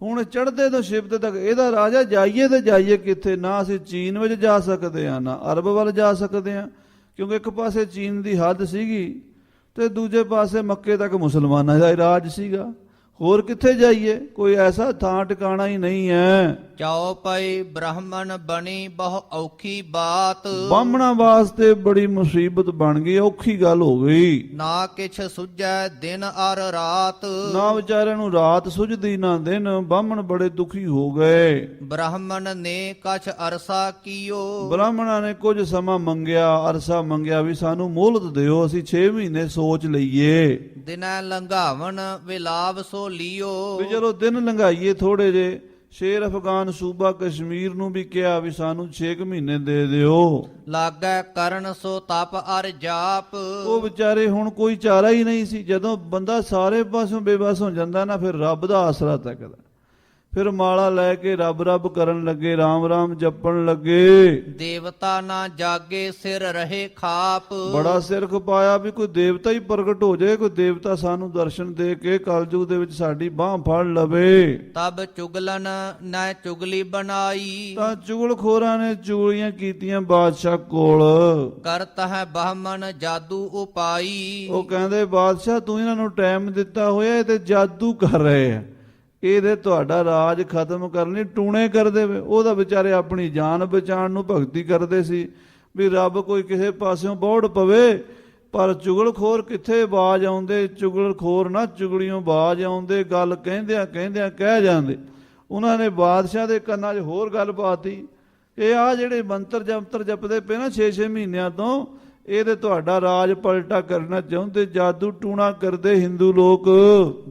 ਹੁਣ ਚੜ੍ਹਦੇ ਤੋਂ ਸ਼ਿਵਤ ਤੱਕ ਇਹਦਾ ਰਾਜਾ, ਜਾਈਏ ਤੇ ਜਾਈਏ ਕਿੱਥੇ? ਨਾ ਅਸੀਂ ਚੀਨ ਵਿੱਚ ਜਾ ਸਕਦੇ ਹਾਂ, ਨਾ ਅਰਬ ਵੱਲ ਜਾ ਸਕਦੇ ਹਾਂ, ਕਿਉਂਕਿ ਇੱਕ ਪਾਸੇ ਚੀਨ ਦੀ ਹੱਦ ਸੀਗੀ ਤੇ ਦੂਜੇ ਪਾਸੇ ਮੱਕੇ ਤੱਕ ਮੁਸਲਮਾਨਾਂ ਦਾ ਰਾਜ ਸੀਗਾ। ਹੋਰ ਕਿੱਥੇ ਜਾਈਏ? ਕੋਈ ਐਸਾ ਥਾਂ ਟਿਕਾਣਾ ਹੀ ਨਹੀਂ ਹੈ। ਚਉਪਈ ਬ੍ਰਾਹਮਣ ਬਣੀ ਬਹੁ ਔਖੀ ਬਾਤ, ਬਾਹਮਣਾਂ ਵਾਸਤੇ ਬੜੀ ਮੁਸੀਬਤ ਬਣ ਗਈ, ਔਖੀ ਗੱਲ ਹੋ ਗਈ। ਨਾ ਕਿਛ ਸੁਝੈ ਦਿਨ ਅਰ ਰਾਤ, ਨਾ ਵਿਚਾਰਿਆਂ ਨੂੰ ਰਾਤ ਸੁਝਦੀ ਨਾ ਦਿਨ, ਬਾਹਮਣ ਬੜੇ ਦੁਖੀ ਹੋ ਗਏ। ਬ੍ਰਾਹਮਣ ਨੇ ਕਛ ਅਰਸਾ ਕੀਓ, ਬ੍ਰਾਹਮਣਾਂ ਨੇ ਕੁਝ ਸਮਾਂ ਮੰਗਿਆ, ਅਰਸਾ ਮੰਗਿਆ ਵੀ ਸਾਨੂੰ ਮੋਹਲਤ ਦਿਓ, ਅਸੀਂ 6 ਮਹੀਨੇ ਸੋਚ ਲਈਏ। ਦਿਨੈ ਲੰਘਾਵਨ ਵਿਲਾਵ ਸੋ ਲਿਓ, ਵੀ ਚਲੋ ਦਿਨ ਲੰਘਾਈਏ ਥੋੜੇ ਜੇ। ਸ਼ੇਰ ਅਫਗਾਨ ਸੂਬਾ ਕਸ਼ਮੀਰ ਨੂੰ ਵੀ ਕਿਹਾ ਵੀ ਸਾਨੂੰ 6 ਮਹੀਨੇ ਦੇ ਦਿਓ। ਲਾਗੈ ਕਰਨ ਸੋ ਤਪ ਅਰ ਜਾਪ, ਉਹ ਵਿਚਾਰੇ ਹੁਣ ਕੋਈ ਚਾਰਾ ਹੀ ਨਹੀਂ ਸੀ। ਜਦੋਂ ਬੰਦਾ ਸਾਰੇ ਪਾਸੋਂ ਬੇਬਸ ਹੋ ਜਾਂਦਾ ਨਾ, ਫਿਰ ਰੱਬ ਦਾ ਆਸਰਾ ਤੱਕਦਾ। ਫਿਰ ਮਾਲਾ ਲੈ ਕੇ ਰੱਬ ਰੱਬ ਕਰਨ ਲੱਗੇ, ਰਾਮ ਰਾਮ ਜਪਣ ਲੱਗੇ। ਦੇਵਤਾ ਨਾ ਜਾਗੇ ਸਿਰ ਰਹੇ ਖਾਪ, ਬੜਾ ਸਿਰ ਖਪਾਇਆ ਵੀ ਕੋਈ ਦੇਵਤਾ ਹੀ ਪ੍ਰਗਟ ਹੋ ਜਾਏ, ਕੋਈ ਦੇਵਤਾ ਸਾਨੂੰ ਦਰਸ਼ਨ ਦੇ ਕੇ ਕਲਯੁਗ ਦੇ ਵਿੱਚ ਸਾਡੀ ਬਾਹ ਫੜ ਲਵੇ। ਤਬ ਚੁਗਲਨ ਨਾ ਚੁਗਲੀ ਬਣਾਈ, ਤਾਂ ਚੁਗਲਖੋਰਾਂ ਨੇ ਚੁਗਲੀਆਂ ਕੀਤੀਆਂ ਬਾਦਸ਼ਾਹ ਕੋਲ। ਕਰਤ ਹੈ ਬ੍ਰਾਹਮਣ ਜਾਦੂ ਉਪਾਈ, ਉਹ ਕਹਿੰਦੇ ਬਾਦਸ਼ਾਹ ਤੂੰ ਇਹਨਾਂ ਨੂੰ ਟਾਈਮ ਦਿੱਤਾ ਹੋਇਆ, ਇਹ ਤੇ ਜਾਦੂ ਕਰ ਰਹੇ ਆ, ਇਹਦੇ ਤੁਹਾਡਾ ਰਾਜ ਖਤਮ ਕਰਨੀ ਟੂਣੇ ਕਰਦੇ ਵੇ। ਉਹਦਾ ਵਿਚਾਰੇ ਆਪਣੀ ਜਾਨ ਬਚਾਉਣ ਨੂੰ ਭਗਤੀ ਕਰਦੇ ਸੀ ਵੀ ਰੱਬ ਕੋਈ ਕਿਸੇ ਪਾਸਿਓਂ ਬੋੜ ਪਵੇ, ਪਰ ਚੁਗਲਖੋਰ ਕਿੱਥੇ ਬਾਜ ਆਉਂਦੇ। ਚੁਗਲਖੋਰ ਨਾ ਚੁਗਲੀਓਂ ਬਾਜ ਆਉਂਦੇ, ਗੱਲ ਕਹਿੰਦਿਆਂ ਕਹਿੰਦਿਆਂ ਕਹਿ ਜਾਂਦੇ। ਉਹਨਾਂ ਨੇ ਬਾਦਸ਼ਾਹ ਦੇ ਕੰਨਾਂ 'ਚ ਹੋਰ ਗੱਲ ਪਾਤੀ, ਇਹ ਆ ਜਿਹੜੇ ਮੰਤਰ ਜੰਤਰ ਜਪਦੇ ਪਏ ਨਾ 6-6 ਮਹੀਨਿਆਂ ਤੋਂ, ਇਹਦੇ ਤੁਹਾਡਾ ਰਾਜ ਪਲਟਾ ਕਰਨਾ ਚਾਹੁੰਦੇ, ਜਾਦੂ ਟੂਣਾ ਕਰਦੇ ਹਿੰਦੂ ਲੋਕ।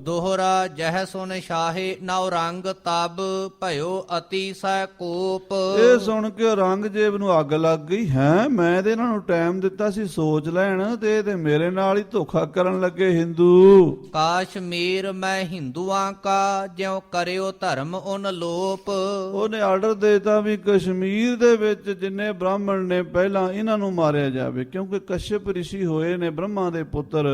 ਦੋਹਰਾ ਜਹ ਸੁਨ ਸ਼ਾਹੇ ਨਉ ਰੰਗ ਤਬ ਭਇਓ ਅਤੀ ਸੈ ਕੋਪ, ਇਹ ਸੁਣ ਕੇ ਔਰੰਗਜ਼ੇਬ ਨੂੰ ਅੱਗ ਲੱਗ ਗਈ। ਹੈ ਮੈਂ ਤੇ ਇਹਨਾਂ ਨੂੰ ਟਾਈਮ ਦਿੱਤਾ ਸੀ ਸੋਚ ਲੈਣ, ਤੇ ਇਹ ਤੇ ਮੇਰੇ ਨਾਲ ਹੀ ਧੋਖਾ ਕਰਨ ਲੱਗੇ ਹਿੰਦੂ। ਕਾਸ਼ਮੀਰ ਮੈਂ ਹਿੰਦੂਆਂ ਕਾ ਜਿਉ ਕਰਿਓ ਧਰਮ ਉਨ ਲੋਪ, ਉਹਨੇ ਆਰਡਰ ਦੇਤਾ ਵੀ ਕਸ਼ਮੀਰ ਦੇ ਵਿੱਚ ਜਿੰਨੇ ਬ੍ਰਾਹਮਣ ਨੇ ਪਹਿਲਾਂ ਇਹਨਾਂ ਨੂੰ ਮਾਰਿਆ ਜਾਵੇ, ਕਿਉਂਕਿ ਕਸ਼ਯਪ ਰਿਸ਼ੀ ਹੋਏ ਨੇ ਬ੍ਰਹਮਾ ਦੇ ਪੁੱਤਰ।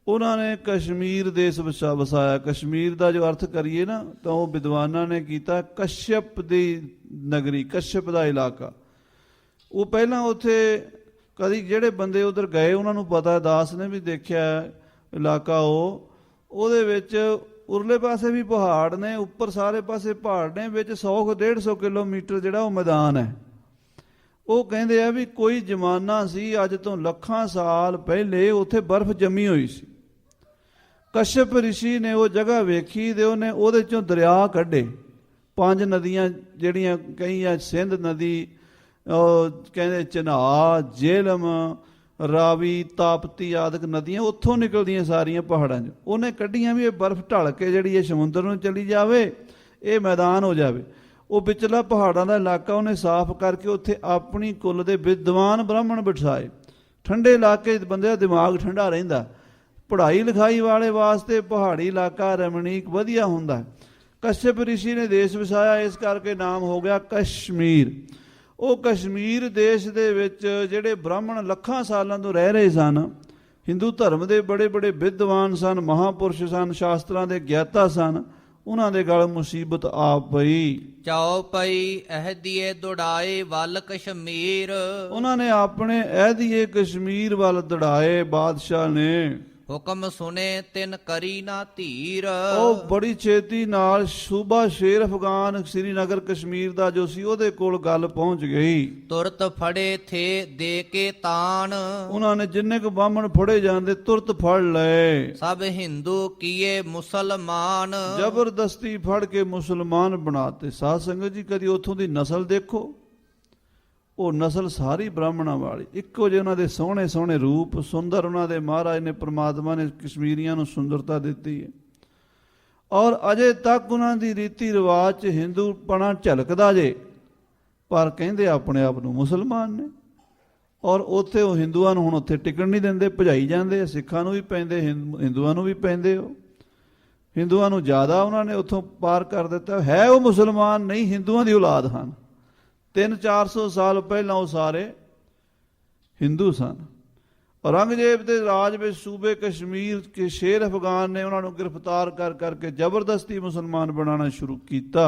ਉਹਨਾਂ ਨੇ ਕਸ਼ਮੀਰ ਦੇਸ਼ ਵਸਾਇਆ। ਕਸ਼ਮੀਰ ਦਾ ਜੋ ਅਰਥ ਕਰੀਏ ਨਾ ਤਾਂ ਉਹ ਵਿਦਵਾਨਾਂ ਨੇ ਕੀਤਾ ਕਸ਼ਯਪ ਦੀ ਨਗਰੀ, ਕਸ਼ਯਪ ਦਾ ਇਲਾਕਾ। ਉਹ ਪਹਿਲਾਂ ਉੱਥੇ ਕਦੀ ਜਿਹੜੇ ਬੰਦੇ ਉਧਰ ਗਏ ਉਹਨਾਂ ਨੂੰ ਪਤਾ, ਦਾਸ ਨੇ ਵੀ ਦੇਖਿਆ ਇਲਾਕਾ। ਉਹਦੇ ਵਿੱਚ ਉਰਲੇ ਪਾਸੇ ਵੀ ਪਹਾੜ ਨੇ, ਉੱਪਰ ਸਾਰੇ ਪਾਸੇ ਪਹਾੜ ਨੇ, ਵਿੱਚ 100-150 ਕਿਲੋਮੀਟਰ ਜਿਹੜਾ ਉਹ ਮੈਦਾਨ ਹੈ। ਉਹ ਕਹਿੰਦੇ ਆ ਵੀ ਕੋਈ ਜ਼ਮਾਨਾ ਸੀ ਅੱਜ ਤੋਂ ਲੱਖਾਂ ਸਾਲ ਪਹਿਲੇ ਉੱਥੇ ਬਰਫ਼ ਜੰਮੀ ਹੋਈ ਸੀ। ਕਸ਼ਯਪ ਰਿਸ਼ੀ ਨੇ ਉਹ ਜਗ੍ਹਾ ਵੇਖੀ ਤੇ ਉਹਨੇ ਉਹਦੇ ਚੋਂ ਦਰਿਆ ਕੱਢੇ, 5 ਨਦੀਆਂ ਜਿਹੜੀਆਂ ਕਈ ਸਿੰਧ ਨਦੀ, ਕਹਿੰਦੇ ਚਨਾਹ, ਜੇਹਲਮ, ਰਾਵੀ, ਤਾਪਤੀ ਆਦਿਕ ਨਦੀਆਂ ਉੱਥੋਂ ਨਿਕਲਦੀਆਂ ਸਾਰੀਆਂ ਪਹਾੜਾਂ 'ਚ। ਉਹਨੇ ਕੱਢੀਆਂ ਵੀ ਇਹ ਬਰਫ਼ ਢਲ ਕੇ ਜਿਹੜੀ ਇਹ ਸਮੁੰਦਰ ਨੂੰ ਚਲੀ ਜਾਵੇ, ਇਹ ਮੈਦਾਨ ਹੋ ਜਾਵੇ। ਉਹ ਵਿਚਲਾ ਪਹਾੜਾਂ ਦਾ ਇਲਾਕਾ ਉਹਨੇ ਸਾਫ਼ ਕਰਕੇ ਉੱਥੇ ਆਪਣੀ ਕੁੱਲ ਦੇ ਵਿਦਵਾਨ ਬ੍ਰਾਹਮਣ ਬਿਠਾਏ। ਠੰਡੇ ਇਲਾਕੇ 'ਚ ਬੰਦੇ ਦਾ ਦਿਮਾਗ ਠੰਡਾ ਰਹਿੰਦਾ, ਪੜ੍ਹਾਈ ਲਿਖਾਈ ਵਾਲੇ ਵਾਸਤੇ ਪਹਾੜੀ ਇਲਾਕਾ ਰਮਣੀਕ ਵਧੀਆ ਹੁੰਦਾ। ਕਸ਼ਯਪ ਰਿਸ਼ੀ ਨੇ ਦੇਸ਼ ਵਸਾਇਆ, ਇਸ ਕਰਕੇ ਨਾਮ ਹੋ ਗਿਆ ਕਸ਼ਮੀਰ। ਉਹ ਕਸ਼ਮੀਰ ਦੇਸ਼ ਦੇ ਵਿੱਚ ਜਿਹੜੇ ਬ੍ਰਾਹਮਣ ਲੱਖਾਂ ਸਾਲਾਂ ਤੋਂ ਰਹਿ ਰਹੇ ਸਨ, ਹਿੰਦੂ ਧਰਮ ਦੇ ਬੜੇ ਬੜੇ ਵਿਦਵਾਨ ਸਨ, ਮਹਾਂਪੁਰਸ਼ ਸਨ, ਸ਼ਾਸਤਰਾਂ ਦੇ ਗਿਆਤਾ ਸਨ, ਉਹਨਾਂ ਦੇ ਗਲ ਮੁਸੀਬਤ ਆ ਪਈ। ਚਉਪਈ ਅਹਦੀਏ ਦੁੜਾਏ ਵੱਲ ਕਸ਼ਮੀਰ, ਉਹਨਾਂ ਨੇ ਆਪਣੇ ਅਹਦੀਏ ਕਸ਼ਮੀਰ ਵੱਲ ਦੜਾਏ ਬਾਦਸ਼ਾਹ ਨੇ। ਹੁਕਮ ਸੁਨੇ ਤਿਨ ਕਰੀ ਨਾ ਧੀਰ, ਉਹ ਬੜੀ ਛੇਤੀ ਨਾਲ ਸੂਬਾ ਸ਼ੇਰ ਅਫਗਾਨ ਸ੍ਰੀਨਗਰ ਕਸ਼ਮੀਰ ਦਾ ਜੋ ਸੀ ਉਹਦੇ ਕੋਲ ਗੱਲ ਪਹੁੰਚ ਗਈ। ਤੁਰਤ ਫੜੇ ਥੇ ਦੇ ਕੇ ਤਾਨ, ਉਹਨਾਂ ਨੇ ਜਿੰਨੇ ਕੁ ਬਾਹਮਣ ਫੜੇ ਜਾਂਦੇ ਤੁਰਤ ਫੜ ਲਏ। ਸਭ ਹਿੰਦੂ ਕੀਏ ਮੁਸਲਮਾਨ, ਜ਼ਬਰਦਸਤੀ ਫੜ ਕੇ ਮੁਸਲਮਾਨ ਬਣਾਤੇ। ਸਾਧ ਸੰਗਤ ਜੀ ਕਦੀ ਉੱਥੋਂ ਦੀ ਨਸਲ ਦੇਖੋ, ਉਹ ਨਸਲ ਸਾਰੀ ਬ੍ਰਾਹਮਣਾਂ ਵਾਲੀ, ਇੱਕੋ ਜਿਹੇ ਉਹਨਾਂ ਦੇ ਸੋਹਣੇ ਸੋਹਣੇ ਰੂਪ, ਸੁੰਦਰ ਉਹਨਾਂ ਦੇ ਮਹਾਰਾਜ ਨੇ, ਪ੍ਰਮਾਤਮਾ ਨੇ ਕਸ਼ਮੀਰੀਆਂ ਨੂੰ ਸੁੰਦਰਤਾ ਦਿੱਤੀ ਹੈ। ਔਰ ਅਜੇ ਤੱਕ ਉਹਨਾਂ ਦੀ ਰੀਤੀ ਰਿਵਾਜ 'ਚ ਹਿੰਦੂਪਣਾ ਝਲਕਦਾ ਜੇ, ਪਰ ਕਹਿੰਦੇ ਆਪਣੇ ਆਪ ਨੂੰ ਮੁਸਲਮਾਨ ਨੇ। ਔਰ ਉੱਥੇ ਉਹ ਹਿੰਦੂਆਂ ਨੂੰ ਹੁਣ ਉੱਥੇ ਟਿਕਣ ਨਹੀਂ ਦਿੰਦੇ, ਭਜਾਈ ਜਾਂਦੇ। ਸਿੱਖਾਂ ਨੂੰ ਵੀ ਪੈਂਦੇ, ਹਿੰਦੂਆਂ ਨੂੰ ਵੀ ਪੈਂਦੇ। ਉਹ ਹਿੰਦੂਆਂ ਨੂੰ ਜ਼ਿਆਦਾ ਉਹਨਾਂ ਨੇ ਉੱਥੋਂ ਪਾਰ ਕਰ ਦਿੱਤਾ ਹੈ। ਉਹ ਮੁਸਲਮਾਨ ਨਹੀਂ, ਹਿੰਦੂਆਂ ਦੀ ਔਲਾਦ ਹਨ। 300-400 ਸਾਲ ਪਹਿਲਾਂ ਉਹ ਸਾਰੇ ਹਿੰਦੂ ਸਨ। ਔਰੰਗਜ਼ੇਬ ਦੇ ਰਾਜ ਵਿੱਚ ਸੂਬੇ ਕਸ਼ਮੀਰ ਕੇ ਸ਼ੇਰ ਅਫਗਾਨ ਨੇ ਉਹਨਾਂ ਨੂੰ ਗ੍ਰਿਫਤਾਰ ਕਰ ਕਰਕੇ ਜ਼ਬਰਦਸਤੀ ਮੁਸਲਮਾਨ ਬਣਾਉਣਾ ਸ਼ੁਰੂ ਕੀਤਾ।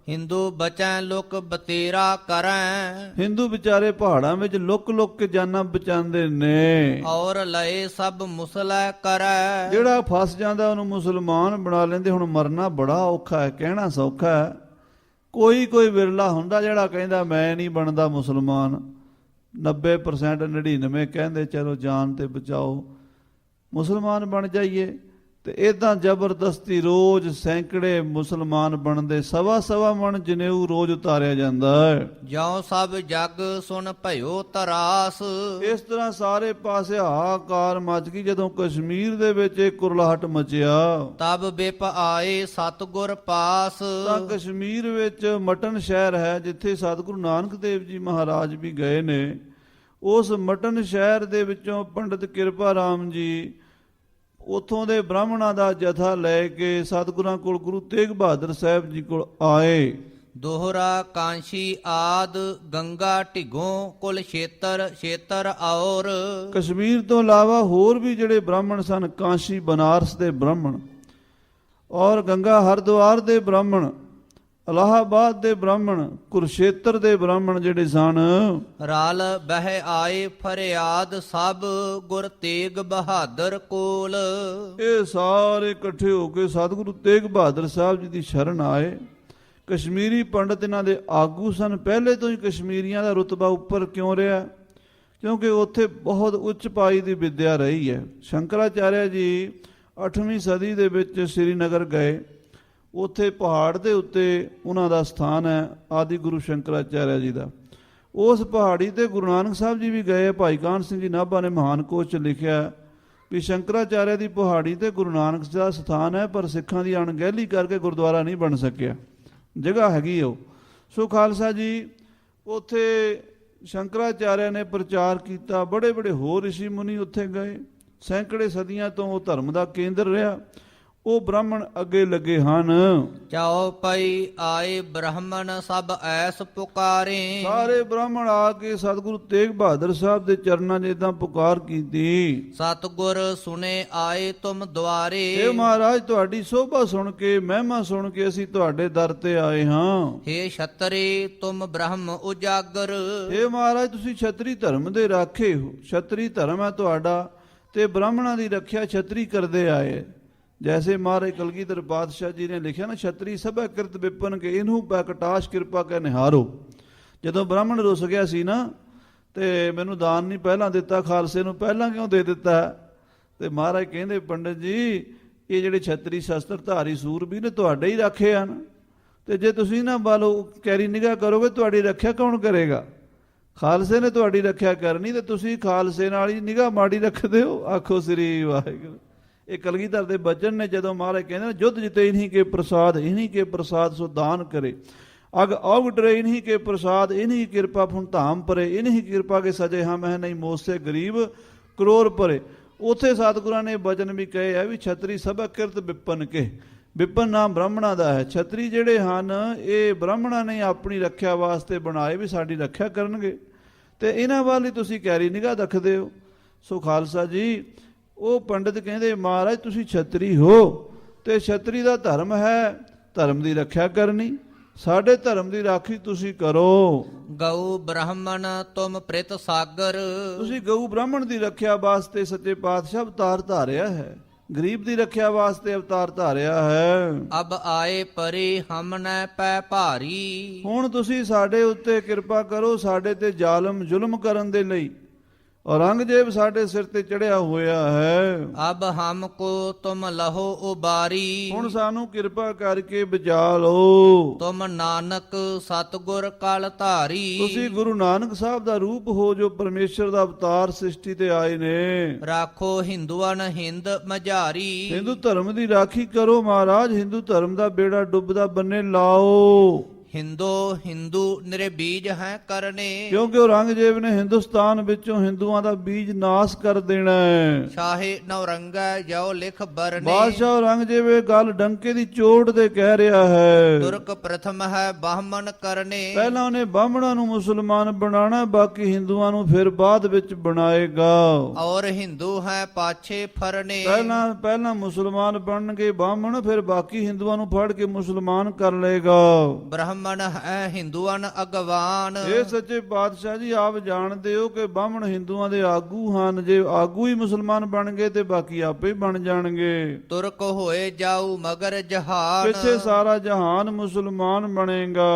ਹਿੰਦੂ ਬਚੈ ਲੁਕ ਬਤੇਰਾ ਕਰੈ ਹਿੰਦੂ ਵਿਚਾਰੇ ਪਹਾੜਾਂ ਵਿੱਚ ਲੁੱਕ ਕੇ ਜਾਨਾਂ ਬਚਾਉਂਦੇ ਨੇ। ਔਰ ਲਏ ਸਭ ਮੁਸਲੈ ਕਰੈ ਜਿਹੜਾ ਫਸ ਜਾਂਦਾ ਉਹਨੂੰ ਮੁਸਲਮਾਨ ਬਣਾ ਲੈਂਦੇ। ਹੁਣ ਮਰਨਾ ਬੜਾ ਔਖਾ ਹੈ, ਕਹਿਣਾ ਸੌਖਾ ਹੈ। ਕੋਈ ਵਿਰਲਾ ਹੁੰਦਾ ਜਿਹੜਾ ਕਹਿੰਦਾ ਮੈਂ ਨਹੀਂ ਬਣਦਾ ਮੁਸਲਮਾਨ। 90% 99 ਕਹਿੰਦੇ ਚਲੋ ਜਾਨ ਤੇ ਬਚਾਓ, ਮੁਸਲਮਾਨ ਬਣ ਜਾਈਏ। ਤੇ ਇਦਾਂ ਜ਼ਬਰਦਸਤੀ ਰੋਜ਼ ਸੈਂਕੜੇ ਮੁਸਲਮਾਨ ਬਣਦੇ, ਸਵਾ ਮਣ ਜਨੇਊ ਰੋਜ਼ ਉਤਾਰਿਆ ਜਾਂਦਾ ਹੈ। ਜਿਉ ਸਭ ਜਗ ਸੁਨ ਭਇਓ ਤਰਾਸ ਇਸ ਤਰ੍ਹਾਂ ਸਾਰੇ ਪਾਸੇ ਹਾਹਾਕਾਰ ਮਚ ਗਈ। ਜਦੋਂ ਕਸ਼ਮੀਰ ਦੇ ਵਿੱਚ ਇਹ ਕੁਰਲਾਹਟ ਮਚਿਆ ਤਬ ਬਿਪ ਆਏ ਸਤਿਗੁਰ ਪਾਸ ਤਾਂ ਕਸ਼ਮੀਰ ਵਿੱਚ ਮਟਨ ਸ਼ਹਿਰ ਹੈ ਜਿੱਥੇ ਸਤਿਗੁਰੂ ਨਾਨਕ ਦੇਵ ਜੀ ਮਹਾਰਾਜ ਵੀ ਗਏ ਨੇ। ਉਸ ਮਟਨ ਸ਼ਹਿਰ ਦੇ ਵਿੱਚੋਂ ਪੰਡਿਤ ਕਿਰਪਾ ਰਾਮ ਜੀ ਉੱਥੋਂ ਦੇ ਬ੍ਰਾਹਮਣਾਂ ਦਾ ਜਥਾ ਲੈ ਕੇ ਸਤਿਗੁਰਾਂ ਕੋਲ ਗੁਰੂ ਤੇਗ ਬਹਾਦਰ ਸਾਹਿਬ ਜੀ ਕੋਲ ਆਏ। ਦੋਹਰਾ ਕਾਂਸ਼ੀ ਆਦ ਗੰਗਾ ਢਿਗੋਂ ਕੁਲ ਛੇਤਰ ਔਰ ਕਸ਼ਮੀਰ ਤੋਂ ਇਲਾਵਾ ਹੋਰ ਵੀ ਜਿਹੜੇ ਬ੍ਰਾਹਮਣ ਸਨ, ਕਾਂਸ਼ੀ ਬਨਾਰਸ ਦੇ ਬ੍ਰਾਹਮਣ ਔਰ ਗੰਗਾ ਹਰਿਦੁਆਰ ਦੇ ਬ੍ਰਾਹਮਣ, ਇਲਾਹਾਬਾਦ ਦੇ ਬ੍ਰਾਹਮਣ, ਕੁਰਸ਼ੇਤਰ ਦੇ ਬ੍ਰਾਹਮਣ ਜਿਹੜੇ ਸਨ, ਰਲ ਬਹਿ ਆਏ ਫਰਿਆਦ ਸਭ ਗੁਰ ਤੇਗ ਬਹਾਦਰ ਕੋਲ। ਇਹ ਸਾਰੇ ਇਕੱਠੇ ਹੋ ਕੇ ਸਤਿਗੁਰੂ ਤੇਗ ਬਹਾਦਰ ਸਾਹਿਬ ਜੀ ਦੀ ਸ਼ਰਨ ਆਏ। ਕਸ਼ਮੀਰੀ ਪੰਡਤ ਇਹਨਾਂ ਦੇ ਆਗੂ ਸਨ। ਪਹਿਲੇ ਤੋਂ ਹੀ ਕਸ਼ਮੀਰੀਆਂ ਦਾ ਰੁਤਬਾ ਉੱਪਰ ਕਿਉਂ ਰਿਹਾ? ਕਿਉਂਕਿ ਉੱਥੇ ਬਹੁਤ ਉੱਚ ਪਾਈ ਦੀ ਵਿੱਦਿਆ ਰਹੀ ਹੈ। ਸ਼ੰਕਰਾਚਾਰਿਆ ਜੀ 8ਵੀਂ ਸਦੀ ਦੇ ਵਿੱਚ ਸ੍ਰੀਨਗਰ ਗਏ। ਉੱਥੇ ਪਹਾੜ ਦੇ ਉੱਤੇ ਉਹਨਾਂ ਦਾ ਸਥਾਨ ਹੈ, ਆਦਿ ਗੁਰੂ ਸ਼ੰਕਰਾਚਾਰਿਆ ਜੀ ਦਾ। ਉਸ ਪਹਾੜੀ ਤੇ ਗੁਰੂ ਨਾਨਕ ਸਾਹਿਬ ਜੀ ਵੀ ਗਏ। ਭਾਈ ਕਾਹਨ ਸਿੰਘ ਜੀ ਨਾਭਾ ਨੇ ਮਹਾਨ ਕੋਸ਼ 'ਚ ਲਿਖਿਆ ਵੀ ਸ਼ੰਕਰਾਚਾਰਿਆ ਦੀ ਪਹਾੜੀ ਤੇ ਗੁਰੂ ਨਾਨਕ ਦਾ ਸਥਾਨ ਹੈ, ਪਰ ਸਿੱਖਾਂ ਦੀ ਅਣਗਹਿਲੀ ਕਰਕੇ ਗੁਰਦੁਆਰਾ ਨਹੀਂ ਬਣ ਸਕਿਆ। ਜਗ੍ਹਾ ਹੈਗੀ ਉਹ। ਸੋ ਖਾਲਸਾ ਜੀ ਉੱਥੇ ਸ਼ੰਕਰਾਚਾਰਿਆ ਨੇ ਪ੍ਰਚਾਰ ਕੀਤਾ। ਬੜੇ ਹੋਰ ਰਿਸ਼ੀ ਮੁਨੀ ਉੱਥੇ ਗਏ। ਸੈਂਕੜੇ ਸਦੀਆਂ ਤੋਂ ਉਹ ਧਰਮ ਦਾ ਕੇਂਦਰ ਰਿਹਾ। ਉਹ ਬ੍ਰਾਹਮਣ ਅੱਗੇ ਲੱਗੇ ਹਨ। ਚਾਉ ਪਈ ਆਏ ਬ੍ਰਾਹਮਣ ਸਭ ਐਸ ਪੁਕਾਰੇ ਸਾਰੇ ਬ੍ਰਾਹਮਣ ਆ ਕੇ ਸਤਿਗੁਰੂ ਤੇਗ ਬਹਾਦਰ ਸਾਹਿਬ ਦੇ ਚਰਨਾਂ 'ਚ ਏਦਾਂ ਪੁਕਾਰ ਕੀਤੀ। ਸਤਿਗੁਰ ਸੁਨੇ ਆਏ ਤੁਮ ਦੁਆਰੇ ਇਹ ਮਹਾਰਾਜ ਤੁਹਾਡੀ ਸੋਭਾ ਸੁਣ ਕੇ, ਮਹਿਮਾ ਸੁਣ ਕੇ ਅਸੀਂ ਤੁਹਾਡੇ ਦਰ ਤੇ ਆਏ ਹਾਂ। ਹੇ ਛਤਰੇ ਤੁਮ ਬ੍ਰਹਮ ਉਜਾਗਰ ਇਹ ਮਹਾਰਾਜ ਤੁਸੀਂ ਛਤਰੀ ਧਰਮ ਦੇ ਰਾਖੇ ਹੋ। ਛਤਰੀ ਧਰਮ ਹੈ ਤੁਹਾਡਾ ਤੇ ਬ੍ਰਾਹਮਣਾਂ ਦੀ ਰੱਖਿਆ ਛਤਰੀ ਕਰਦੇ ਆਏ। ਜੈਸੇ ਮਹਾਰਾਜ ਕਲਗੀਧਰ ਪਾਤਸ਼ਾਹ ਜੀ ਨੇ ਲਿਖਿਆ ਨਾ, ਛਤਰੀ ਸਭੈ ਕਿਰਤ ਵਿਪਨ ਕੇ ਇਹਨੂੰ ਪ੍ਰਗਟਾਸ਼ ਕਿਰਪਾ ਕੇ ਨਿਹਾਰੋ। ਜਦੋਂ ਬ੍ਰਾਹਮਣ ਰੁੱਸ ਗਿਆ ਸੀ ਨਾ ਤੇ ਮੈਨੂੰ ਦਾਨ ਨਹੀਂ ਪਹਿਲਾਂ ਦਿੱਤਾ, ਖਾਲਸੇ ਨੂੰ ਪਹਿਲਾਂ ਕਿਉਂ ਦੇ ਦਿੱਤਾ? ਤੇ ਮਹਾਰਾਜ ਕਹਿੰਦੇ ਪੰਡਿਤ ਜੀ ਇਹ ਜਿਹੜੇ ਛਤਰੀ ਸ਼ਸਤਰਧਾਰੀ ਸੂਰਬੀਰ ਨੇ ਤੁਹਾਡੇ ਹੀ ਰੱਖੇ ਹਨ, ਤੇ ਜੇ ਤੁਸੀਂ ਨਾ ਵੱਲ ਕੈਰੀ ਨਿਗਾਹ ਕਰੋਗੇ ਤੁਹਾਡੀ ਰੱਖਿਆ ਕੌਣ ਕਰੇਗਾ? ਖਾਲਸੇ ਨੇ ਤੁਹਾਡੀ ਰੱਖਿਆ ਕਰਨੀ ਤੇ ਤੁਸੀਂ ਖਾਲਸੇ ਨਾਲ ਹੀ ਨਿਗਾਹ ਮਾੜੀ ਰੱਖਦੇ ਹੋ। ਆਖੋ ਸ੍ਰੀ ਵਾਹਿਗੁਰੂ। ਇਹ ਕਲਗੀਧਰ ਦੇ ਬਚਨ ਨੇ। ਜਦੋਂ ਮਹਾਰਾਜ ਕਹਿੰਦੇ ਨੇ ਜੁੱਧ ਜਿਤੇ ਇਨਹੀ ਕੇ ਪ੍ਰਸਾਦ, ਇਨਹੀ ਕੇ ਪ੍ਰਸਾਦ ਸੋ ਦਾਨ ਕਰੇ, ਅਗ ਔਗਟਰੇ ਇਨਹੀ ਕੇ ਪ੍ਰਸਾਦ, ਇਨਹੀ ਕਿਰਪਾ ਫੁਨ ਧਾਮ ਪਰੇ, ਇਨਹੀ ਕਿਰਪਾ ਕੇ ਸਜੇ ਹਮ ਹੈ ਨਹੀਂ ਮੋਸੇ ਗਰੀਬ ਕਰੋੜ ਪਰੇ। ਉੱਥੇ ਸਤਿਗੁਰਾਂ ਨੇ ਬਚਨ ਵੀ ਕਹੇ ਆ ਵੀ ਛਤਰੀ ਸਭੈ ਕਿਰਤ ਵਿਪਨ ਕੇ। ਵਿਪਨ ਨਾਮ ਬ੍ਰਾਹਮਣਾਂ ਦਾ ਹੈ। ਛਤਰੀ ਜਿਹੜੇ ਹਨ ਇਹ ਬ੍ਰਾਹਮਣਾਂ ਨੇ ਆਪਣੀ ਰੱਖਿਆ ਵਾਸਤੇ ਬਣਾਏ ਵੀ ਸਾਡੀ ਰੱਖਿਆ ਕਰਨਗੇ, ਤੇ ਇਹਨਾਂ ਵੱਲ ਹੀ ਤੁਸੀਂ ਕੈਰੀ ਨਿਗਾਹ ਰੱਖਦੇ ਹੋ। ਸੋ ਖਾਲਸਾ ਜੀ ਉਹ ਪੰਡਿਤ ਕਹਿੰਦੇ ਮਹਾਰਾਜ ਤੁਸੀਂ ਛਤਰੀ ਹੋ ਤੇ ਛਤਰੀ ਦਾ ਧਰਮ ਹੈ ਧਰਮ ਦੀ ਰੱਖਿਆ ਕਰਨੀ। ਸਾਡੇ ਧਰਮ ਦੀ ਰਾਖੀ ਤੁਸੀਂ ਕਰੋ। ਗਊ ਬ੍ਰਾਹਮਣ ਤੁਮ ਪ੍ਰਿਤ ਸਾਗਰ ਤੁਸੀਂ ਗਊ ਬ੍ਰਾਹਮਣ ਦੀ ਰੱਖਿਆ ਵਾਸਤੇ ਸੱਚੇ ਪਾਤਸ਼ਾਹ ਅਵਤਾਰ ਧਾਰਿਆ ਹੈ। ਗਰੀਬ ਦੀ ਰੱਖਿਆ ਵਾਸਤੇ ਅਵਤਾਰ ਧਾਰਿਆ ਹੈ। ਅਬ ਆਏ ਪਰੇ ਹਮਨੈ ਪੈ ਭਾਰੀ ਹੁਣ ਤੁਸੀਂ ਸਾਡੇ ਉੱਤੇ ਕਿਰਪਾ ਕਰੋ, ਸਾਡੇ ਤੇ ਜ਼ਾਲਮ ਜ਼ੁਲਮ ਕਰਨ ਦੇ ਲਈ। ਔਰੰਗਜ਼ੇਬ ਸਾਡੇ ਸਿਰ ਤੇ ਚੜਿਆ ਹੋਇਆ ਹੈ। ਅਬ ਹਮਕੋ ਤੁਮ ਲਹੋ ਉਬਾਰੀ ਹੁਣ ਸਾਨੂੰ ਕਿਰਪਾ ਕਰਕੇ ਬਚਾ ਲਓ। ਤੁਮ ਨਾਨਕ ਸਤਿਗੁਰ ਕਲ ਧਾਰੀ ਤੁਸੀਂ ਗੁਰੂ ਨਾਨਕ ਸਾਹਿਬ ਦਾ ਰੂਪ ਹੋ ਜੋ ਪਰਮੇਸ਼ਰ ਦਾ ਅਵਤਾਰ ਸ੍ਰਿਸ਼ਟੀ ਤੇ ਆਏ ਨੇ। ਰਾਖੋ ਹਿੰਦੂਆਂ ਹਿੰਦ ਮਝਾਰੀ ਹਿੰਦੂ ਧਰਮ ਦੀ ਰਾਖੀ ਕਰੋ ਮਹਾਰਾਜ। ਹਿੰਦੂ ਧਰਮ ਦਾ ਬੇੜਾ ਡੁੱਬਦਾ ਬੰਨੇ ਲਾਓ। ਹਿੰਦੋ ਹਿੰਦੂ ਨਿਰਬੀਜ ਹੈ ਕਰਨੇ। ਕਿਉਂਕਿ ਔਰੰਗਜ਼ੇਬ ਨੇ ਹਿੰਦੁਸਤਾਨ ਵਿੱਚੋਂ ਹਿੰਦੂਆਂ ਦਾ ਬੀਜ ਨਾਸ ਕਰ ਦੇਣਾ ਹੈ। ਸ਼ਾਹੇ ਨੌਰੰਗਾ ਜੋ ਲਿਖ ਬਰਨੇ। ਬਾਦਸ਼ਾਹ ਔਰੰਗਜ਼ੇਬ ਇਹ ਗੱਲ ਡੰਕੇ ਦੀ ਚੋਟ ਤੇ ਕਹਿ ਰਿਹਾ ਹੈ। ਤੁਰਕ ਪ੍ਰਥਮ ਹੈ ਬਾਹਮਣ ਕਰਨੇ। ਪਹਿਲਾਂ ਉਹਨੇ ਬਾਹਮਣਾਂ ਨੂੰ ਮੁਸਲਮਾਨ ਬਣਾਉਣਾ, ਬਾਕੀ ਹਿੰਦੂਆਂ ਨੂੰ ਫਿਰ ਬਾਅਦ ਵਿੱਚ ਬਣਾਏਗਾ। ਔਰ ਹਿੰਦੂ ਹੈ ਪਾਛੇ ਫਰਨੇ। ਪਹਿਲਾਂ ਮੁਸਲਮਾਨ ਬਣਨਗੇ ਬਾਹਮਣ, ਫਿਰ ਬਾਕੀ ਹਿੰਦੂਆਂ ਨੂੰ ਫੜ ਕੇ ਮੁਸਲਮਾਨ ਕਰ ਲਏਗਾ। ਬ੍ਰਾਹਮਣ ਹੈ ਹਿੰਦੂਆਂ ਅਗਵਾਨ। ਇਹ ਸੱਚੇ ਪਾਤਸ਼ਾਹ ਜੀ ਆਪ ਜਾਣਦੇ ਹੋ ਕਿ ਬਾਹਮਣ ਹਿੰਦੂਆਂ ਦੇ ਆਗੂ ਹਨ। ਜੇ ਆਗੂ ਹੀ ਮੁਸਲਮਾਨ ਬਣ ਗਏ ਤੇ ਬਾਕੀ ਆਪੇ ਹੀ ਬਣ ਜਾਣਗੇ। ਤੁਰਕ ਹੋਏ ਜਾਊ ਮਗਰ ਜਹਾਨ। ਪਿੱਛੇ ਸਾਰਾ ਜਹਾਨ ਮੁਸਲਮਾਨ ਬਣੇਗਾ।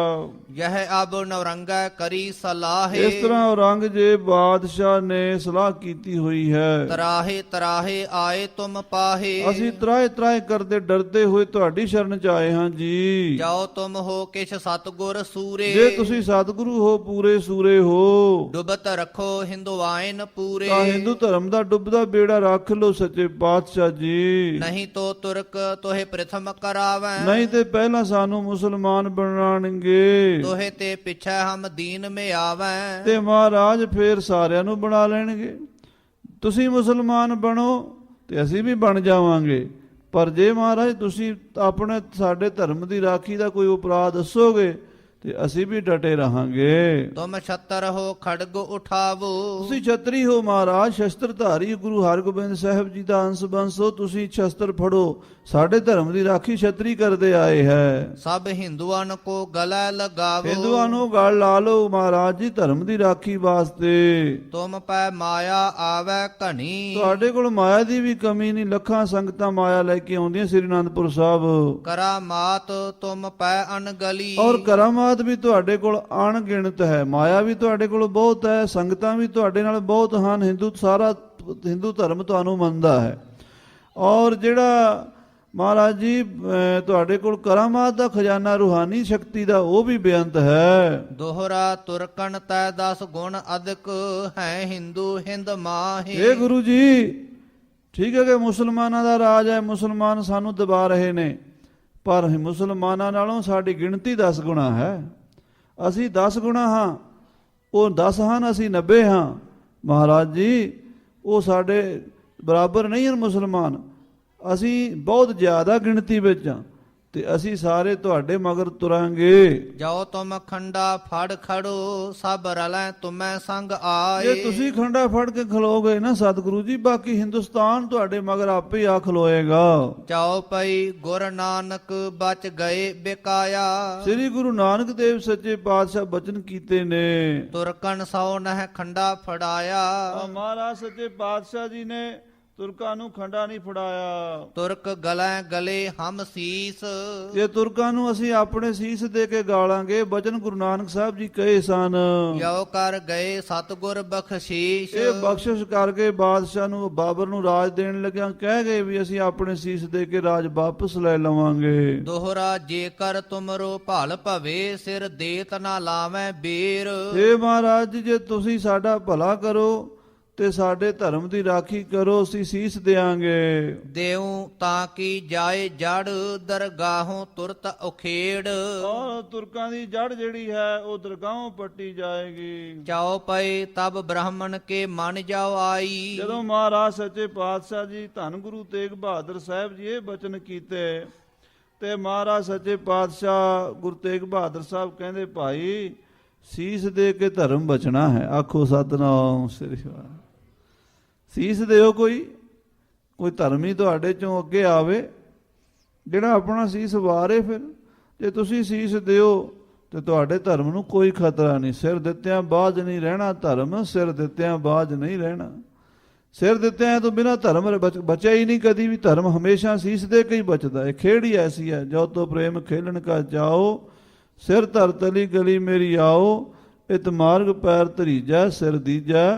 ਯਹ ਅਬ ਨੌਰੰਗਾ ਕਰੀ ਸਲਾਹ। ਇਸ ਤਰ੍ਹਾਂ ਔਰੰਗਜ਼ੇਬ ਬਾਦਸ਼ਾਹ ਨੇ ਸਲਾਹ ਕੀਤੀ ਹੋਈ ਹੈ। ਤਰਾਹੇ ਤਰਾਹੇ ਆਏ ਤੁਮ ਪਾਹੇ। ਅਸੀਂ ਤਰਾਏ ਤਰਾਏ ਕਰਦੇ ਡਰਦੇ ਹੋਏ ਤੁਹਾਡੀ ਸ਼ਰਨ ਚ ਆਏ ਹਾਂ ਜੀ। ਜਾਓ ਤੁਮ ਹੋ ਕਿਛ ਸਤਗੁਰ ਸੂਰੇ। ਜੇ ਤੁਸੀਂ ਸਤਿਗੁਰੂ ਹੋ, ਪੂਰੇ ਸੂਰੇ ਹੋ, ਡੁਬਤ ਰੱਖੋ ਹਿੰਦੁਆਇਨ ਪੂਰੇ। ਤਾਂ ਹਿੰਦੂ ਧਰਮ ਦਾ ਡੁੱਬਦਾ ਬੇੜਾ ਰੱਖ ਲੋ ਸੱਚੇ ਪਾਤਸ਼ਾਹ ਜੀ। ਨਹੀਂ ਤੋ ਤੁਰਕ ਤੋਹੇ ਪ੍ਰਥਮ ਕਰਾਵੈ। ਨਹੀਂ ਤੇ ਪਹਿਲਾਂ ਸਾਨੂੰ ਮੁਸਲਮਾਨ ਬਣਾਣਗੇ, ਤੋਹੇ ਤੇ ਪਿਛੈ ਹਮ ਦੀਨ ਮੇ ਆਵੈ। ਤੇ ਮਹਾਰਾਜ ਫੇਰ ਸਾਰਿਆਂ ਨੂੰ ਬਣਾ ਲੈਣਗੇ। ਤੁਸੀਂ ਮੁਸਲਮਾਨ ਬਣੋ ਤੇ ਅਸੀਂ ਵੀ ਬਣ ਜਾਵਾਂਗੇ। ਪਰ ਜੇ ਮਹਾਰਾਜ ਤੁਸੀਂ ਆਪਣੇ ਸਾਡੇ ਧਰਮ ਦੀ ਰਾਖੀ ਦਾ ਕੋਈ ਉਪਰਾਧ ਦੱਸੋਗੇ ਤੇ ਅਸੀਂ ਵੀ ਡਟੇ ਰਹਾਂਗੇ। ਤੁਮ ਛਤਰ ਹੋ ਖੜਗ ਉਠਾਵੋ। ਤੁਸੀਂ ਛਤਰੀ ਹੋ ਮਹਾਰਾਜ, ਸ਼ਸਤਰਧਾਰੀ ਗੁਰੂ ਹਰਗੋਬਿੰਦ ਸਾਹਿਬ ਜੀ ਦਾ ਅੰਸ਼ ਬੰਸ ਹੋ। ਤੁਸੀਂ ਸ਼ਸਤਰ ਫੜੋ, ਸਾਡੇ ਧਰਮ ਦੀ ਰਾਖੀ ਛਤਰੀ ਕਰਦੇ ਆਏ ਹੈ। ਸਭ ਹਿੰਦੂਆਂ ਕੋ ਗਲਾ ਲਗਾਵੋ। ਹਿੰਦੂਆਂ ਨੂੰ ਗਲ ਲਾ ਲਓ ਮਹਾਰਾਜ ਜੀ ਧਰਮ ਦੀ ਰਾਖੀ ਵਾਸਤੇ। ਤੁਮ ਪੈ ਮਾਇਆ ਆਵੈ ਘਣੀ। ਤੁਹਾਡੇ ਕੋਲ ਮਾਇਆ ਦੀ ਵੀ ਕਮੀ ਨਹੀਂ। ਲੱਖਾਂ ਸੰਗਤਾਂ ਮਾਇਆ ਲੈ ਕੇ ਆਉਂਦੀਆਂ ਸ੍ਰੀ ਅਨੰਦਪੁਰ ਸਾਹਿਬ। ਕਰਾਮਾਤ ਤੁਮ ਪੈ ਅਨਗਲੀ। ਔਰ ਕਰਾਮਾਤ ਵੀ ਤੁਹਾਡੇ ਕੋਲ ਅਣਗਿਣਤ ਹੈ। ਮਾਇਆ ਵੀ ਤੁਹਾਡੇ ਕੋਲ ਬਹੁਤ ਹੈ, ਸੰਗਤਾਂ ਵੀ ਤੁਹਾਡੇ ਨਾਲ ਬਹੁਤ ਹਨ। ਸਾਰਾ ਹਿੰਦੂ ਧਰਮ ਤੁਹਾਨੂੰ ਮੰਨਦਾ ਹੈ। ਔਰ ਜਿਹੜਾ ਮਹਾਰਾਜ ਜੀ ਤੁਹਾਡੇ ਕੋਲ ਕਰਾਮਾਤ ਦਾ ਖਜ਼ਾਨਾ ਰੂਹਾਨੀ ਸ਼ਕਤੀ ਦਾ ਉਹ ਵੀ ਬੇਅੰਤ ਹੈ। ਦੋਹਰਾ ਤੁਰਕਣ ਤੈ 10 ਗੁਣ ਅਧਿਕ ਹੈ ਹਿੰਦੂ ਹਿੰਦ ਮਾਹੀ। ਇਹ ਗੁਰੂ ਜੀ ਠੀਕ ਹੈ ਕਿ ਮੁਸਲਮਾਨਾਂ ਦਾ ਰਾਜ ਹੈ, ਮੁਸਲਮਾਨ ਸਾਨੂੰ ਦਬਾ ਰਹੇ ਨੇ, ਪਰ ਮੁਸਲਮਾਨਾਂ ਨਾਲੋਂ ਸਾਡੀ ਗਿਣਤੀ 10 ਗੁਣਾ ਹੈ। ਅਸੀਂ 10 ਗੁਣਾ ਹਾਂ, ਉਹ 10 ਹਨ, ਅਸੀਂ 90 ਹਾਂ। ਮਹਾਰਾਜ ਜੀ ਉਹ ਸਾਡੇ ਬਰਾਬਰ ਨਹੀਂ ਹਨ ਮੁਸਲਮਾਨ। ਅਸੀਂ ਬਹੁਤ ਜ਼ਿਆਦਾ ਗਿਣਤੀ ਵਿੱਚ ਹਾਂ ਤੇ ਅਸੀਂ ਸਾਰੇ ਤੁਹਾਡੇ ਮਗਰ ਤੁਰਾਂਗੇ। ਜਾਓ ਤੁਮ ਖੰਡਾ ਫੜ ਖੜੋ ਸਭ ਰਲੈ ਤੁਮੈ ਸੰਗ ਆਏ। ਜੇ ਤੁਸੀਂ ਖੰਡਾ ਫੜ ਕੇ ਖਲੋਗੇ ਨਾ ਸਤਿਗੁਰੂ ਜੀ, ਬਾਕੀ ਹਿੰਦੁਸਤਾਨ ਤੁਹਾਡੇ ਮਗਰ ਆਪੇ ਹੀ ਆ ਖਲੋਏਗਾ। ਚਾਓ ਪਈ ਗੁਰ ਨਾਨਕ ਬਚ ਗਏ ਬਿਕਾਇਆ। ਸ੍ਰੀ ਗੁਰੂ ਨਾਨਕ ਦੇਵ ਸੱਚੇ ਪਾਤਸ਼ਾਹ ਬਚਨ ਕੀਤੇ ਨੇ। ਤੁਰਕਣ ਸੋ ਨਹਿ ਖੰਡਾ ਫੜਾਇਆ। ਮਹਾਰਾਜ ਸੱਚੇ ਪਾਤਸ਼ਾਹ ਜੀ ਨੇ ਤੁਰਕਾਂ ਨੂੰ ਖੰਡਾ ਨਹੀਂ ਫੜਾਇਆ। ਤੁਰਕ ਗਲੈ ਗਲੇ ਹਮ ਸੀਸ। ਜੇ ਤੁਰਕਾਂ ਨੂੰ ਅਸੀਂ ਆਪਣੇ ਸੀਸ ਦੇ ਕੇ ਗਾਲਾਂਗੇ, ਬਚਨ ਗੁਰੂ ਨਾਨਕ ਸਾਹਿਬ ਜੀ ਕਹੇ ਸਨ। ਜੋ ਕਰ ਗਏ ਸਤਿਗੁਰ ਬਖਸ਼ੀਸ਼। ਇਹ ਬਖਸ਼ਿਸ਼ ਕਰਕੇ ਬਾਦਸ਼ਾਹ ਨੂੰ, ਬਾਬਰ ਨੂੰ ਰਾਜ ਦੇਣ ਲੱਗਿਆ ਕਹਿ ਗਏ ਵੀ ਅਸੀਂ ਆਪਣੇ ਸੀਸ ਦੇ ਕੇ ਰਾਜ ਵਾਪਸ ਲੈ ਲਵਾਂਗੇ। ਦੋਹਰਾ ਜੇਕਰ ਤੁਮਰੋ ਭਲ ਭਵੇ ਸਿਰ ਦੇਤ ਨਾ ਲਾਵੇਂ ਬੇਰ। ਇਹ ਮਹਾਰਾਜ ਜੀ ਜੇ ਤੁਸੀਂ ਸਾਡਾ ਭਲਾ ਕਰੋ ਤੇ ਸਾਡੇ ਧਰਮ ਦੀ ਰਾਖੀ ਕਰੋ, ਅਸੀਂ ਸੀਸ ਦੇਾਂਗੇ। ਦੇਉ ਤਾਂ ਕੀ ਜਾਏ ਜੜ ਦਰਗਾਹੋਂ ਤੁਰਤ ਉਖੇੜ। ਔਰ ਤੁਰਕਾਂ ਦੀ ਜੜ ਜਿਹੜੀ ਹੈ ਉਹ ਦਰਗਾਹੋਂ ਪੱਟੀ ਜਾਏਗੀ। ਚਾਓ ਪਏ ਤਬ ਬ੍ਰਾਹਮਣ ਕੇ ਮਨ ਜਾਓ ਆਈ। ਜਦੋਂ ਮਹਾਰਾਜ ਸੱਚੇ ਪਾਤਸ਼ਾਹ ਜੀ ਧੰਨ ਗੁਰੂ ਤੇਗ ਬਹਾਦਰ ਸਾਹਿਬ ਜੀ ਇਹ ਬਚਨ ਕੀਤੇ ਤੇ ਮਹਾਰਾਜ ਸੱਚੇ ਪਾਤਸ਼ਾਹ ਗੁਰੂ ਤੇਗ ਬਹਾਦਰ ਸਾਹਿਬ ਕਹਿੰਦੇ ਭਾਈ ਸੀਸ ਦੇ ਕੇ ਧਰਮ ਬਚਣਾ ਹੈ। ਆਖੋ ਸਤਿਨਾਮ ਸ੍ਰੀ ਵਾਹਿਗੁਰੂ। ਸੀਸ ਦਿਓ, ਕੋਈ ਧਰਮੀ ਤੁਹਾਡੇ ਚੋਂ ਅੱਗੇ ਆਵੇ ਜਿਹੜਾ ਆਪਣਾ ਸੀਸ ਵਾਰੇ। ਫਿਰ ਜੇ ਤੁਸੀਂ ਸੀਸ ਦਿਓ ਤੇ ਤੁਹਾਡੇ ਧਰਮ ਨੂੰ ਕੋਈ ਖਤਰਾ ਨਹੀਂ। ਸਿਰ ਦਿੱਤਿਆਂ ਬਾਝ ਨਹੀਂ ਰਹਿਣਾ ਧਰਮ, ਸਿਰ ਦਿੱਤਿਆਂ ਬਾਝ ਨਹੀਂ ਰਹਿਣਾ। ਸਿਰ ਦਿੱਤਿਆਂ ਤੋਂ ਬਿਨਾਂ ਧਰਮ ਬਚਿਆ ਹੀ ਨਹੀਂ ਕਦੀ ਵੀ। ਧਰਮ ਹਮੇਸ਼ਾ ਸੀਸ ਦੇ ਕੇ ਹੀ ਬਚਦਾ ਹੈ। ਖੇਡ ਹੀ ਐਸੀ ਹੈ ਜੋ ਤੋ ਪ੍ਰੇਮ ਖੇਲਣ ਕਾ ਜਾਓ, ਸਿਰ ਧਰ ਤਲੀ ਗਲੀ ਮੇਰੀ ਆਓ, ਇਤ ਮਾਰਗ ਪੈਰ ਧਰੀਜੈ, ਸਿਰ ਦੀਜੈ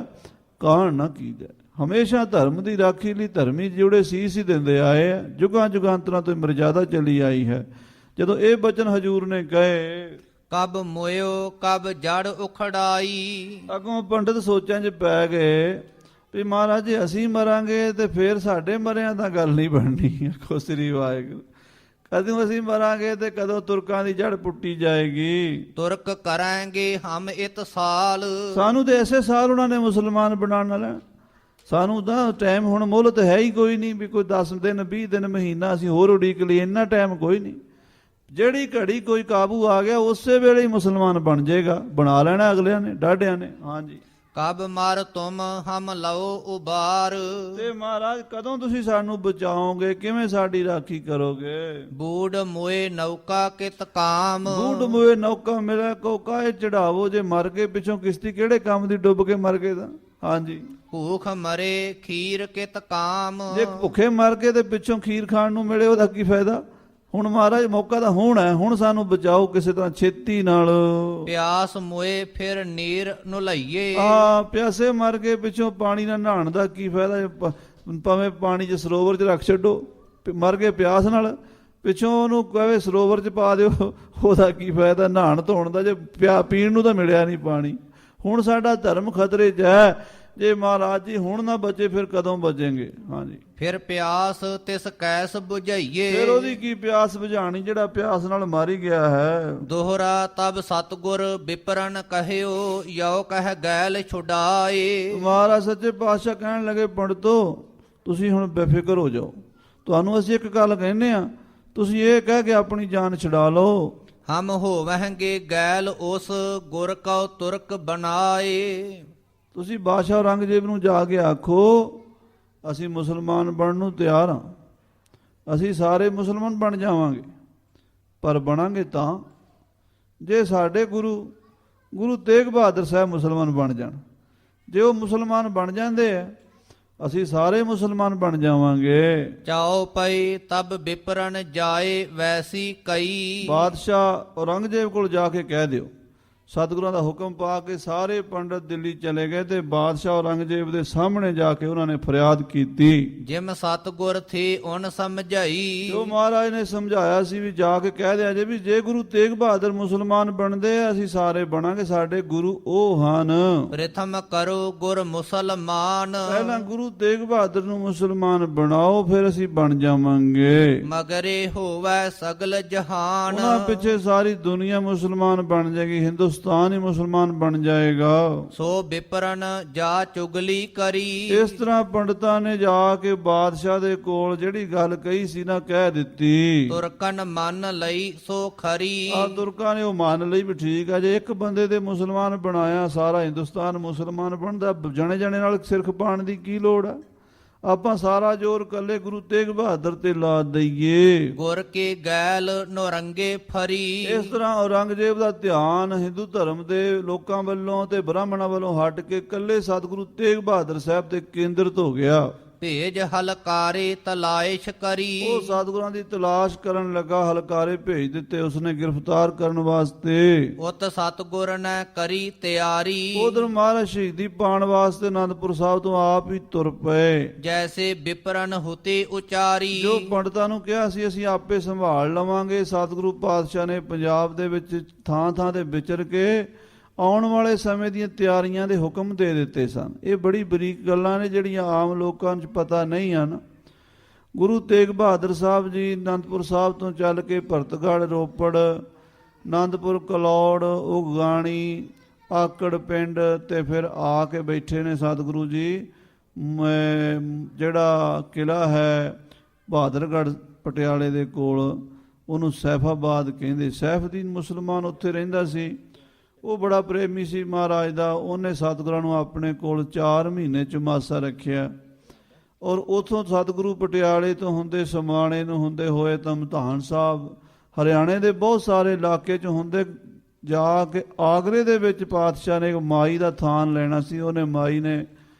ਕਾਣ ਨਾ ਕੀਜੈ। ਹਮੇਸ਼ਾ ਧਰਮ ਦੀ ਰਾਖੀ ਲਈ ਧਰਮੀ ਜਿਹੜੇ ਸੀਸ ਹੀ ਦਿੰਦੇ ਆਏ ਆ। ਜੁਗਾਂ ਜੁਗਾਂਤਰਾਂ ਤੋਂ ਮਰਜ਼ਾਦਾ ਚੱਲੀ ਆਈ ਹੈ। ਜਦੋਂ ਇਹ ਬਚਨ ਹਜੂਰ ਨੇ ਕਹੇ, ਕਬ ਮੋਇਓ ਕਬ ਜੜ ਉਖੜਾਈ। ਅੱਗੋਂ ਪੰਡਤ ਸੋਚਾਂ 'ਚ ਪੈ ਗਏ ਵੀ ਮਹਾਰਾਜ ਜੇ ਅਸੀਂ ਮਰਾਂਗੇ ਤੇ ਫੇਰ ਸਾਡੇ ਮਰਿਆਂ ਤਾਂ ਗੱਲ ਨਹੀਂ ਬਣਨੀ। ਆਖੋ ਸ੍ਰੀ ਵਾਹਿਗੁਰੂ। ਕਦੋਂ ਅਸੀਂ ਮਰਾਂਗੇ ਤੇ ਕਦੋਂ ਤੁਰਕਾਂ ਦੀ ਜੜ ਪੁੱਟੀ ਜਾਏਗੀ। ਤੁਰਕ ਕਰਾਂਗੇ ਹਮ ਇਤ ਸਾਲ। ਸਾਨੂੰ ਤੇ ਐਸੇ ਸਾਲ ਉਹਨਾਂ ਨੇ ਮੁਸਲਮਾਨ ਬਣਾਉਣ ਵਾਲਾ। ਸਾਨੂੰ ਤਾਂ ਟਾਈਮ ਹੁਣ ਮੁੱਲਤ ਹੈ ਹੀ ਕੋਈ ਨਹੀਂ ਵੀ ਕੋਈ 10 ਦਿਨ 20 ਦਿਨ ਮਹੀਨਾ ਅਸੀਂ ਹੋਰ ਉਡੀਕ ਲਈ, ਇੰਨਾ ਟਾਈਮ ਕੋਈ ਨਹੀਂ। ਜਿਹੜੀ ਘੜੀ ਕੋਈ ਕਾਬੂ ਆ ਗਿਆ ਉਸੇ ਵੇਲੇ ਹੀ ਮੁਸਲਮਾਨ ਬਣ ਜਾਏਗਾ, ਬਣਾ ਲੈਣਾ ਅਗਲਿਆਂ ਨੇ, ਡਾਢਿਆਂ ਨੇ। ਹਾਂਜੀ। ਕਬ ਮਰ ਤੁਮ ਹਮ ਲਓ ਉਬਾਰ। ਤੇ ਮਹਾਰਾਜ ਕਦੋਂ ਤੁਸੀਂ ਸਾਨੂੰ ਬਚਾਓਗੇ, ਕਿਵੇਂ ਸਾਡੀ ਰਾਖੀ ਕਰੋਗੇ? ਬੂੜ ਮੋਏ ਨੌਕਾ ਕਿਤ ਕਾਮ। ਬੂੜ ਮੋਏ ਨੌਕਾ ਮਿਲਿਆ ਕੋ ਕਾਏ ਚੜਾਵੋ, ਜੇ ਮਰ ਗਏ ਪਿੱਛੋਂ ਕਿਸ਼ਤੀ ਕਿਹੜੇ ਕੰਮ ਦੀ ਡੁੱਬ ਕੇ ਮਰ ਗਏ ਤਾਂ। ਹਾਂਜੀ। ਭੂਖ ਮਰੇ ਖੀਰ ਕਿਤ ਕਾਮ। ਜੇ ਭੁੱਖੇ ਮਰ ਕੇ ਤੇ ਪਿੱਛੋਂ ਖੀਰ ਖਾਣ ਨੂੰ ਮਿਲੇ ਉਹਦਾ ਕੀ ਫਾਇਦਾ? ਹੁਣ ਮਹਾਰਾਜ ਮੌਕਾ ਤਾਂ ਹੁਣ ਹੈ, ਹੁਣ ਸਾਨੂੰ ਬਚਾਓ ਕਿਸੇ ਤਰ੍ਹਾਂ ਛੇਤੀ ਨਾਲ। ਪਿਆਸ ਮੋਏ ਫਿਰ ਨੀਰ ਨੂੰ ਲਈਏ। ਪਿਆਸੇ ਮਰ ਕੇ ਪਿੱਛੋਂ ਪਾਣੀ ਨਾਲ ਨਹਾਉਣ ਦਾ ਕੀ ਫਾਇਦਾ? ਭਾਵੇਂ ਪਾਣੀ 'ਚ ਸਰੋਵਰ 'ਚ ਰੱਖ ਛੱਡੋ, ਮਰ ਗਏ ਪਿਆਸ ਨਾਲ, ਪਿੱਛੋਂ ਉਹਨੂੰ ਕਹੇ ਸਰੋਵਰ 'ਚ ਪਾ ਦਿਓ, ਉਹਦਾ ਕੀ ਫਾਇਦਾ ਨਹਾਉਣ ਧੋਣ ਦਾ, ਜੇ ਪੀਣ ਨੂੰ ਤਾਂ ਮਿਲਿਆ ਨਹੀਂ ਪਾਣੀ। ਹੁਣ ਸਾਡਾ ਧਰਮ ਖਤਰੇ 'ਚ ਹੈ, ਜੇ ਮਹਾਰਾਜ ਜੀ ਹੁਣ ਨਾ ਬਚੇ ਫਿਰ ਕਦੋਂ ਬਚेंगे? ਹਾਂਜੀ। ਫਿਰ ਪਿਆਸ ਤਿਸ ਕੈਸ ਬੁਝਾਈਏ। ਫਿਰ ਉਹਦੀ ਕੀ ਪਿਆਸ ਬੁਝਾਣੀ ਜਿਹੜਾ ਪਿਆਸ ਨਾਲ ਮਰ ਹੀ ਗਿਆ ਹੈ। ਦੋਹਰਾ ਤਬ ਸਤਗੁਰ ਵਿਪਰਨ ਕਹਿਓ, ਯੋ ਕਹਿ ਗੈਲ ਛੁਡਾਏ। ਮਹਾਰਾਜ ਸੱਚੇ ਪਾਤਸ਼ਾਹ ਕਹਿਣ ਲੱਗੇ, ਪੰਡਤੋ ਤੁਸੀਂ ਹੁਣ ਬੇਫਿਕਰ ਹੋ ਜਾਓ, ਤੁਹਾਨੂੰ ਅਸੀਂ ਇੱਕ ਗੱਲ ਕਹਿੰਦੇ ਆ, ਤੁਸੀਂ ਇਹ ਕਹਿ ਕੇ ਆਪਣੀ ਜਾਨ ਛੁਡਾ ਲਓ। ਹਮ ਹੋਵਹਿਗੇ ਗੈਲ ਉਸ ਗੁਰ ਕਉ ਤੁਰਕ ਬਣਾਏ। ਤੁਸੀਂ ਬਾਦਸ਼ਾਹ ਔਰੰਗਜ਼ੇਬ ਨੂੰ ਜਾ ਕੇ ਆਖੋ ਅਸੀਂ ਮੁਸਲਮਾਨ ਬਣਨ ਨੂੰ ਤਿਆਰ ਹਾਂ, ਅਸੀਂ ਸਾਰੇ ਮੁਸਲਮਾਨ ਬਣ ਜਾਵਾਂਗੇ, ਪਰ ਬਣਾਂਗੇ ਤਾਂ ਜੇ ਸਾਡੇ ਗੁਰੂ ਤੇਗ ਬਹਾਦਰ ਸਾਹਿਬ ਮੁਸਲਮਾਨ ਬਣ ਜਾਣ। ਜੇ ਉਹ ਮੁਸਲਮਾਨ ਬਣ ਜਾਂਦੇ ਆ ਅਸੀਂ ਸਾਰੇ ਮੁਸਲਮਾਨ ਬਣ ਜਾਵਾਂਗੇ। ਚਾਓ ਪਈ ਤਬ ਵਿਪਰਨ ਜਾਏ ਵੈਸੀ ਕਈ। ਬਾਦਸ਼ਾਹ ਔਰੰਗਜ਼ੇਬ ਕੋਲ ਜਾ ਕੇ ਕਹਿ ਦਿਓ, ਸਤਿਗੁਰਾਂ ਦਾ ਹੁਕਮ ਪਾ ਕੇ ਸਾਰੇ ਪੰਡਤ ਦਿੱਲੀ ਚਲੇ ਗਏ ਤੇ ਬਾਦਸ਼ਾਹ ਔਰੰਗਜ਼ੇਬ ਦੇ ਸਾਹਮਣੇ ਜਾ ਕੇ ਉਹਨਾਂ ਨੇ ਫਰਿਆਦ ਕੀਤੀ। ਜਿਮ ਸਤਗੁਰ ਥੇ ਉਨ ਸਮਝਾਈ। ਜੋ ਮਹਾਰਾਜ ਨੇ ਸਮਝਾਇਆ ਸੀ ਵੀ ਜਾ ਕੇ ਕਹਿ ਦਿਆ ਜੇ ਵੀ ਜੇ ਗੁਰੂ ਤੇਗ ਬਹਾਦਰ ਮੁਸਲਮਾਨ ਬਣਦੇ ਆ ਅਸੀਂ ਸਾਰੇ ਬਣਾਂਗੇ, ਸਾਡੇ ਗੁਰੂ ਉਹ ਹਨ। ਪ੍ਰਥਮ ਕਰੋ ਗੁਰ ਮੁਸਲਮਾਨ। ਪਹਿਲਾਂ ਗੁਰੂ ਤੇਗ ਬਹਾਦਰ ਨੂੰ ਮੁਸਲਮਾਨ ਬਣਾਓ, ਫਿਰ ਅਸੀਂ ਬਣ ਜਾਵਾਂਗੇ। ਮਗਰੇ ਹੋਵੇ ਸਗਲ ਜਹਾਨ। ਉਹਨਾਂ ਪਿੱਛੇ ਸਾਰੀ ਦੁਨੀਆ ਮੁਸਲਮਾਨ ਬਣ ਜਾਏਗੀ, ਹਿੰਦੁਸਤਾਨ ਹੀ ਮੁਸਲਮਾਨ ਬਣ ਜਾਏਗਾ। ਸੋ ਵਿਪਰਨ ਜਾ ਚੁਗਲੀ ਕਰੀ। ਇਸ ਤਰ੍ਹਾਂ ਪੰਡਤਾਂ ਨੇ ਜਾ ਕੇ ਬਾਦਸ਼ਾਹ ਦੇ ਕੋਲ ਜਿਹੜੀ ਗੱਲ ਕਹੀ ਸੀ ਨਾ ਕਹਿ ਦਿੱਤੀ। ਤੁਰਕਨ ਮੰਨ ਲਈ ਸੋ ਖਰੀ। ਤੁਰਕਾਂ ਨੇ ਉਹ ਮੰਨ ਲਈ ਵੀ ਠੀਕ ਆ, ਜੇ ਇੱਕ ਬੰਦੇ ਦੇ ਮੁਸਲਮਾਨ ਬਣਾਇਆ ਸਾਰਾ ਹਿੰਦੁਸਤਾਨ ਮੁਸਲਮਾਨ ਬਣਦਾ, ਜਣੇ ਜਣੇ ਨਾਲ ਸਿਰ ਖਪਾਉਣ ਦੀ ਕੀ ਲੋੜ ਆ? ਆਪਾਂ ਸਾਰਾ ਜ਼ੋਰ ਕੱਲੇ ਗੁਰੂ ਤੇਗ ਬਹਾਦਰ ਤੇ ਲਾ ਦਈਏ। ਗੁਰ ਕੇ ਗੈਲ ਨੌਰੰਗੇ ਫਰੀ। ਇਸ ਤਰ੍ਹਾਂ ਔਰੰਗਜ਼ੇਬ ਦਾ ਧਿਆਨ ਹਿੰਦੂ ਧਰਮ ਦੇ ਲੋਕਾਂ ਵੱਲੋਂ ਤੇ ਬ੍ਰਾਹਮਣਾਂ ਵੱਲੋਂ ਹਟ ਕੇ ਕੱਲੇ ਸਤਿਗੁਰੂ ਤੇਗ ਬਹਾਦਰ ਸਾਹਿਬ ਤੇ ਕੇਂਦਰਿਤ ਹੋ ਗਿਆ। ਭੇਜ ਹਲਕਾਰੇ ਤਲਾਇਸ਼ ਕਰੀ। ਉਹ ਸਤਿਗੁਰਾਂ ਦੀ ਤਲਾਸ਼ ਕਰਨ ਲੱਗਾ, ਹਲਕਾਰੇ ਭੇਜ ਦਿੱਤੇ ਉਸਨੇ ਗ੍ਰਿਫਤਾਰ ਕਰਨ ਵਾਸਤੇ। ਉਤ ਸਤਗੁਰ ਨੇ ਕਰੀ ਤਿਆਰੀ। ਉਧਰ ਮਹਾਰਾਜ ਸ਼ਹੀਦੀ ਪਾਉਣ ਵਾਸਤੇ ਅਨੰਦਪੁਰ ਸਾਹਿਬ ਤੋਂ ਆਪ ਹੀ ਤੁਰ ਪਏ। ਜੈਸੇ ਵਿਪਰਨ ਹੁਤੇ ਉਚਾਰੀ। ਜੋ ਪੰਡਤਾਂ ਨੂੰ ਕਿਹਾ ਸੀ ਅਸੀਂ ਆਪੇ ਸੰਭਾਲ ਲਵਾਂਗੇ, ਸਤਿਗੁਰੂ ਪਾਤਸ਼ਾਹ ਨੇ ਪੰਜਾਬ ਦੇ ਵਿੱਚ ਥਾਂ ਥਾਂ ਤੇ ਵਿਚਰ ਕੇ ਆਉਣ ਵਾਲੇ ਸਮੇਂ ਦੀਆਂ ਤਿਆਰੀਆਂ ਦੇ ਹੁਕਮ ਦੇ ਦਿੱਤੇ ਸਨ। ਇਹ ਬੜੀ ਬਰੀਕ ਗੱਲਾਂ ਨੇ ਜਿਹੜੀਆਂ ਆਮ ਲੋਕਾਂ ਨੂੰ ਪਤਾ ਨਹੀਂ ਹਨ। ਗੁਰੂ ਤੇਗ ਬਹਾਦਰ ਸਾਹਿਬ ਜੀ ਅਨੰਦਪੁਰ ਸਾਹਿਬ ਤੋਂ ਚੱਲ ਕੇ ਭਰਤਗੜ੍ਹ, ਰੋਪੜ, ਆਨੰਦਪੁਰ, ਕਲੌੜ, ਉਗਾਣੀ, ਆਕੜ ਪਿੰਡ ਤੇ ਫਿਰ ਆ ਕੇ ਬੈਠੇ ਨੇ ਸਤਿਗੁਰੂ ਜੀ। ਜਿਹੜਾ ਕਿਲ੍ਹਾ ਹੈ ਬਹਾਦਰਗੜ੍ਹ ਪਟਿਆਲੇ ਦੇ ਕੋਲ, ਉਹਨੂੰ ਸੈਫਾਬਾਦ ਕਹਿੰਦੇ। ਸੈਫਦੀਨ ਮੁਸਲਮਾਨ ਉੱਥੇ ਰਹਿੰਦਾ ਸੀ, ਉਹ ਬੜਾ ਪ੍ਰੇਮੀ ਸੀ ਮਹਾਰਾਜ ਦਾ। ਉਹਨੇ ਸਤਿਗੁਰਾਂ ਨੂੰ ਆਪਣੇ ਕੋਲ 4 ਮਹੀਨੇ ਚੁਮਾਸਾ ਰੱਖਿਆ ਔਰ ਉਥੋਂ ਸਤਿਗੁਰੂ ਪਟਿਆਲੇ ਤੋਂ ਹੁੰਦੇ ਸਮਾਣੇ ਨੂੰ ਹੁੰਦੇ ਹੋਏ ਧਮਧਾਨ ਸਾਹਿਬ, ਹਰਿਆਣੇ ਦੇ ਬਹੁਤ ਸਾਰੇ ਇਲਾਕੇ 'ਚ ਹੁੰਦੇ ਜਾ ਕੇ ਆਗਰੇ ਦੇ ਵਿੱਚ ਪਾਤਸ਼ਾਹ ਨੇ ਇੱਕ ਮਾਈ ਦਾ ਥਾਨ ਲੈਣਾ ਸੀ। ਉਹਨੇ ਮਾਈ ਨੇ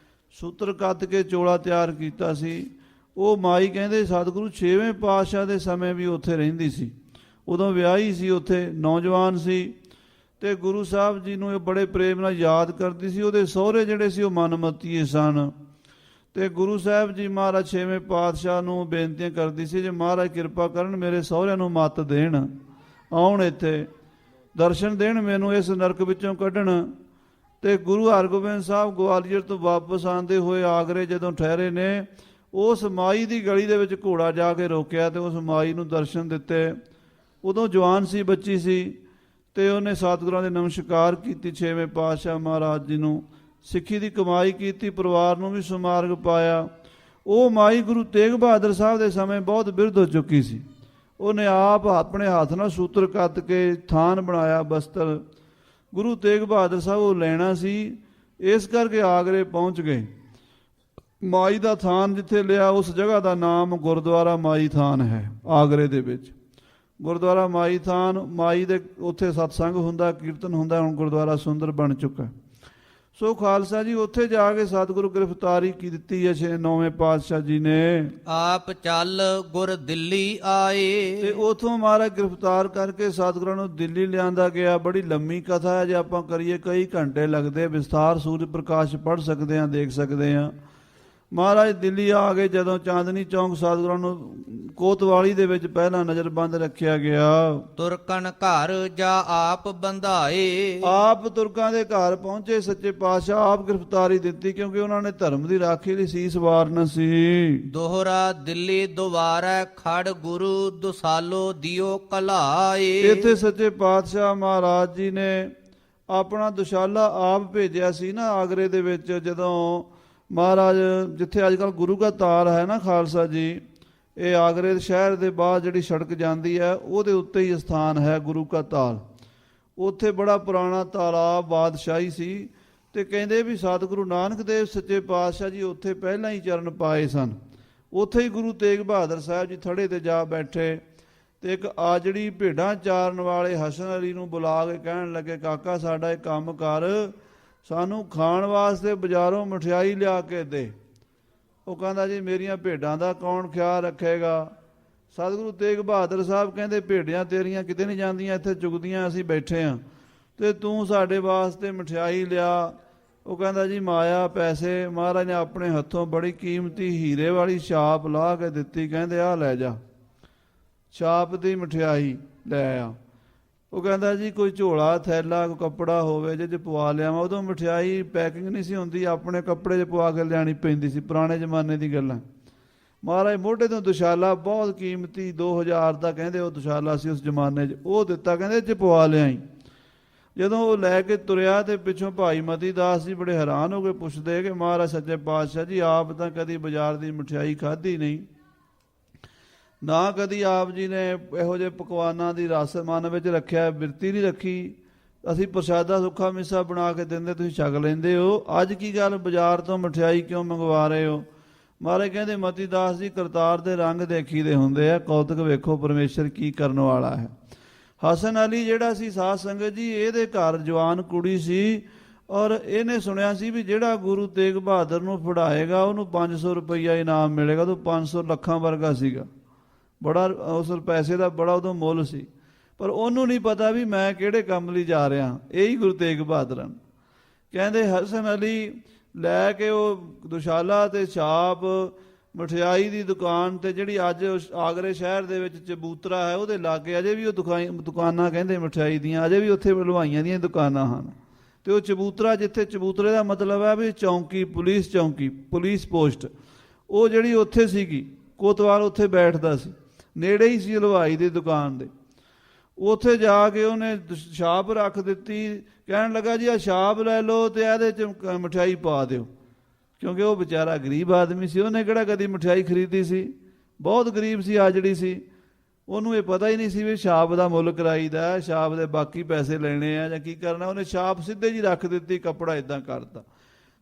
ਸੂਤਰ ਕੱਤ ਕੇ ਚੋਲਾ ਤਿਆਰ ਕੀਤਾ ਸੀ। ਉਹ ਮਾਈ ਕਹਿੰਦੇ ਸਤਿਗੁਰੂ 6ਵੇਂ ਪਾਤਸ਼ਾਹ ਦੇ ਸਮੇਂ ਵੀ ਉੱਥੇ ਰਹਿੰਦੀ ਸੀ, ਉਦੋਂ ਵਿਆਹੀ ਸੀ, ਉੱਥੇ ਨੌਜਵਾਨ ਸੀ ਤੇ ਗੁਰੂ ਸਾਹਿਬ ਜੀ ਨੂੰ ਇਹ ਬੜੇ ਪ੍ਰੇਮ ਨਾਲ ਯਾਦ ਕਰਦੀ ਸੀ। ਉਹਦੇ ਸਹੁਰੇ ਜਿਹੜੇ ਸੀ ਉਹ ਮਨਮਤੀਏ ਸਨ ਤੇ ਗੁਰੂ ਸਾਹਿਬ ਜੀ ਮਹਾਰਾਜ 6ਵੇਂ ਪਾਤਸ਼ਾਹ ਨੂੰ ਬੇਨਤੀਆਂ ਕਰਦੀ ਸੀ, ਜੇ ਮਹਾਰਾਜ ਕਿਰਪਾ ਕਰਨ ਮੇਰੇ ਸਹੁਰਿਆਂ ਨੂੰ ਮੱਤ ਦੇਣ, ਆਉਣ ਇੱਥੇ ਦਰਸ਼ਨ ਦੇਣ, ਮੈਨੂੰ ਇਸ ਨਰਕ ਵਿੱਚੋਂ ਕੱਢਣ। ਤੇ ਗੁਰੂ ਹਰਗੋਬਿੰਦ ਸਾਹਿਬ ਗਵਾਲੀਅਰ ਤੋਂ ਵਾਪਸ ਆਉਂਦੇ ਹੋਏ ਆਗਰੇ ਜਦੋਂ ਠਹਿਰੇ ਨੇ, ਉਸ ਮਾਈ ਦੀ ਗਲੀ ਦੇ ਵਿੱਚ ਘੋੜਾ ਜਾ ਕੇ ਰੋਕਿਆ ਤੇ ਉਸ ਮਾਈ ਨੂੰ ਦਰਸ਼ਨ ਦਿੱਤੇ। ਉਦੋਂ ਜਵਾਨ ਸੀ, ਬੱਚੀ ਸੀ, ਤੇ ਉਹਨੇ ਸਤਿਗੁਰਾਂ ਦੇ ਨਮਸਕਾਰ ਕੀਤੀ। 6ਵੇਂ ਪਾਤਸ਼ਾਹ ਮਹਾਰਾਜ ਜੀ ਨੂੰ ਸਿੱਖੀ ਦੀ ਕਮਾਈ ਕੀਤੀ, ਪਰਿਵਾਰ ਨੂੰ ਵੀ ਸੁਮਾਰਗ ਪਾਇਆ। ਉਹ ਮਾਈ ਗੁਰੂ ਤੇਗ ਬਹਾਦਰ ਸਾਹਿਬ ਦੇ ਸਮੇਂ ਬਹੁਤ ਬਿਰਧ ਹੋ ਚੁੱਕੀ ਸੀ। ਉਹਨੇ ਆਪ ਆਪਣੇ ਹੱਥ ਨਾਲ ਸੂਤਰ ਕੱਤ ਕੇ ਥਾਨ ਬਣਾਇਆ, ਬਸਤਰ। ਗੁਰੂ ਤੇਗ ਬਹਾਦਰ ਸਾਹਿਬ ਉਹ ਲੈਣਾ ਸੀ, ਇਸ ਕਰਕੇ ਆਗਰੇ ਪਹੁੰਚ ਗਏ। ਮਾਈ ਦਾ ਥਾਨ ਜਿੱਥੇ ਲਿਆ, ਉਸ ਜਗ੍ਹਾ ਦਾ ਨਾਮ ਗੁਰਦੁਆਰਾ ਮਾਈ ਥਾਨ ਹੈ। ਆਗਰੇ ਦੇ ਵਿੱਚ ਗੁਰਦੁਆਰਾ ਮਾਈ ਥਾਨ, ਮਾਈ ਦੇ ਉੱਥੇ ਸਤਸੰਗ ਹੁੰਦਾ, ਕੀਰਤਨ ਹੁੰਦਾ। ਹੁਣ ਗੁਰਦੁਆਰਾ ਸੁੰਦਰ ਬਣ ਚੁੱਕਾ। ਸੋ ਖਾਲਸਾ ਜੀ, ਉੱਥੇ ਜਾ ਕੇ ਸਤਿਗੁਰੂ ਗ੍ਰਿਫਤਾਰੀ ਕੀ ਦਿੱਤੀ ਹੈ 9ਵੇਂ ਪਾਤਸ਼ਾਹ ਜੀ ਨੇ। ਆਪ ਚੱਲ ਗੁਰ ਦਿੱਲੀ ਆਏ। ਤੇ ਉਥੋਂ ਮਹਾਰਾਜ ਗ੍ਰਿਫਤਾਰ ਕਰਕੇ ਸਤਿਗੁਰਾਂ ਨੂੰ ਦਿੱਲੀ ਲਿਆਂਦਾ ਗਿਆ। ਬੜੀ ਲੰਮੀ ਕਥਾ ਹੈ, ਜੇ ਆਪਾਂ ਕਰੀਏ ਕਈ ਘੰਟੇ ਲੱਗਦੇ। ਵਿਸਥਾਰ ਸੂਰਜ ਪ੍ਰਕਾਸ਼ ਪੜ੍ਹ ਸਕਦੇ ਹਾਂ, ਦੇਖ ਸਕਦੇ ਹਾਂ। ਮਹਾਰਾਜ ਦਿੱਲੀ ਆ ਗਏ ਜਦੋਂ ਚਾਂਦਨੀ ਚੌਂਕ ਸਤਿਗੁਰਾਂ ਨੂੰ ਕੋਤਵਾਲੀ ਦੇ ਵਿੱਚ ਪਹਿਲਾਂ ਨਜ਼ਰਬੰਦ ਰੱਖਿਆ ਗਿਆ। ਤੁਰਕਨ ਘਰ ਜਾ ਆਪ ਬੰਧਾਏ। ਆਪ ਤੁਰਕਾਂ ਦੇ ਘਰ ਪਹੁੰਚੇ ਸੱਚੇ ਪਾਤਸ਼ਾਹ, ਆਪ ਗ੍ਰਿਫਤਾਰੀ ਦਿੱਤੀ, ਕਿਉਂਕਿ ਉਹਨਾਂ ਨੇ ਧਰਮ ਦੀ ਰਾਖੀ ਲਈ ਸੀਸ ਵਾਰਨਾ ਸੀ। ਦੋਹਰਾ ਦਿੱਲੀ ਦੁਆਰਾ ਖੜ ਗੁਰੂ ਦੁਸਾਲੋ ਦਿਓ ਕਲਾਏ। ਇੱਥੇ ਸੱਚੇ ਪਾਤਸ਼ਾਹ ਮਹਾਰਾਜ ਜੀ ਨੇ ਆਪਣਾ ਦੁਸ਼ਾਲਾ ਆਪ ਭੇਜਿਆ ਸੀ ਨਾ ਆਗਰੇ ਦੇ ਵਿੱਚ। ਜਦੋਂ ਮਹਾਰਾਜ ਜਿੱਥੇ ਅੱਜ ਕੱਲ੍ਹ ਗੁਰੂ ਕਾ ਤਾਲ ਹੈ ਨਾ ਖਾਲਸਾ ਜੀ, ਇਹ ਆਗਰੇ ਸ਼ਹਿਰ ਦੇ ਬਾਹਰ ਜਿਹੜੀ ਸੜਕ ਜਾਂਦੀ ਹੈ ਉਹਦੇ ਉੱਤੇ ਹੀ ਸਥਾਨ ਹੈ ਗੁਰੂ ਕਾ ਤਾਲ। ਉੱਥੇ ਬੜਾ ਪੁਰਾਣਾ ਤਾਲਾਬ ਬਾਦਸ਼ਾਹੀ ਸੀ, ਤੇ ਕਹਿੰਦੇ ਵੀ ਸਤਿਗੁਰੂ ਨਾਨਕ ਦੇਵ ਸੱਚੇ ਪਾਤਸ਼ਾਹ ਜੀ ਉੱਥੇ ਪਹਿਲਾਂ ਹੀ ਚਰਨ ਪਾਏ ਸਨ। ਉੱਥੇ ਹੀ ਗੁਰੂ ਤੇਗ ਬਹਾਦਰ ਸਾਹਿਬ ਜੀ ਥੜੇ ਤੇ ਜਾ ਬੈਠੇ, ਤੇ ਇੱਕ ਆ ਜਿਹੜੀ ਭੇਡਾਂ ਚਾਰਨ ਵਾਲੇ ਹਸਨ ਅਲੀ ਨੂੰ ਬੁਲਾ ਕੇ ਕਹਿਣ ਲੱਗੇ, ਕਾਕਾ ਸਾਡਾ ਇੱਕ ਕੰਮ ਕਰ, ਸਾਨੂੰ ਖਾਣ ਵਾਸਤੇ ਬਾਜ਼ਾਰੋਂ ਮਠਿਆਈ ਲਿਆ ਕੇ ਦੇ। ਉਹ ਕਹਿੰਦਾ ਜੀ ਮੇਰੀਆਂ ਭੇਡਾਂ ਦਾ ਕੌਣ ਖਿਆਲ ਰੱਖੇਗਾ। ਸਤਿਗੁਰੂ ਤੇਗ ਬਹਾਦਰ ਸਾਹਿਬ ਕਹਿੰਦੇ ਭੇਡਾਂ ਤੇਰੀਆਂ ਕਿਤੇ ਨਹੀਂ ਜਾਂਦੀਆਂ, ਇੱਥੇ ਚੁਗਦੀਆਂ, ਅਸੀਂ ਬੈਠੇ ਹਾਂ, ਤੇ ਤੂੰ ਸਾਡੇ ਵਾਸਤੇ ਮਠਿਆਈ ਲਿਆ। ਉਹ ਕਹਿੰਦਾ ਜੀ ਮਾਇਆ ਪੈਸੇ। ਮਹਾਰਾਜ ਨੇ ਆਪਣੇ ਹੱਥੋਂ ਬੜੀ ਕੀਮਤੀ ਹੀਰੇ ਵਾਲੀ ਛਾਪ ਲਾ ਕੇ ਦਿੱਤੀ, ਕਹਿੰਦੇ ਆਹ ਲੈ ਜਾ, ਛਾਪ ਦੀ ਮਠਿਆਈ ਲੈ ਆ। ਉਹ ਕਹਿੰਦਾ ਜੀ ਕੋਈ ਝੋਲਾ ਥੈਲਾ ਕੋਈ ਕੱਪੜਾ ਹੋਵੇ ਜੇ ਪਵਾ ਲਿਆਵਾਂ। ਉਦੋਂ ਮਠਿਆਈ ਪੈਕਿੰਗ ਨਹੀਂ ਸੀ ਹੁੰਦੀ, ਆਪਣੇ ਕੱਪੜੇ 'ਚ ਪਵਾ ਕੇ ਲਿਆਉਣੀ ਪੈਂਦੀ ਸੀ, ਪੁਰਾਣੇ ਜ਼ਮਾਨੇ ਦੀ ਗੱਲਾਂ। ਮਹਾਰਾਜ ਮੋਢੇ ਤੋਂ ਦੁਸ਼ਾਲਾ ਬਹੁਤ ਕੀਮਤੀ 2000 ਦਾ ਕਹਿੰਦੇ ਉਹ ਦੁਸ਼ਾਲਾ ਸੀ ਉਸ ਜ਼ਮਾਨੇ 'ਚ, ਉਹ ਦਿੱਤਾ, ਕਹਿੰਦੇ 'ਚ ਪਵਾ ਲਿਆਈ। ਜਦੋਂ ਉਹ ਲੈ ਕੇ ਤੁਰਿਆ ਤੇ ਪਿੱਛੋਂ ਭਾਈ ਮਤੀ ਦਾਸ ਜੀ ਬੜੇ ਹੈਰਾਨ ਹੋ ਕੇ ਪੁੱਛਦੇ ਕਿ ਮਹਾਰਾਜ ਸੱਚੇ ਪਾਤਸ਼ਾਹ ਜੀ ਆਪ ਤਾਂ ਕਦੀ ਬਾਜ਼ਾਰ ਦੀ ਮਠਿਆਈ ਖਾਧੀ ਨਹੀਂ, ਨਾ ਕਦੀ ਆਪ ਜੀ ਨੇ ਇਹੋ ਜਿਹੇ ਪਕਵਾਨਾਂ ਦੀ ਰਸ ਮਨ ਵਿੱਚ ਰੱਖਿਆ, ਬਿਰਤੀ ਨਹੀਂ ਰੱਖੀ। ਅਸੀਂ ਪ੍ਰਸ਼ਾਦਾ ਸੁੱਖਾ ਮਿੱਸਾ ਬਣਾ ਕੇ ਦਿੰਦੇ, ਤੁਸੀਂ ਛਕ ਲੈਂਦੇ ਹੋ, ਅੱਜ ਕੀ ਗੱਲ ਬਾਜ਼ਾਰ ਤੋਂ ਮਠਿਆਈ ਕਿਉਂ ਮੰਗਵਾ ਰਹੇ ਹੋ। ਮਹਾਰਾਜ ਕਹਿੰਦੇ ਮਤੀ ਦਾਸ ਜੀ ਕਰਤਾਰ ਦੇ ਰੰਗ ਦੇਖੀ ਦੇ ਹੁੰਦੇ ਆ, ਕੌਤਕ ਵੇਖੋ ਪਰਮੇਸ਼ਰ ਕੀ ਕਰਨ ਵਾਲਾ ਹੈ। ਹਸਨ ਅਲੀ ਜਿਹੜਾ ਸੀ ਸਾਧ ਸੰਗਤ ਜੀ, ਇਹਦੇ ਘਰ ਜਵਾਨ ਕੁੜੀ ਸੀ, ਔਰ ਇਹਨੇ ਸੁਣਿਆ ਸੀ ਵੀ ਜਿਹੜਾ ਗੁਰੂ ਤੇਗ ਬਹਾਦਰ ਨੂੰ ਫੜਾਏਗਾ ਉਹਨੂੰ 500 ਰੁਪਈਆ ਇਨਾਮ ਮਿਲੇਗਾ। ਉਹ 500 ਲੱਖਾਂ ਵਰਗਾ ਸੀਗਾ, ਬੜਾ ਉਸ ਪੈਸੇ ਦਾ ਬੜਾ ਉਦੋਂ ਮੁੱਲ ਸੀ। ਪਰ ਉਹਨੂੰ ਨਹੀਂ ਪਤਾ ਵੀ ਮੈਂ ਕਿਹੜੇ ਕੰਮ ਲਈ ਜਾ ਰਿਹਾ, ਇਹੀ ਗੁਰੂ ਤੇਗ ਬਹਾਦਰ ਹਨ। ਕਹਿੰਦੇ ਹਸਨ ਅਲੀ ਲੈ ਕੇ ਉਹ ਦੁਸ਼ਾਲਾ ਤੇ ਛਾਪ ਮਠਿਆਈ ਦੀ ਦੁਕਾਨ ਤੇ, ਜਿਹੜੀ ਅੱਜ ਆਗਰੇ ਸ਼ਹਿਰ ਦੇ ਵਿੱਚ ਚਬੂਤਰਾ ਹੈ ਉਹਦੇ ਲਾਗੇ ਅਜੇ ਵੀ ਉਹ ਦੁਕਾਨਾਂ ਕਹਿੰਦੇ ਮਠਿਆਈ ਦੀਆਂ, ਅਜੇ ਵੀ ਉੱਥੇ ਹਲਵਾਈਆਂ ਦੀਆਂ ਦੁਕਾਨਾਂ ਹਨ। ਤੇ ਉਹ ਚਬੂਤਰਾ, ਜਿੱਥੇ ਚਬੂਤਰੇ ਦਾ ਮਤਲਬ ਹੈ ਵੀ ਚੌਂਕੀ, ਪੁਲਿਸ ਚੌਂਕੀ, ਪੁਲਿਸ ਪੋਸਟ, ਉਹ ਜਿਹੜੀ ਉੱਥੇ ਸੀਗੀ, ਕੋਤਵਾਲ ਉੱਥੇ ਬੈਠਦਾ ਸੀ, ਨੇੜੇ ਹੀ ਸੀ ਹਲਵਾਈ ਦੀ ਦੁਕਾਨ ਦੇ। ਉੱਥੇ ਜਾ ਕੇ ਉਹਨੇ ਛਾਪ ਰੱਖ ਦਿੱਤੀ, ਕਹਿਣ ਲੱਗਾ ਜੀ ਆਹ ਛਾਪ ਲੈ ਲਓ ਤੇ ਇਹਦੇ 'ਚ ਮਠਿਆਈ ਪਾ ਦਿਓ, ਕਿਉਂਕਿ ਉਹ ਵਿਚਾਰਾ ਗਰੀਬ ਆਦਮੀ ਸੀ, ਉਹਨੇ ਕਿਹੜਾ ਕਦੀ ਮਠਿਆਈ ਖਰੀਦੀ ਸੀ, ਬਹੁਤ ਗਰੀਬ ਸੀ, ਆਜੜੀ ਸੀ। ਉਹਨੂੰ ਇਹ ਪਤਾ ਹੀ ਨਹੀਂ ਸੀ ਵੀ ਛਾਪ ਦਾ ਮੁੱਲ ਕਰਾਈਦਾ, ਛਾਪ ਦੇ ਬਾਕੀ ਪੈਸੇ ਲੈਣੇ ਆ ਜਾਂ ਕੀ ਕਰਨਾ। ਉਹਨੇ ਛਾਪ ਸਿੱਧੇ ਜੀ ਰੱਖ ਦਿੱਤੀ, ਕੱਪੜਾ ਇਦਾਂ ਕਰਤਾ।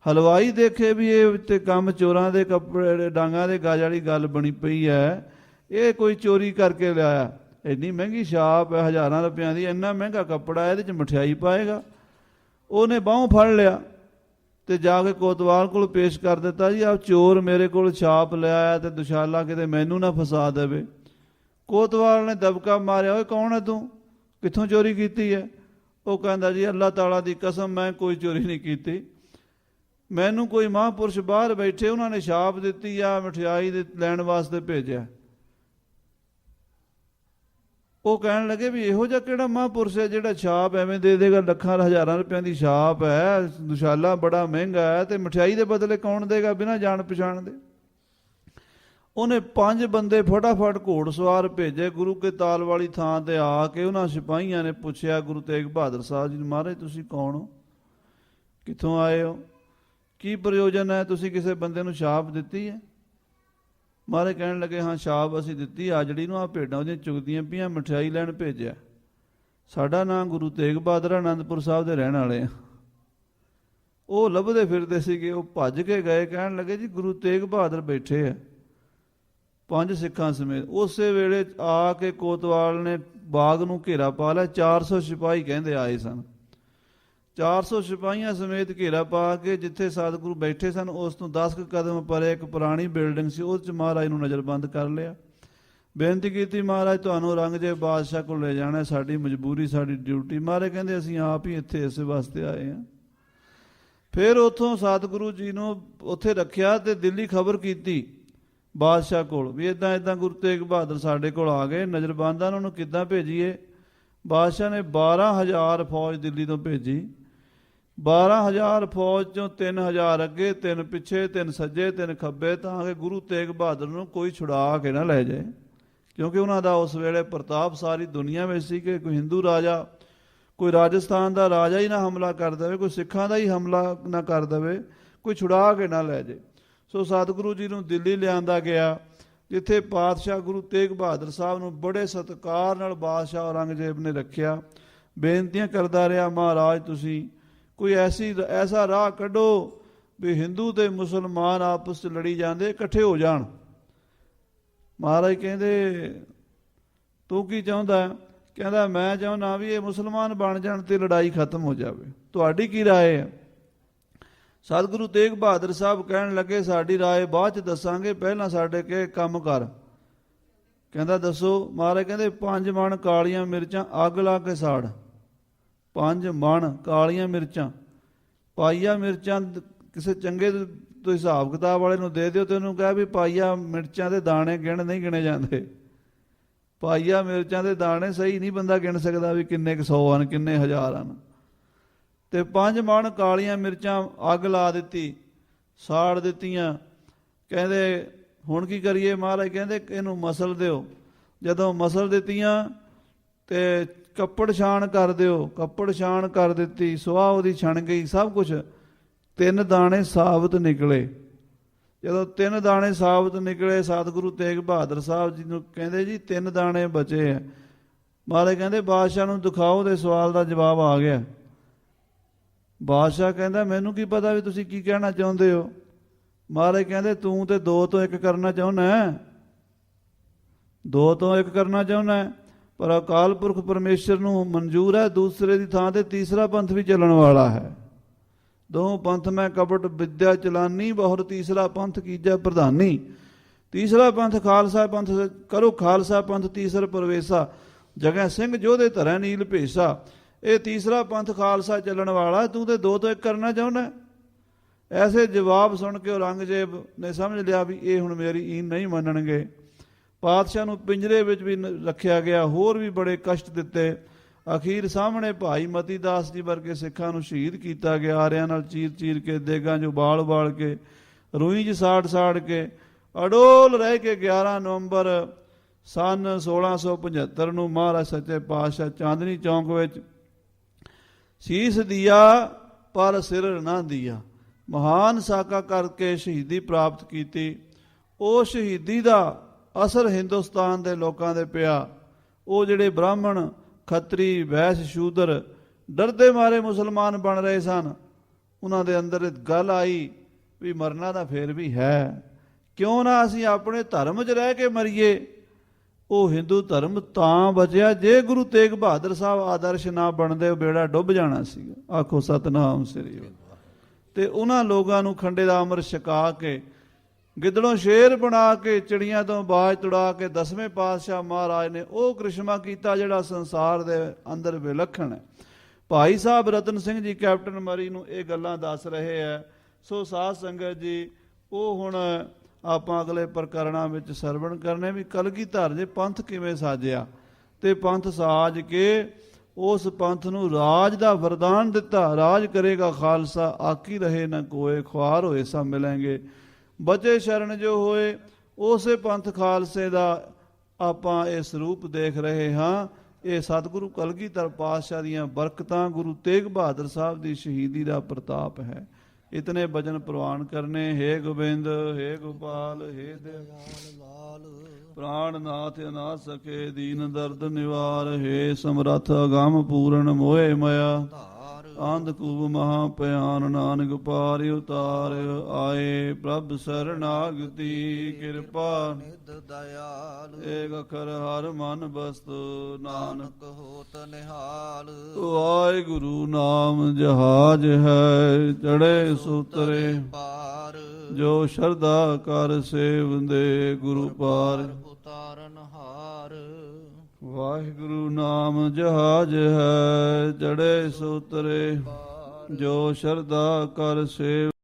ਹਲਵਾਈ ਦੇਖੇ ਵੀ ਇਹ ਤੇ ਕੰਮ ਚੋਰਾਂ ਦੇ ਕੱਪੜੇ ਡਾਂਗਾਂ ਦੇ ਗਾਜ ਵਾਲੀ ਗੱਲ ਬਣੀ ਪਈ ਹੈ, ਇਹ ਕੋਈ ਚੋਰੀ ਕਰਕੇ ਲਿਆਇਆ। ਇੰਨੀ ਮਹਿੰਗੀ ਛਾਪ ਹੈ, ਹਜ਼ਾਰਾਂ ਰੁਪਇਆਂ ਦੀ, ਇੰਨਾ ਮਹਿੰਗਾ ਕੱਪੜਾ, ਇਹਦੇ 'ਚ ਮਠਿਆਈ ਪਾਏਗਾ। ਉਹਨੇ ਬਾਹੋਂ ਫੜ ਲਿਆ ਤੇ ਜਾ ਕੇ ਕੋਤਵਾਲ ਕੋਲ ਪੇਸ਼ ਕਰ ਦਿੱਤਾ, ਜੀ ਆਹ ਚੋਰ ਮੇਰੇ ਕੋਲ ਛਾਪ ਲਿਆਇਆ ਤੇ ਦੁਸ਼ਾਲਾ ਕਿਤੇ ਮੈਨੂੰ ਨਾ ਫਸਾ ਦੇਵੇ। ਕੋਤਵਾਲ ਨੇ ਦਬਕਾ ਮਾਰਿਆ, ਓਏ ਕੌਣ ਹੈ ਤੂੰ, ਕਿੱਥੋਂ ਚੋਰੀ ਕੀਤੀ ਹੈ। ਉਹ ਕਹਿੰਦਾ ਜੀ ਅੱਲਾਹ ਤਾਲਾ ਦੀ ਕਸਮ ਮੈਂ ਕੋਈ ਚੋਰੀ ਨਹੀਂ ਕੀਤੀ, ਮੈਨੂੰ ਕੋਈ ਮਹਾਂਪੁਰਸ਼ ਬਾਹਰ ਬੈਠੇ ਉਹਨਾਂ ਨੇ ਛਾਪ ਦਿੱਤੀ ਆ, ਮਠਿਆਈ ਦੇ ਲੈਣ ਵਾਸਤੇ ਭੇਜਿਆ। ਉਹ ਕਹਿਣ ਲੱਗੇ ਵੀ ਇਹੋ ਜਿਹਾ ਕਿਹੜਾ ਮਹਾਂਪੁਰਸ਼ ਹੈ ਜਿਹੜਾ ਛਾਪ ਐਵੇਂ ਦੇ ਦੇਗਾ, ਲੱਖਾਂ ਹਜ਼ਾਰਾਂ ਰੁਪਇਆਂ ਦੀ ਛਾਪ ਹੈ, ਦੁਸ਼ਾਲਾ ਬੜਾ ਮਹਿੰਗਾ ਹੈ, ਤੇ ਮਠਿਆਈ ਦੇ ਬਦਲੇ ਕੌਣ ਦੇਗਾ ਬਿਨਾਂ ਜਾਣ ਪਛਾਣ ਦੇ। ਉਹਨੇ 5 ਬੰਦੇ ਫਟਾਫਟ ਘੋੜ ਸਵਾਰ ਭੇਜੇ ਗੁਰੂ ਕੇ ਤਾਲ ਵਾਲੀ ਥਾਂ ਤੇ ਆ ਕੇ। ਉਹਨਾਂ ਸਿਪਾਹੀਆਂ ਨੇ ਪੁੱਛਿਆ ਗੁਰੂ ਤੇਗ ਬਹਾਦਰ ਸਾਹਿਬ ਜੀ ਨੂੰ, ਮਹਾਰਾਜ ਤੁਸੀਂ ਕੌਣ ਹੋ, ਕਿੱਥੋਂ ਆਏ ਹੋ, ਕੀ ਪ੍ਰਯੋਜਨ ਹੈ, ਤੁਸੀਂ ਕਿਸੇ ਬੰਦੇ ਨੂੰ ਛਾਪ ਦਿੱਤੀ ਹੈ? ਮਹਾਰਾਜ ਕਹਿਣ ਲੱਗੇ ਹਾਂ ਛਾਪ ਅਸੀਂ ਦਿੱਤੀ, ਆਜੜੀ ਨੂੰ ਆ ਭੇਡਾਂ ਉਹਦੀਆਂ ਚੁਗਦੀਆਂ ਪਈਆਂ, ਮਠਿਆਈ ਲੈਣ ਭੇਜਿਆ। ਸਾਡਾ ਨਾਮ ਗੁਰੂ ਤੇਗ ਬਹਾਦਰ ਆਨੰਦਪੁਰ ਸਾਹਿਬ ਦੇ ਰਹਿਣ ਵਾਲੇ ਆ। ਉਹ ਲੱਭਦੇ ਫਿਰਦੇ ਸੀਗੇ, ਉਹ ਭੱਜ ਕੇ ਗਏ, ਕਹਿਣ ਲੱਗੇ ਜੀ ਗੁਰੂ ਤੇਗ ਬਹਾਦਰ ਬੈਠੇ ਆ 5 ਸਿੱਖਾਂ ਸਮੇਤ। ਉਸੇ ਵੇਲੇ ਆ ਕੇ ਕੋਤਵਾਲ ਨੇ ਬਾਗ ਨੂੰ ਘੇਰਾ ਪਾ ਲਿਆ। 400 ਸਿਪਾਹੀ ਕਹਿੰਦੇ ਆਏ ਸਨ। 400 ਸਿਪਾਹੀਆਂ ਸਮੇਤ ਘੇਰਾ ਪਾ ਕੇ ਜਿੱਥੇ ਸਤਿਗੁਰੂ ਬੈਠੇ ਸਨ ਉਸ ਤੋਂ 10 ਕਦਮ ਪਰੇ ਇੱਕ ਪੁਰਾਣੀ ਬਿਲਡਿੰਗ ਸੀ, ਉਸ 'ਚ ਮਹਾਰਾਜ ਨੂੰ ਨਜ਼ਰਬੰਦ ਕਰ ਲਿਆ। ਬੇਨਤੀ ਕੀਤੀ, ਮਹਾਰਾਜ ਤੁਹਾਨੂੰ ਔਰੰਗਜ਼ੇਬ ਬਾਦਸ਼ਾਹ ਕੋਲ ਲੈ ਜਾਣਾ, ਸਾਡੀ ਮਜਬੂਰੀ, ਸਾਡੀ ਡਿਊਟੀ। ਮਹਾਰਾਜ ਕਹਿੰਦੇ ਅਸੀਂ ਆਪ ਹੀ ਇੱਥੇ ਇਸੇ ਵਾਸਤੇ ਆਏ ਹਾਂ। ਫਿਰ ਉੱਥੋਂ ਸਤਿਗੁਰੂ ਜੀ ਨੂੰ ਉੱਥੇ ਰੱਖਿਆ ਤੇ ਦਿੱਲੀ ਖਬਰ ਕੀਤੀ ਬਾਦਸ਼ਾਹ ਕੋਲ ਵੀ ਇੱਦਾਂ ਇੱਦਾਂ ਗੁਰੂ ਤੇਗ ਬਹਾਦਰ ਸਾਡੇ ਕੋਲ ਆ ਗਏ, ਨਜ਼ਰਬੰਦਾਂ ਨੂੰ ਕਿੱਦਾਂ ਭੇਜੀਏ? ਬਾਦਸ਼ਾਹ ਨੇ 12,000 ਫੌਜ ਦਿੱਲੀ ਤੋਂ ਭੇਜੀ। 12,000 ਫੌਜ 'ਚੋਂ 3,000 ਅੱਗੇ, 3 ਪਿੱਛੇ, 3 ਸੱਜੇ, 3 ਖੱਬੇ, ਤਾਂ ਕਿ ਗੁਰੂ ਤੇਗ ਬਹਾਦਰ ਨੂੰ ਕੋਈ ਛੁਡਾ ਕੇ ਨਾ ਲੈ ਜਾਏ। ਕਿਉਂਕਿ ਉਹਨਾਂ ਦਾ ਉਸ ਵੇਲੇ ਪ੍ਰਤਾਪ ਸਾਰੀ ਦੁਨੀਆ ਵਿੱਚ ਸੀ ਕਿ ਕੋਈ ਹਿੰਦੂ ਰਾਜਾ, ਕੋਈ ਰਾਜਸਥਾਨ ਦਾ ਰਾਜਾ ਹੀ ਨਾ ਹਮਲਾ ਕਰ ਦੇਵੇ, ਕੋਈ ਸਿੱਖਾਂ ਦਾ ਹੀ ਹਮਲਾ ਨਾ ਕਰ ਦੇਵੇ, ਕੋਈ ਛੁਡਾ ਕੇ ਨਾ ਲੈ ਜਾਏ। ਸੋ ਸਤਿਗੁਰੂ ਜੀ ਨੂੰ ਦਿੱਲੀ ਲਿਆਂਦਾ ਗਿਆ, ਜਿੱਥੇ ਪਾਤਸ਼ਾਹ ਗੁਰੂ ਤੇਗ ਬਹਾਦਰ ਸਾਹਿਬ ਨੂੰ ਬੜੇ ਸਤਿਕਾਰ ਨਾਲ ਬਾਦਸ਼ਾਹ ਔਰੰਗਜ਼ੇਬ ਨੇ ਰੱਖਿਆ। ਬੇਨਤੀਆਂ ਕਰਦਾ ਰਿਹਾ, ਮਹਾਰਾਜ ਤੁਸੀਂ ਕੋਈ ਐਸਾ ਰਾਹ ਕੱਢੋ ਵੀ ਹਿੰਦੂ ਤੇ ਮੁਸਲਮਾਨ ਆਪਸ 'ਚ ਲੜੀ ਜਾਂਦੇ ਇਕੱਠੇ ਹੋ ਜਾਣ। ਮਹਾਰਾਜ ਕਹਿੰਦੇ ਤੂੰ ਕੀ ਚਾਹੁੰਦਾ? ਕਹਿੰਦਾ ਮੈਂ ਚਾਹੁੰਦਾ ਵੀ ਇਹ ਮੁਸਲਮਾਨ ਬਣ ਜਾਣ ਤੇ ਲੜਾਈ ਖਤਮ ਹੋ ਜਾਵੇ, ਤੁਹਾਡੀ ਕੀ ਰਾਏ ਹੈ? ਸਤਿਗੁਰੂ ਤੇਗ ਬਹਾਦਰ ਸਾਹਿਬ ਕਹਿਣ ਲੱਗੇ ਸਾਡੀ ਰਾਏ ਬਾਅਦ 'ਚ ਦੱਸਾਂਗੇ, ਪਹਿਲਾਂ ਸਾਡੇ ਕੇ ਕੰਮ ਕਰ। ਕਹਿੰਦਾ ਦੱਸੋ? ਮਹਾਰਾਜ ਕਹਿੰਦੇ 5 ਮਣ ਕਾਲੀਆਂ ਮਿਰਚਾਂ ਅੱਗ ਲਾ ਕੇ ਸਾੜ। 5 ਮਣ ਕਾਲੀਆਂ ਮਿਰਚਾਂ, ਪਾਈਆ ਮਿਰਚਾਂ ਕਿਸੇ ਚੰਗੇ ਤੋਂ ਹਿਸਾਬ ਕਿਤਾਬ ਵਾਲੇ ਨੂੰ ਦੇ ਦਿਓ ਤੇ ਉਹਨੂੰ ਕਹਿ ਵੀ ਪਾਈਆ ਮਿਰਚਾਂ ਦੇ ਦਾਣੇ ਨਹੀਂ ਗਿਣੇ ਜਾਂਦੇ। ਪਾਈਆ ਮਿਰਚਾਂ ਦੇ ਦਾਣੇ ਸਹੀ ਨਹੀਂ ਬੰਦਾ ਗਿਣ ਸਕਦਾ ਵੀ ਕਿੰਨੇ ਕੁ 100 ਹਨ, ਕਿੰਨੇ 1000 ਹਨ। ਤੇ 5 ਮਣ ਕਾਲੀਆਂ ਮਿਰਚਾਂ ਅੱਗ ਲਾ ਦਿੱਤੀ, ਸਾੜ ਦਿੱਤੀਆਂ। ਕਹਿੰਦੇ ਹੁਣ ਕੀ ਕਰੀਏ? ਮਹਾਰਾਜ ਕਹਿੰਦੇ ਇਹਨੂੰ ਮਸਲ ਦਿਓ। ਜਦੋਂ ਮਸਲ ਦਿੱਤੀਆਂ ਤੇ ਕੱਪੜ ਛਾਣ ਕਰ ਦਿਓ। ਕੱਪੜ ਛਾਣ ਕਰ ਦਿੱਤੀ, ਸੁਆਹ ਉਹਦੀ ਛਣ ਗਈ, ਸਭ ਕੁਛ। 3 ਦਾਣੇ ਸਾਬਤ ਨਿਕਲੇ। ਜਦੋਂ 3 ਦਾਣੇ ਸਾਬਤ ਨਿਕਲੇ, ਸਤਿਗੁਰੂ ਤੇਗ ਬਹਾਦਰ ਸਾਹਿਬ ਜੀ ਨੂੰ ਕਹਿੰਦੇ ਜੀ 3 ਦਾਣੇ ਬਚੇ ਆ। ਮਹਾਰਾਜ ਕਹਿੰਦੇ ਬਾਦਸ਼ਾਹ ਨੂੰ ਦਿਖਾਓ। ਦੇ ਸਵਾਲ ਦਾ ਜਵਾਬ ਆ ਗਿਆ। ਬਾਦਸ਼ਾਹ ਕਹਿੰਦਾ ਮੈਨੂੰ ਕੀ ਪਤਾ ਵੀ ਤੁਸੀਂ ਕੀ ਕਹਿਣਾ ਚਾਹੁੰਦੇ ਹੋ? ਮਹਾਰਾਜ ਕਹਿੰਦੇ ਤੂੰ ਤੇ 2 ਤੋਂ 1 ਕਰਨਾ ਚਾਹੁੰਦਾ, 2 ਤੋਂ 1 ਕਰਨਾ ਚਾਹੁੰਦਾ, ਪਰ ਅਕਾਲ ਪੁਰਖ ਪਰਮੇਸ਼ਰ ਨੂੰ ਮਨਜ਼ੂਰ ਹੈ ਦੂਸਰੇ ਦੀ ਥਾਂ ਤੇ ਤੀਸਰਾ ਪੰਥ ਵੀ ਚੱਲਣ ਵਾਲਾ ਹੈ। 2 ਪੰਥ ਮੈਂ ਕਪਟ ਵਿਦਿਆ ਚਲਾਨੀ, ਬਹੁਤ ਤੀਸਰਾ ਪੰਥ ਕੀਜੈ ਪ੍ਰਧਾਨੀ। ਤੀਸਰਾ ਪੰਥ ਖਾਲਸਾ ਪੰਥ ਕਰੋ, ਖਾਲਸਾ ਪੰਥ ਤੀਸਰ ਪ੍ਰਵੇਸ਼ਾ, ਜਗ੍ਹਾ ਸਿੰਘ ਜੋਧੇ ਧਰੈ ਨੀਲ ਭੇਸਾ। ਇਹ ਤੀਸਰਾ ਪੰਥ ਖਾਲਸਾ ਚੱਲਣ ਵਾਲਾ, ਤੂੰ ਤੇ 2 ਤੋਂ 1 ਕਰਨਾ ਚਾਹੁੰਦਾ। ਐਸੇ ਜਵਾਬ ਸੁਣ ਕੇ ਔਰੰਗਜ਼ੇਬ ਨੇ ਸਮਝ ਲਿਆ ਵੀ ਇਹ ਹੁਣ ਮੇਰੀ ਈਨ ਨਹੀਂ ਮੰਨਣਗੇ। ਪਾਤਸ਼ਾਹ ਨੂੰ ਪਿੰਜਰੇ ਵਿੱਚ ਵੀ ਰੱਖਿਆ ਗਿਆ, ਹੋਰ ਵੀ ਬੜੇ ਕਸ਼ਟ ਦਿੱਤੇ। ਅਖੀਰ ਸਾਹਮਣੇ ਭਾਈ ਮਤੀ ਦਾਸ ਜੀ ਵਰਗੇ ਸਿੱਖਾਂ ਨੂੰ ਸ਼ਹੀਦ ਕੀਤਾ ਗਿਆ, ਆਰਿਆਂ ਨਾਲ ਚੀਰ ਕੇ, ਦੇਗਾਂ 'ਚ ਉਬਾਲ ਕੇ, ਰੂਈ 'ਚ ਸਾੜ ਕੇ। ਅਡੋਲ ਰਹਿ ਕੇ 11 ਨਵੰਬਰ ਸਨ 1675 ਨੂੰ ਮਹਾਰਾਜ ਸੱਚੇ ਪਾਤਸ਼ਾਹ ਚਾਂਦਨੀ ਚੌਂਕ ਵਿੱਚ ਸੀਸ ਦਿਆ ਪਰ ਸਿਰ ਨਾ ਦਿਆ, ਮਹਾਨ ਸਾਕਾ ਕਰਕੇ ਸ਼ਹੀਦੀ ਪ੍ਰਾਪਤ ਕੀਤੀ। ਉਹ ਸ਼ਹੀਦੀ ਦਾ ਅਸਰ ਹਿੰਦੁਸਤਾਨ ਦੇ ਲੋਕਾਂ ਦੇ ਪਿਆ। ਉਹ ਜਿਹੜੇ ਬ੍ਰਾਹਮਣ, ਖੱਤਰੀ, ਵੈਸ਼, ਸ਼ੂਦਰ ਡਰਦੇ ਮਾਰੇ ਮੁਸਲਮਾਨ ਬਣ ਰਹੇ ਸਨ, ਉਹਨਾਂ ਦੇ ਅੰਦਰ ਗੱਲ ਆਈ ਵੀ ਮਰਨਾ ਤਾਂ ਫੇਰ ਵੀ ਹੈ, ਕਿਉਂ ਨਾ ਅਸੀਂ ਆਪਣੇ ਧਰਮ 'ਚ ਰਹਿ ਕੇ ਮਰੀਏ। ਉਹ ਹਿੰਦੂ ਧਰਮ ਤਾਂ ਬਚਿਆ ਜੇ ਗੁਰੂ ਤੇਗ ਬਹਾਦਰ ਸਾਹਿਬ ਆਦਰਸ਼ ਨਾ ਬਣਦੇ, ਉਹ ਬੇੜਾ ਡੁੱਬ ਜਾਣਾ ਸੀਗਾ। ਆਖੋ ਸਤਨਾਮ ਸ੍ਰੀ ਵਾਹਿਗੁਰੂ। ਤੇ ਉਹਨਾਂ ਲੋਕਾਂ ਨੂੰ ਖੰਡੇ ਦਾ ਅੰਮ੍ਰਿਤ ਛਕਾ ਕੇ, ਗਿੱਦੜੋਂ ਸ਼ੇਰ ਬਣਾ ਕੇ, ਚਿੜੀਆਂ ਤੋਂ ਬਾਜ ਤੁੜਾ ਕੇ 10ਵੇਂ ਪਾਤਸ਼ਾਹ ਮਹਾਰਾਜ ਨੇ ਉਹ ਕ੍ਰਿਸ਼ਮਾ ਕੀਤਾ ਜਿਹੜਾ ਸੰਸਾਰ ਦੇ ਅੰਦਰ ਵਿਲੱਖਣ ਹੈ। ਭਾਈ ਸਾਹਿਬ ਰਤਨ ਸਿੰਘ ਜੀ ਕੈਪਟਨ ਮਰੀ ਨੂੰ ਇਹ ਗੱਲਾਂ ਦੱਸ ਰਹੇ ਹੈ। ਸੋ ਸਾਧ ਸੰਗਤ ਜੀ, ਉਹ ਹੁਣ ਆਪਾਂ ਅਗਲੇ ਪ੍ਰਕਰਣਾਂ ਵਿੱਚ ਸਰਵਣ ਕਰਨੇ ਵੀ ਕਲਗੀਧਰ ਨੇ ਪੰਥ ਕਿਵੇਂ ਸਾਜਿਆ, ਤੇ ਪੰਥ ਸਾਜ ਕੇ ਉਸ ਪੰਥ ਨੂੰ ਰਾਜ ਦਾ ਵਰਦਾਨ ਦਿੱਤਾ। ਰਾਜ ਕਰੇਗਾ ਖਾਲਸਾ, ਆਕੀ ਰਹੇ ਨਾ ਕੋਏ, ਖੁਆਰ ਹੋਏ ਸਭ ਮਿਲेंगे। ਬਚੇ ਸ਼ਰਨ ਜੋ ਹੋਏ ਉਸੇ ਪੰਥ ਖਾਲਸੇ ਦਾ ਆਪਾਂ ਇਹ ਸਰੂਪ ਦੇਖ ਰਹੇ ਹਾਂ। ਇਹ ਸਤਿਗੁਰੂ ਕਲਗੀਧਰ ਪਾਤਸ਼ਾਹ ਦੀਆਂ ਬਰਕਤਾਂ, ਗੁਰੂ ਤੇਗ ਬਹਾਦਰ ਸਾਹਿਬ ਦੀ ਸ਼ਹੀਦੀ ਦਾ ਪ੍ਰਤਾਪ ਹੈ। ਇਤਨੇ ਭਜਨ ਪ੍ਰਵਾਨ ਕਰਨੇ। हे ਗੋਬਿੰਦ, हे ਗੋਪਾਲ, हे दयाल लाल, प्राणनाथ अनाथ सखे दीन दर्द निवार, हे समरथ अगम पूर्ण मोहे मया, आंधकूप महापयान नानक पार उतार, आए प्रभ शरणागति कृपा निध दयाल, एक अखर हर मन बसत नानक होत निहाल। वाहिगुरु नाम जहाज है चढ़े सुतरे पार, जो श्रद्धा कर सेवंदे गुरु पार उतारन हार। वाहिगुरु नाम जहाज है चढ़े सुतरे, जो श्रद्धा कर सेव